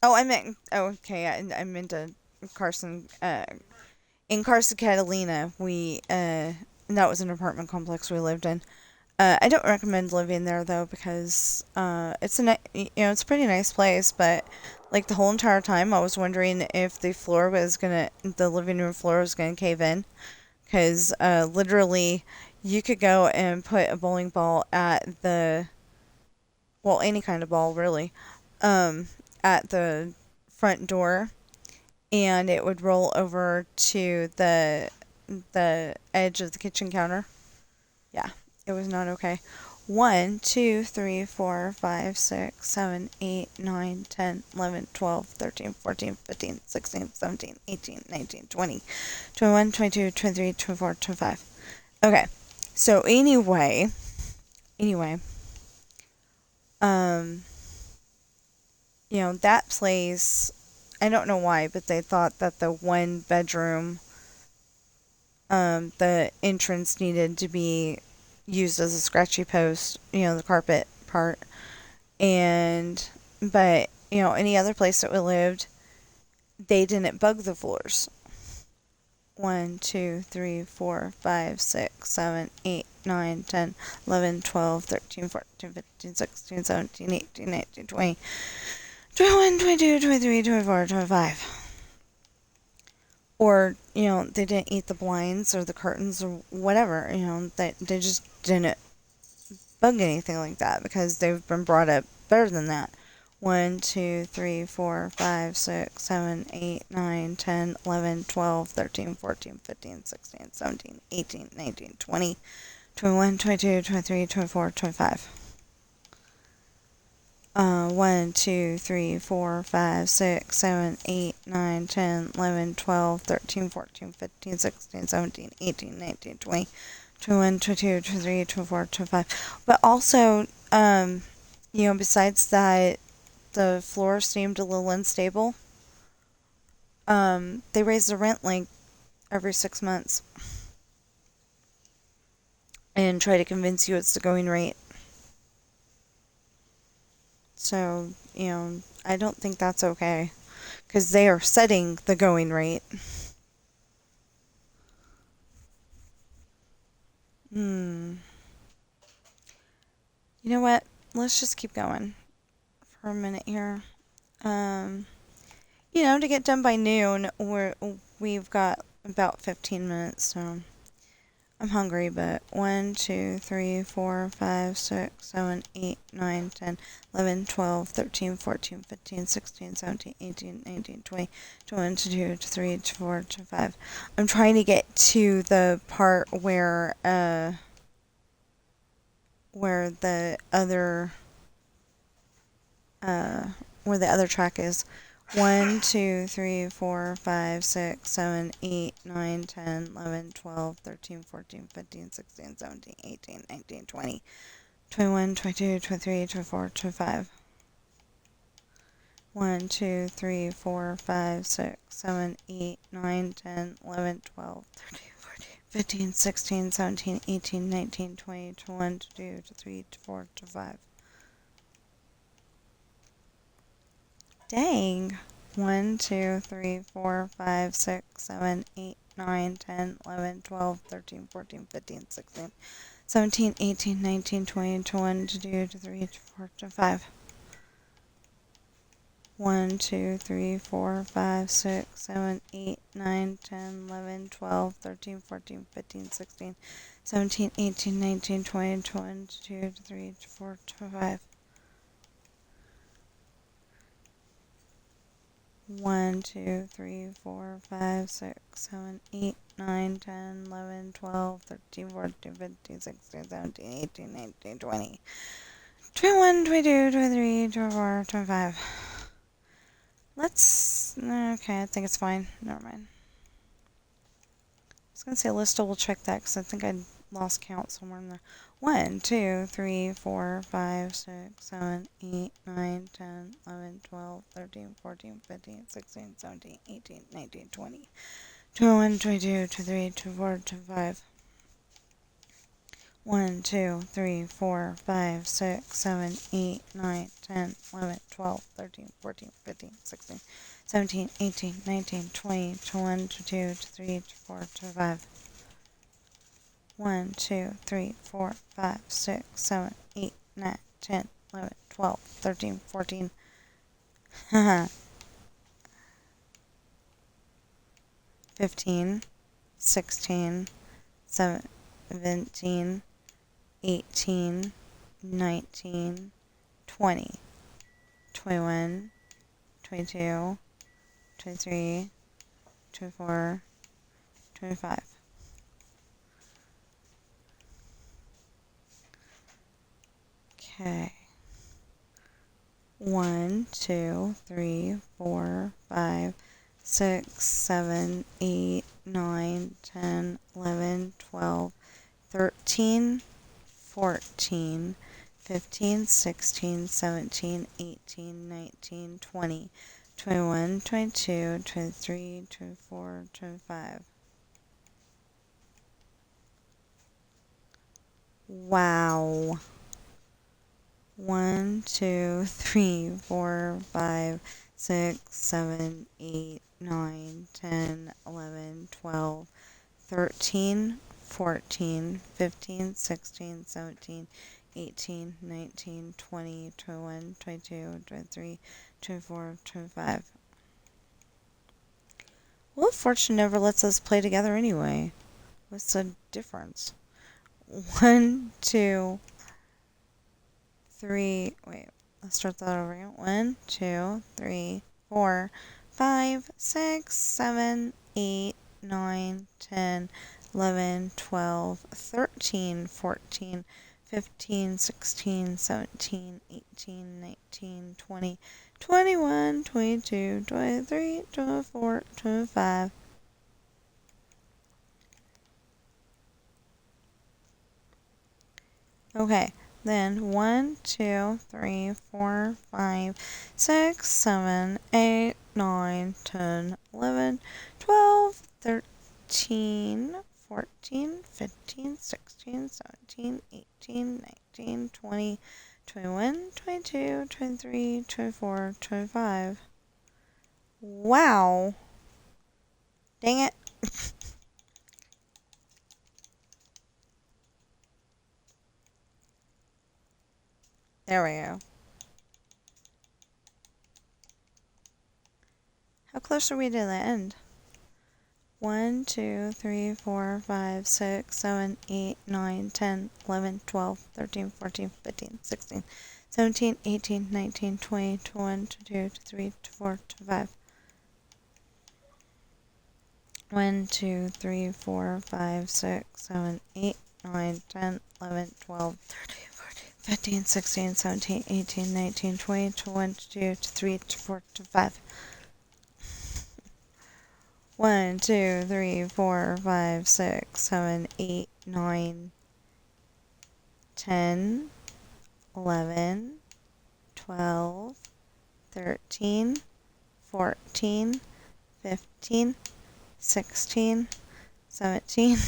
S2: Tahoe.
S1: Oh, I meant. Oh, okay. I meant Carson. In Carson Catalina, that was an apartment complex we lived in. I don't recommend living there though because it's a pretty nice place, but like the whole entire time I was wondering if the living room floor was gonna cave in, because literally you could go and put a bowling ball at any kind of ball really, at the front door, and it would roll over to the edge of the kitchen counter. Yeah, it was not okay. 1, 2, 3, 4, 5, 6, 7, 8, 9, 10, 11, 12, 13, 14, 15, 16, 17, 18, 19, 20, 21, 22, 23, 24, 25. Okay. So anyway, um, that place, I don't know why, but they thought that the one bedroom, the entrance needed to be used as a scratchy post, the carpet part. But, any other place that we lived, they didn't bug the floors. 1, 2, 3, 4, 5, 6, 7, 8, 9, 10, 11, 12, 13, 14, 15, 16, 17, 18, 19, 20, 21, 22, 23, 24, 25. Or, they didn't eat the blinds or the curtains or whatever, they just didn't bug anything like that because they've been brought up better than that. 1, 2, 3, 4, 5, 6, 7, 8, 9, 10, 11, 12, 13, 14, 15, 16, 17, 18, 19, 20, 21, 22, 23, 24, 25. 1, 2, 3, 4, 5, 6, 7, 8, 9, 10, 11, 12, 13, 14, 15, 16, 17, 18, 19, 20, 21, 22, 23, 24, 25. But also, besides that, the floor seemed a little unstable. They raise the rent like every 6 months and try to convince you it's the going rate. So, I don't think that's okay because they are setting the going rate. Hmm. You know what? Let's just keep going for a minute here. Um, to get done by noon, we've got about 15 minutes, so I'm hungry, but 1, 2, 3, 4, 5, 6, 7, 8, 9, 10, 11, 12, 13, 14, 15, 16, 17, 18, 19, 20, 21, 22, 23, 24, 25. I'm trying to get to the part where the other where the other track is. 1, 2, 3, 4, 5, 6, 7, 8, 9, 10, 11, 12, 13, 14, 15, 16, 17, 18, 19, 20, 21, 22, 23, 24, 25. 1, 2, 3, 4, 5, 6, 7, 8, 9, 10, 11, 12, 13, 14, 15, 16, 17, 18, 19, 20, 21, 22, 23, 24, 25. Dang. 1, 2, 3, 4, 5, 6, 7, 8, 9, 10, 11, 12, 13, 14, 15, 16, 17, 18, 19, 20, 21, 22, 23, 24, 25. 1, 2, 3, 4, 5, 6, 7, 8, 9, 10, 11, 12, 13, 14, 15, 16, 17, 18, 19, 20, 21, 22, 23, 24, 25. 1, 2, 3, 4, 5, 6, 7, 8, 9, 10, 11, 12, 13, 14, 15, 16, 17, 18, 19, 20, 21, 22, 23, 24, 25. Okay, I think it's fine. Never mind. I was going to say let's double check that because I think I lost count somewhere in there. 1, 2, 3, 4, 5, 6, 7, 8, 9, 10, 11, 12, 13, 14, 15, 16, 17, 18, 19, 20, 21, 22, 23, 24, 25. 1, 2, 3, 4, 5, 6, 7, 8, 9, 10, 11, 12, 13, 14, 15, 16, 17, 18, 19, 20, 21, 22, 23, 24, 25. 1, 2, 3, 4, 5, 6, 7, 8, 9, 10, 11, 12, 13, 14. 15, 16, 17, 18, 19, 20, 21, 22, 23, 24, 25. Okay. 1, 2, 3, 4, 5, 6, 7, 8, 9, 10, 11, 12, 13, 14, 15, 16, 17, 18, 19, 20, 21, 22, 23, 24, 25. Wow. 1, 2, 3, 4, 5, 6, 7, 8, 9, 10, 11, 12, 13, 14, 15, 16, 17, 18, 19, 20, 21, 22, 23, 24, 25. Well, Fortune never lets us play together anyway. What's the difference? 1, 2, 3. Wait, let's start that over again. 1, 2, 3, 4, 5, 6, 7, 8, 9, 10, 11, 12, 13, 14, 15, 16, 17, 18, 19, 20, 21, 22, 23, 24, 25. Okay. Then 1, 2, 3, 4, 5, 6, 7, 8, 9, 10, 11, 12, 13, 14, 15, 16, 17, 18, 19, 20, 21, 22, 23, 24, 25. Wow. Dang it. There we go. How close are we to the end? 1, 2, 3, 4, 5, 6, 7, 8, 9, 10, 11, 12, 13, 14, 15, 16, 17, 18, 19, 20, 21, 22, 23, 24, 25. 1, 2, 3, 4, 5, 6, 7, 8, 9, 10, 11, 12, 13, 14, 15, 16, 17, 18, 19, 20, 21, 22, 23, 24, 25. 1, 2, 3, 4, 5, 6, 7, 8, 9, 10, 11, 12, 13, 14, 15, 16, 17.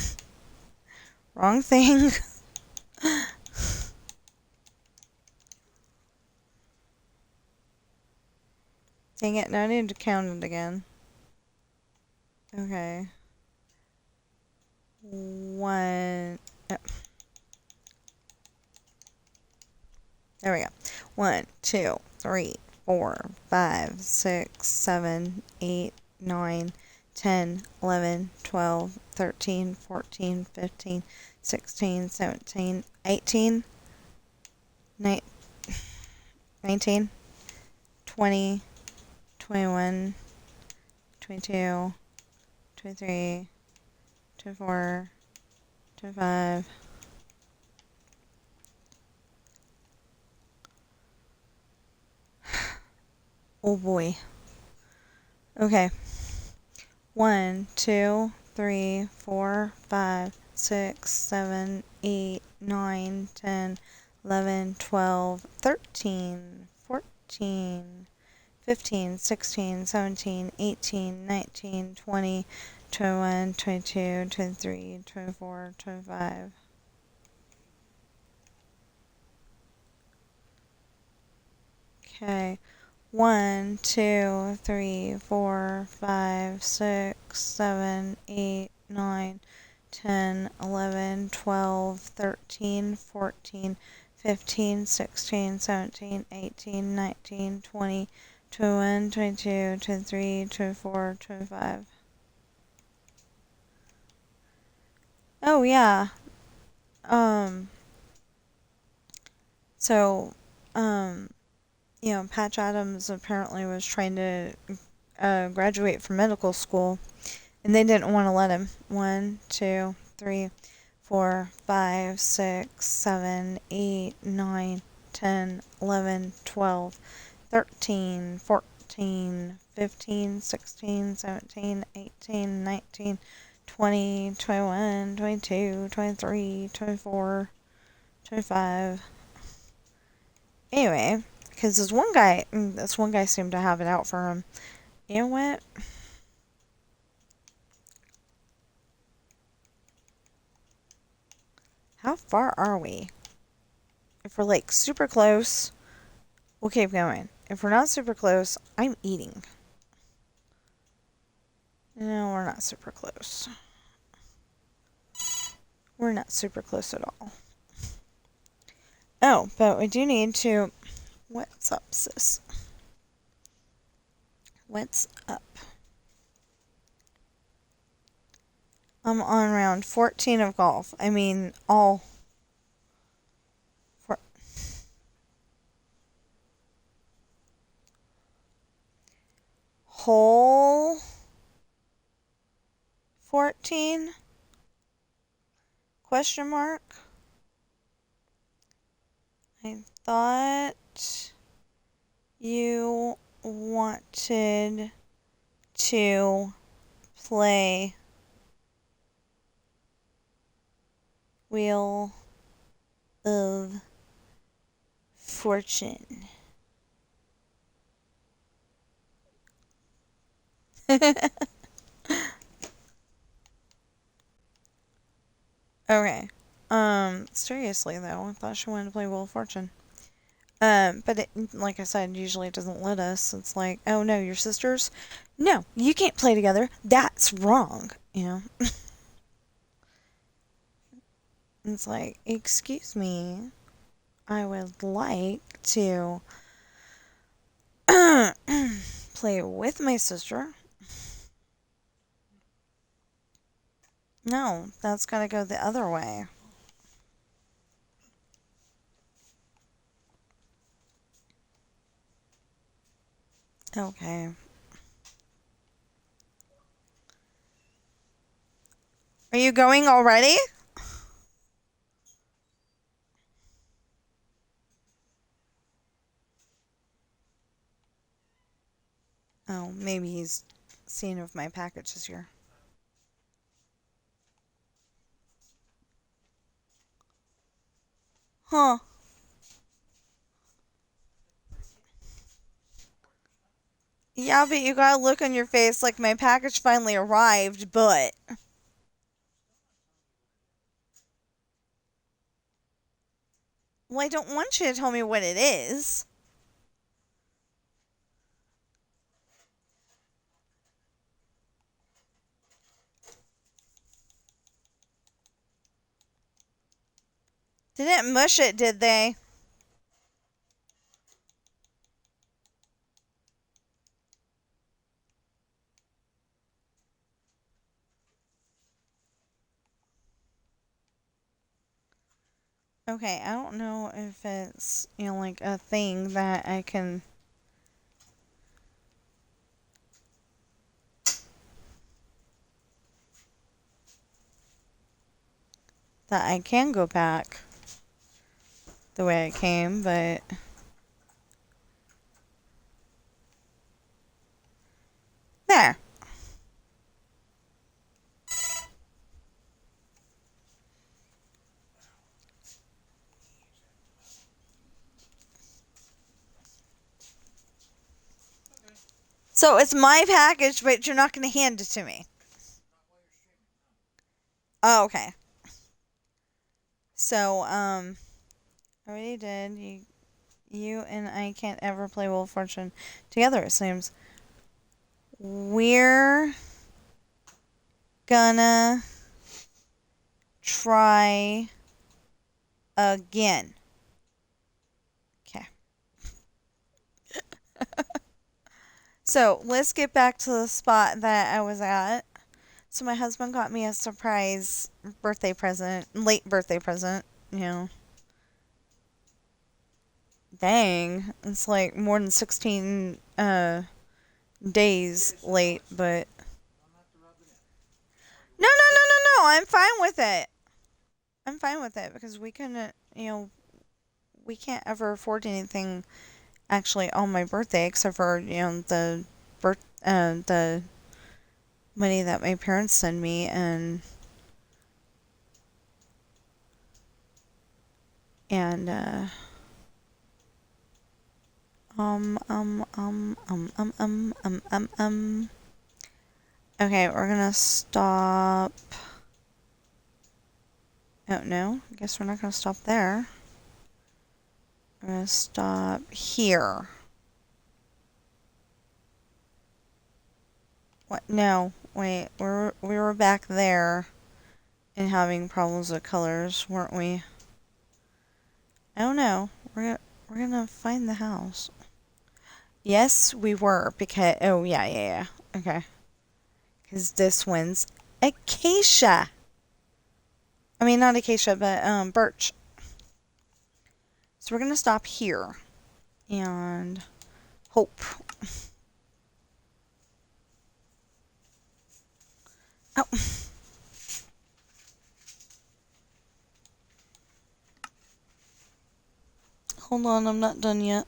S1: Wrong thing. Dang it, now I need to count it again. Okay. 1. Oh, there we go. 1, 2, 3, 4, 5, 6, 7, 8, 9, 10, 11, 12, 13, 14, 15, 16, 17, 18, 19, 20, 21, 22, 23, 24, 25. Oh boy. Okay. 1, 2, 3, 4, 5, 6, 7, 8, 9, 10, 11, 12, 13, 14, 15, 16, 17, 18, 19, 20, 21, 22, 23, 24, 25. Okay. 1, 2, 3, 4, 5, 6, 7, 8, 9, 10, 11, 12, 13, 14, 15, 16, 17, 18, 19, 20, 21, 22, 23, 24, 25. Oh, yeah. Um, so, um, Patch Adams apparently was trying to graduate from medical school, and they didn't want to let him. 1, 2, 3, 4, 5, 6, 7, 8, 9, 10, 11, 12, 13, 14, 15, 16, 17, 18, 19, 20, 21, 22, 23, 24, 25. Anyway, because this one guy seemed to have it out for him. You know what? How far are we? If we're like super close, we'll keep going. If we're not super close, I'm eating. No, we're not super close. We're not super close at all. Oh, but we do need to... What's up, sis? What's up? I'm on round 14 of golf. I mean, all... For... Hole... 14? Question mark? I thought you wanted to play Wheel of Fortune. Okay. Seriously though, I thought she wanted to play Wheel of Fortune. But it, like I said, usually it doesn't let us. It's like, oh no, your sisters? No, you can't play together. That's wrong. It's like, excuse me, I would like to play with my sister. No, that's gotta go the other way. Okay. Are you going already? Oh, maybe he's seeing if my package is here. Huh. Yeah, but you got a look on your face like my package finally arrived, but... Well, I don't want you to tell me what it is. They didn't mush it, did they? Okay, I don't know if it's, like a thing that I can... that I can go back the way I came, but... There. So it's my package, but you're not going to hand it to me. Oh, okay. So, I already did. You and I can't ever play Wheel of Fortune together, it seems. We're gonna try again. Okay. So, let's get back to the spot that I was at. So, my husband got me a surprise birthday present, late birthday present, Dang. It's like more than 16 days late, but... No, no, no, no, no. I'm fine with it. I'm fine with it because we couldn't, we can't ever afford anything actually on my birthday except for, the money that my parents send me and okay, we're gonna stop. Oh no, I guess we're not gonna stop there. We're gonna stop here. What? No, wait, we were back there and having problems with colors, weren't we? I don't know. We're gonna find the house. Yes, we were because oh yeah. Okay. Because this one's acacia. I mean not acacia, but birch. So we're gonna stop here and hope. Oh. Hold on, I'm not done yet.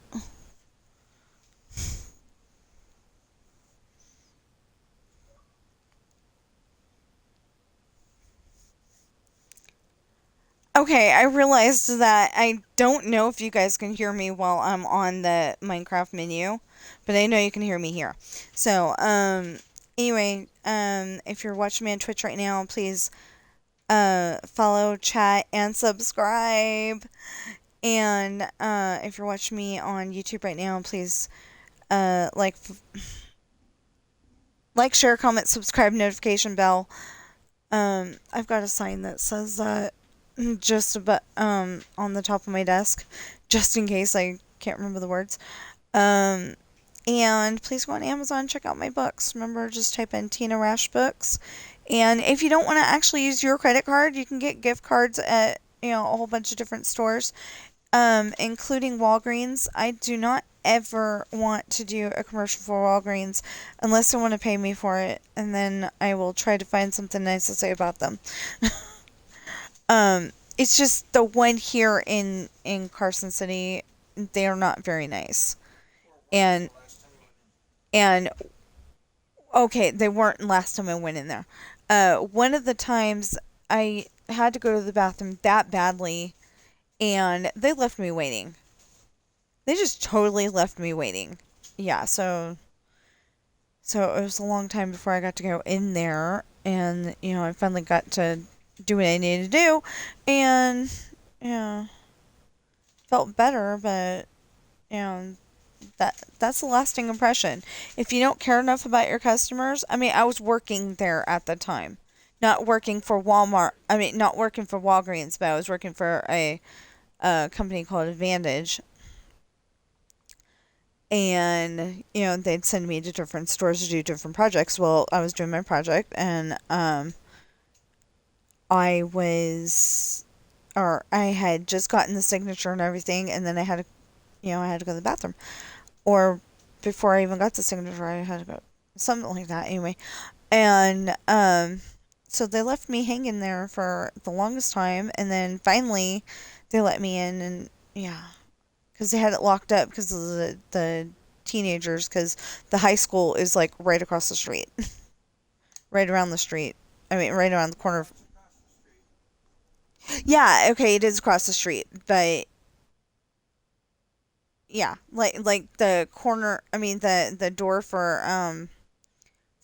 S1: Okay, I realized that I don't know if you guys can hear me while I'm on the Minecraft menu, but I know you can hear me here. So, anyway, if you're watching me on Twitch right now, please, follow, chat, and subscribe. And, if you're watching me on YouTube right now, please, like, share, comment, subscribe, notification bell. I've got a sign that says that just about on the top of my desk, just in case I can't remember the words. And please go on Amazon, check out my books. Remember, just type in Tina Rash books. And if you don't want to actually use your credit card, you can get gift cards at a whole bunch of different stores, including Walgreens. I do not ever want to do a commercial for Walgreens unless they want to pay me for it, and then I will try to find something nice to say about them. It's just the one here in Carson City, they are not very nice. And Okay, they weren't last time I went in there. One of the times I had to go to the bathroom that badly, and they left me waiting. They just totally left me waiting. Yeah, so it was a long time before I got to go in there, and I finally got to do what I needed to do, and yeah, felt better, but you know that's a lasting impression. If you don't care enough about your customers, I mean, I was working there at the time, not working for Walmart. I mean, not working for Walgreens, but I was working for a company called Advantage, and they'd send me to different stores to do different projects. Well, I was doing my project, and I was, or I had just gotten the signature and everything, and then I had to go to the bathroom, or before I even got the signature, I had to go, something like that. Anyway, and so they left me hanging there for the longest time, and then finally they let me in, and yeah, because they had it locked up because of the teenagers, because the high school is like right across the street, right around the street. I mean, right around the corner.
S2: It's across the street.
S1: Yeah, okay, it is across the street, but yeah, like the corner. I mean, the door for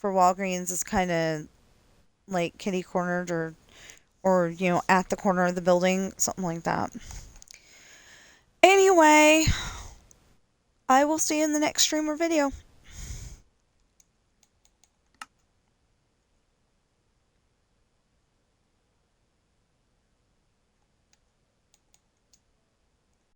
S1: Walgreens is kind of like kitty cornered, or at the corner of the building, something like that. Anyway, I will see you in the next stream or video.